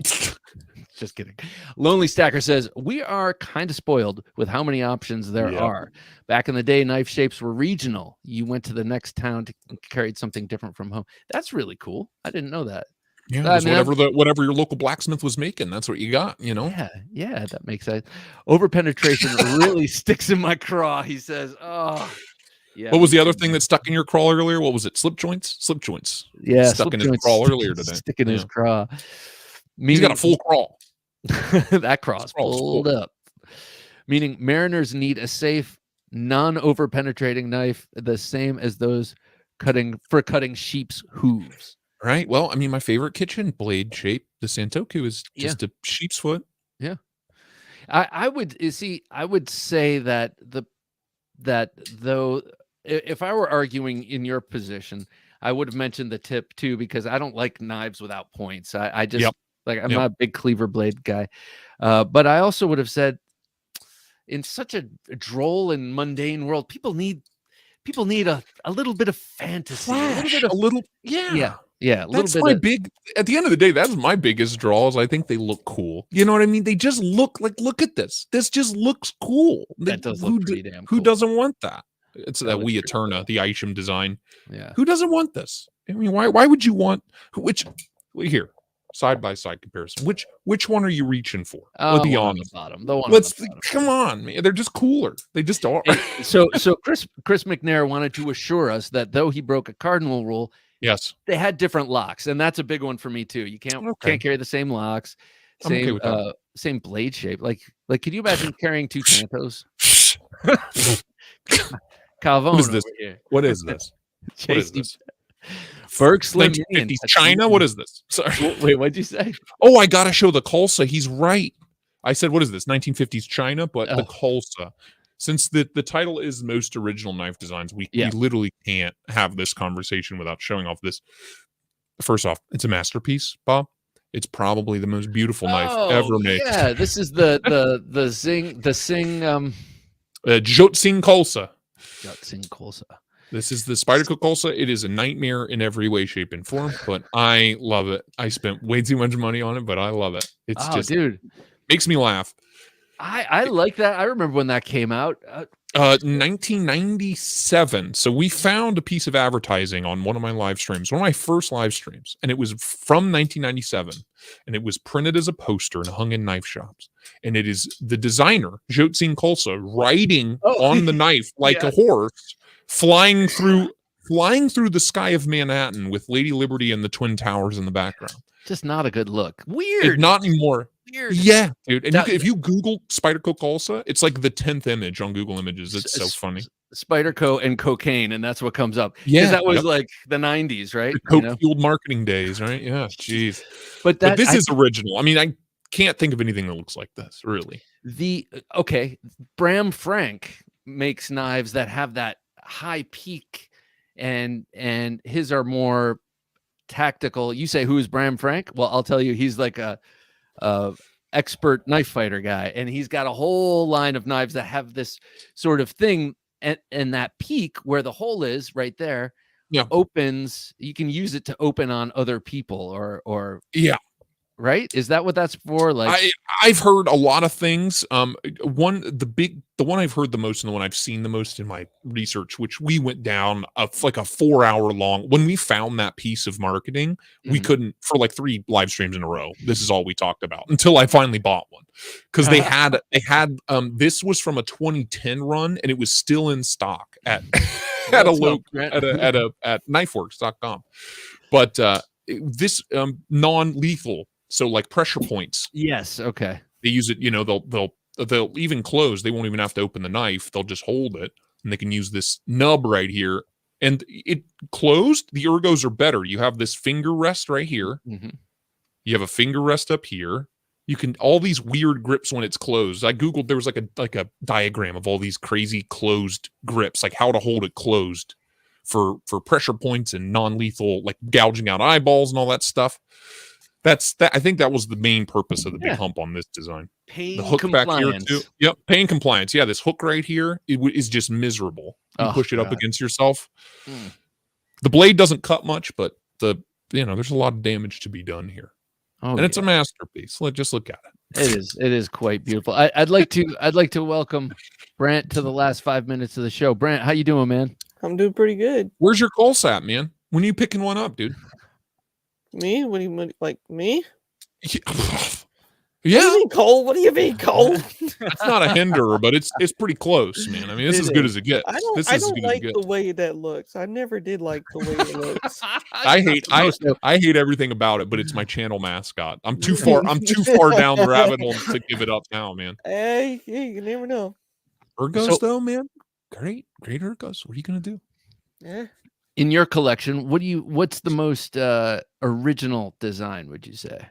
Just kidding. Lonely Stacker says, we are kind of spoiled with how many options there are. Back in the day, knife shapes were regional. You went to the next town to carry something different from home. That's really cool. I didn't know that.
Yeah, whatever your local blacksmith was making, that's what you got, you know?
Yeah, that makes sense. Over penetration really sticks in my craw, he says. Oh, yeah.
What was the other thing that stuck in your craw earlier? What was it? Slip joints?
Yeah,
stuck in his craw earlier today.
Sticking in his craw.
He's got a full craw.
That craw's pulled up. Meaning mariners need a safe, non-over penetrating knife, the same as those cutting sheep's hooves.
Right. Well, I mean, my favorite kitchen blade shape, the Santoku, is just a sheep's foot.
Yeah. I would say that though, if I were arguing in your position, I would have mentioned the tip too, because I don't like knives without points. I just I'm not a big cleaver blade guy. But I also would have said, in such a droll and mundane world, people need a little bit of fantasy,
That's my big. At the end of the day, that's my biggest draw. Is I think they look cool. You know what I mean? They just look like. Look at this. This just looks cool.
That does look pretty damn cool.
Who doesn't want that? It's that Wii Eterna, the Isham design.
Yeah.
Who doesn't want this? I mean, why would you want here? Side by side comparison. Which one are you reaching for? Let's be honest. Come on, man. They're just cooler. They just are.
So Chris McNair wanted to assure us that though he broke a cardinal rule,
yes,
they had different locks, and that's a big one for me too. You can't carry the same locks, same blade shape. Like, could you imagine carrying 2 Tantos? Calvone.
What is this? What is this?
Berg Slim
1950s China. What is this? Sorry.
Wait, what'd you say?
Oh, I gotta show the Kulsa. He's right. I said, what is this? 1950s China, but the Kulsa. Since the title is most original knife designs, we literally can't have this conversation without showing off this. First off, it's a masterpiece, Bob. It's probably the most beautiful knife ever made.
Yeah, this is the Jotsing
Kulsa.
Jotsing Kulsa.
This is the Spyderco Kulsa. It is a nightmare in every way, shape, and form, but I love it. I spent way too much money on it, but I love it. It's makes me laugh.
I like that. I remember when that came out.
1997. So we found a piece of advertising on one of my live streams, one of my first live streams, and it was from 1997, and it was printed as a poster and hung in knife shops. And it is the designer, Jotsing Kulsa, riding on the knife like a horse, flying through the sky of Manhattan with Lady Liberty and the Twin Towers in the background.
Just not a good look. Weird.
Not anymore.
Weird.
Yeah, dude. And if you Google Spyderco Kulsa, it's like the 10th image on Google Images. It's so funny.
Spyderco and cocaine, and that's what comes up.
Yeah,
that was like the 90s, right?
The coke-fueled marketing days, right? Yeah, jeez.
But
this is original. I mean, I can't think of anything that looks like this, really.
Bram Frank makes knives that have that high peak, and his are more tactical. You say, who's Bram Frank? Well, I'll tell you, he's like a expert knife fighter guy, and he's got a whole line of knives that have this sort of thing, and that peak where the hole is right there opens. You can use it to open on other people, or right? Is that what that's for? Like,
I've heard a lot of things. The one I've heard the most and the one I've seen the most in my research, which we went down like a 4-hour long. When we found that piece of marketing, we couldn't for like 3 live streams in a row. This is all we talked about until I finally bought one, because they had this was from a 2010 run and it was still in stock at at knifeworks.com. But this non-lethal. So like pressure points.
Yes. Okay.
They use it, they'll even close. They won't even have to open the knife. They'll just hold it and they can use this nub right here. And it closed. The ergos are better. You have this finger rest right here. You have a finger rest up here. You can all these weird grips when it's closed. I Googled, there was like a diagram of all these crazy closed grips, like how to hold it closed for pressure points and non-lethal, like gouging out eyeballs and all that stuff. That's that. I think that was the main purpose of the big hump on this design.
Pain
the hook
compliance.
back here too. Yep, pain compliance. Yeah, this hook right here is just miserable. You push it up against yourself. The blade doesn't cut much, but there's a lot of damage to be done here. And it's a masterpiece. Just look at it.
It is quite beautiful. I'd like to welcome Brant to the last 5 minutes of the show. Brant, how you doing, man?
I'm doing pretty good.
Where's your Coles at, man? When are you picking one up, dude?
Me? What do you mean, like me?
Yeah.
What do you mean, Cole? What do you mean, Cole?
It's not a hinderer, but it's pretty close, man. I mean, this is as good as it gets.
I don't like the way that looks. I never did like the way it looks.
I hate everything about it, but it's my channel mascot. I'm too far down the rabbit hole to give it up now, man.
Hey, you never know.
Ergos though, man. Great ergos. What are you gonna do?
Yeah.
In your collection, what's the most original design, would you say?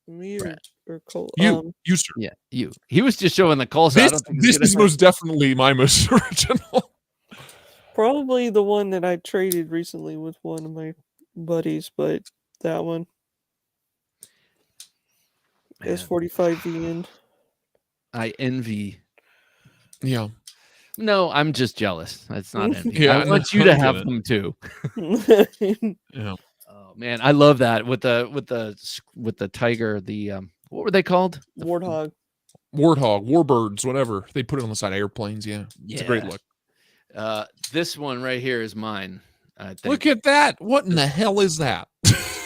Me or Cole?
You, sir.
Yeah, you. He was just showing the Cole.
This is most definitely my most original.
Probably the one that I traded recently with one of my buddies, but that one. S45VN.
I envy.
Yeah.
No, I'm just jealous. That's not envy.
Yeah,
I want you to have them too.
Yeah.
Oh man, I love that with the tiger. The what were they called?
Warthog,
warbirds, whatever. They put it on the side of airplanes. Yeah, it's a great look.
This one right here is mine. I think.
Look at that! What in the hell is that?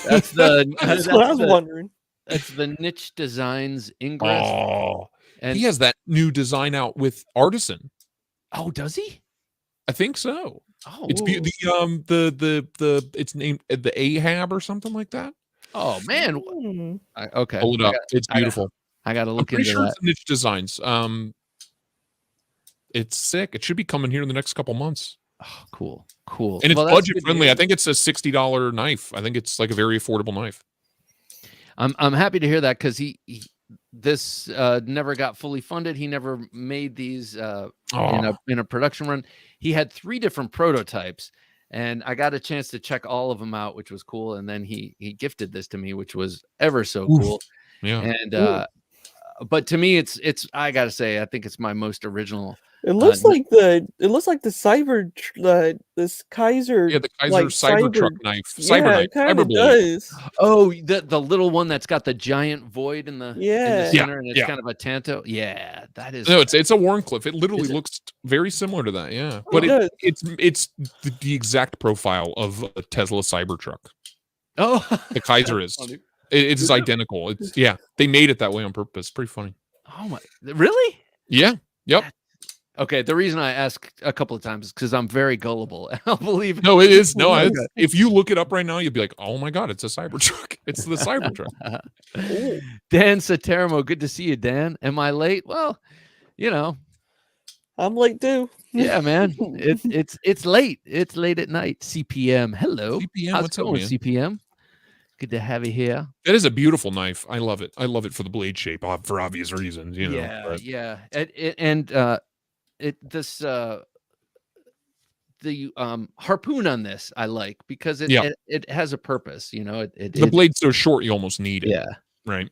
That's the.
That's what I was wondering.
That's the Niche Designs Ingress.
Oh, and he has that new design out with Artisan.
Oh, does he?
I think so.
Oh,
it's it's named the Ahab or something like that.
Oh man. Okay.
Hold it up. It's beautiful.
I got to look into that.
It's Niche Designs. It's sick. It should be coming here in the next couple months.
Oh, cool.
And it's budget friendly. I think it's a $60 knife. I think it's like a very affordable knife.
I'm happy to hear that, because this never got fully funded. He never made these in a production run. He had 3 different prototypes, and I got a chance to check all of them out, which was cool. And then he gifted this to me, which was ever so cool.
Yeah.
And but to me, it's I gotta say, I think it's my most original.
It looks like the cyber this Kaiser.
Yeah, the Kaiser Cybertruck knife.
Cyber knife. Does.
Oh, the little one that's got the giant void in the center, and it's kind of a Tonto. Yeah, that is.
No, it's a Wharncliffe. It literally looks very similar to that. Yeah, but it's the exact profile of a Tesla Cybertruck.
Oh,
the Kaiser is. It's identical. They made it that way on purpose. Pretty funny.
Oh my! Really?
Yeah. Yep.
Okay, the reason I ask a couple of times is because I'm very gullible. I'll believe.
No, it is. No, if you look it up right now, you'll be like, "Oh my god, it's a Cybertruck! It's the Cybertruck."
Dan Satermo, good to see you, Dan. Am I late? Well,
I'm late too.
Yeah, man. It's late. It's late at night. CPM. Hello.
CPM.
How's
What's
it going,
up, man?
CPM? Good to have you here.
That is a beautiful knife. I love it. I love it for the blade shape, for obvious reasons.
Yeah. harpoon on this I like because it has a purpose. You know,
the blade's so short you almost need it.
Yeah.
Right.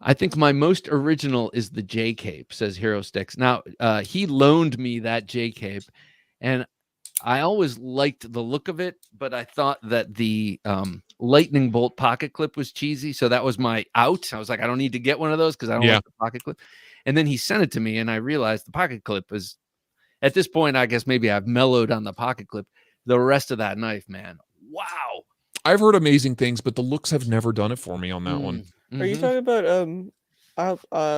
I think my most original is the J cape, says Hero Sticks. Now, he loaned me that J cape, and I always liked the look of it, but I thought that the lightning bolt pocket clip was cheesy, so that was my out. I was like, I don't need to get one of those because I don't like the pocket clip. And then he sent it to me, and I realized the pocket clip is, at this point, I guess maybe I've mellowed on the pocket clip. The rest of that knife, man, wow.
I've heard amazing things, but the looks have never done it for me on that one.
Are you talking about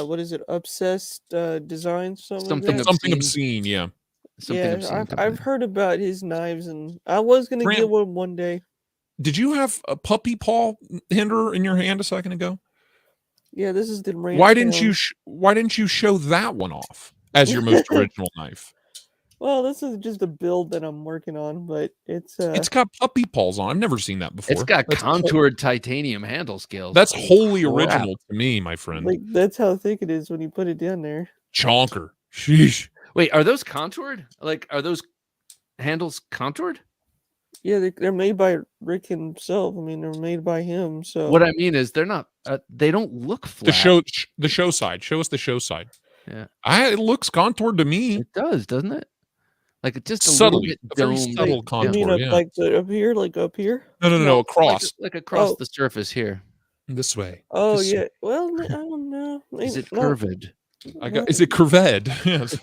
what is it? Obsessed Designs?
Something obscene, yeah.
I've heard about his knives, and I was gonna get one day.
Did you have a puppy paw hinder in your hand a second ago?
Yeah, this is the ranch.
Why didn't you show that one off as your most original knife?
Well, this is just a build that I'm working on, but it's
got puppy paws on. I've never seen that before.
It's got contoured titanium handle scales.
That's wholly original to me, my friend.
Like, that's how thick it is when you put it down there.
Chonker. Sheesh.
Wait, are those contoured? Like, are those handles contoured?
Yeah, they're made by Rick himself. I mean, they're made by him. So
what I mean is, they're not. They don't look flat.
The show side. Show us the show side.
Yeah,
it looks contoured to me.
It does, doesn't it? Like it's just
subtle,
a little bit
very subtle contour.
You mean like up here, like up here?
No, across,
like across the surface here.
This way.
Oh yeah. Well, I don't know. Maybe,
is it curved?
Is it curved? Yes.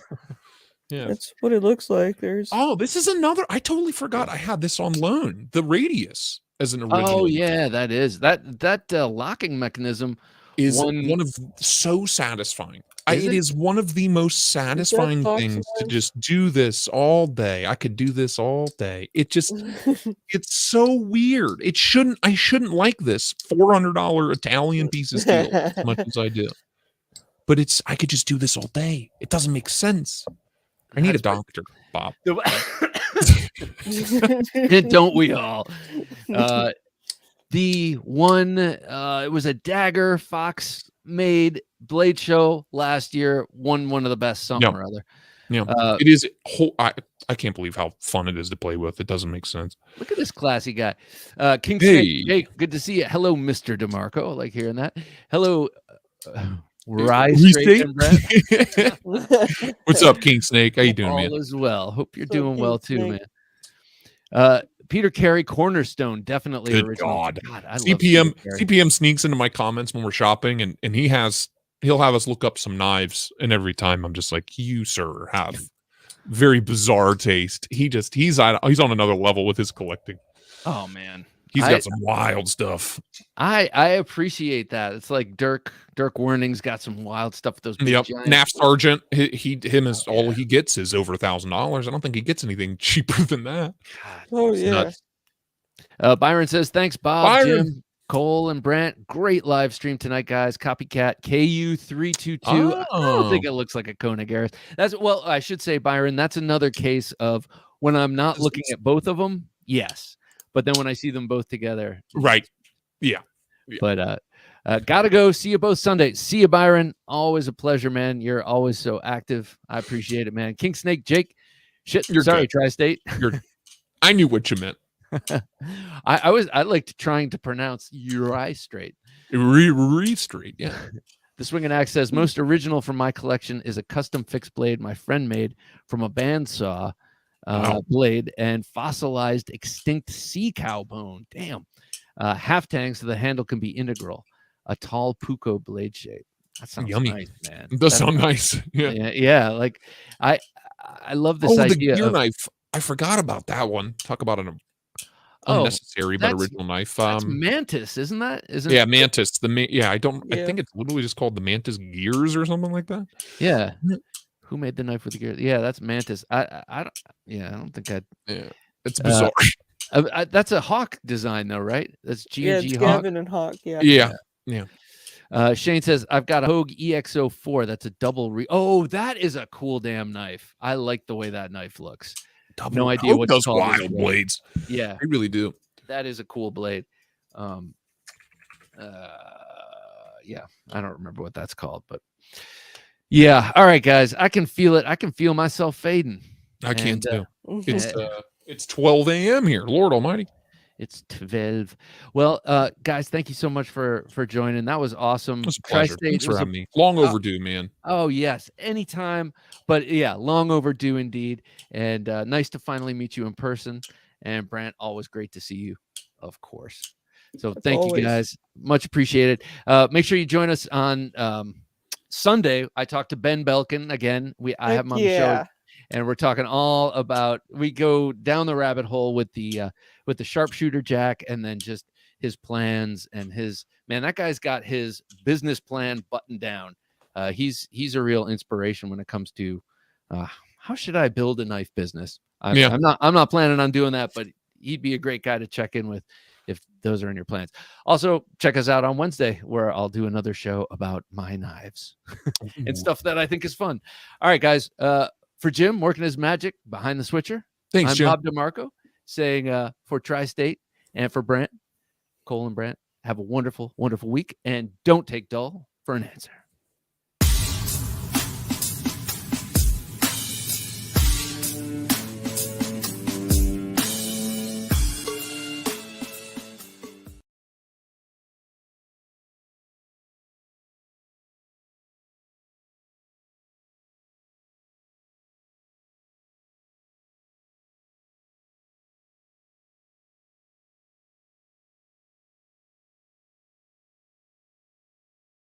Yeah.
That's what it looks like.
This is another. I totally forgot I had this on loan. The Radius as an original.
Oh yeah, that is that locking mechanism
is one of so satisfying. It is one of the most satisfying things to just do this all day. I could do this all day. It just, it's so weird. I shouldn't like this $400 Italian piece of steel as much as I do. But I could just do this all day. It doesn't make sense. I need a doctor, Bob.
Don't we all? The one, it was a Dagger Fox made blade show last year, won one of the best something or other.
Yeah, it is. I can't believe how fun it is to play with. It doesn't make sense.
Look at this classy guy. King Snake, hey, good to see you. Hello, Mr. DeMarco. I like hearing that. Hello, Rise Straight and Brett.
What's up, King Snake? How you doing, man?
All is well. Hope you're doing well too, man. Peter Carey Cornerstone, definitely
Good
original.
God,
I
CPM sneaks into my comments when we're shopping, and he'll have us look up some knives, and every time I'm just like, you sir have very bizarre taste. He's on another level with his collecting.
Oh man,
he's got some wild stuff.
I appreciate that. It's like Dirk Warning's got some wild stuff with those big giant
Naf Sargent, all he gets is over $1,000. I don't think he gets anything cheaper than that.
God,
oh yeah.
Byron says, thanks, Bob, Jim, Cole, and Brant. Great live stream tonight, guys. Copycat KU322. I don't think it looks like a Koenig Harris. I should say, Byron, that's another case of when I'm not looking at both of them, yes. But then when I see them both together.
Right. Yeah.
But gotta go. See you both Sunday. See you, Byron. Always a pleasure, man. You're always so active. I appreciate it, man. King Snake, Jake.
You're
sorry,
good.
Tri-State.
I knew what you meant.
I liked trying to pronounce Uri straight.
Straight, yeah.
The Swinging Axe says, most original from my collection is a custom fixed blade my friend made from a bandsaw blade and fossilized extinct sea cow bone. Damn. Half tang so the handle can be integral. A tall Puko blade shape. That sounds
yummy,
nice, man.
It does sound nice.
Yeah. Like I love this idea.
The gear knife. I forgot about that one. Talk about an unnecessary but original knife.
That's Mantis, isn't that?
Mantis. I think it's literally just called the Mantis Gears or something like that.
Yeah. Who made the knife with the gears? Yeah, that's Mantis. I don't think I'd.
Yeah, it's bizarre.
That's a Hawk design, though, right? That's G&G Hawk.
Gavin and Hawk. Yeah.
Shane says, I've got a Hogue EX04. That's a double. That is a cool damn knife. I like the way that knife looks. No idea what
those wild blades.
Yeah,
they really do.
That is a cool blade. Yeah, I don't remember what that's called, but yeah. All right, guys, I can feel it. I can feel myself fading.
I can too. It's 12 a.m. here. Lord Almighty.
It's 12. Well, guys, thank you so much for joining. That was awesome.
It was a pleasure.
TriState,
Thanks
it
for
was
having me. Long overdue, man.
Oh, yes. Anytime. But yeah, long overdue indeed. And nice to finally meet you in person. And Brant, always great to see you, of course. So thank you guys. Much appreciated. Make sure you join us on Sunday. I talked to Ben Belkin again. I have him on the show. And we're talking all about, we go down the rabbit hole with the sharpshooter jack, and then just his plans and that guy's got his business plan buttoned down. He's a real inspiration when it comes to how should I build a knife business. I'm not planning on doing that, but he'd be a great guy to check in with if those are in your plans. Also, check us out on Wednesday, where I'll do another show about my knives and stuff that I think is fun. All right, guys. For Jim working his magic behind the switcher,
thanks,
I'm
Jim.
Bob DeMarco saying for TriState and for Brant, Cole and Brant, have a wonderful, wonderful week, and don't take dull for an answer.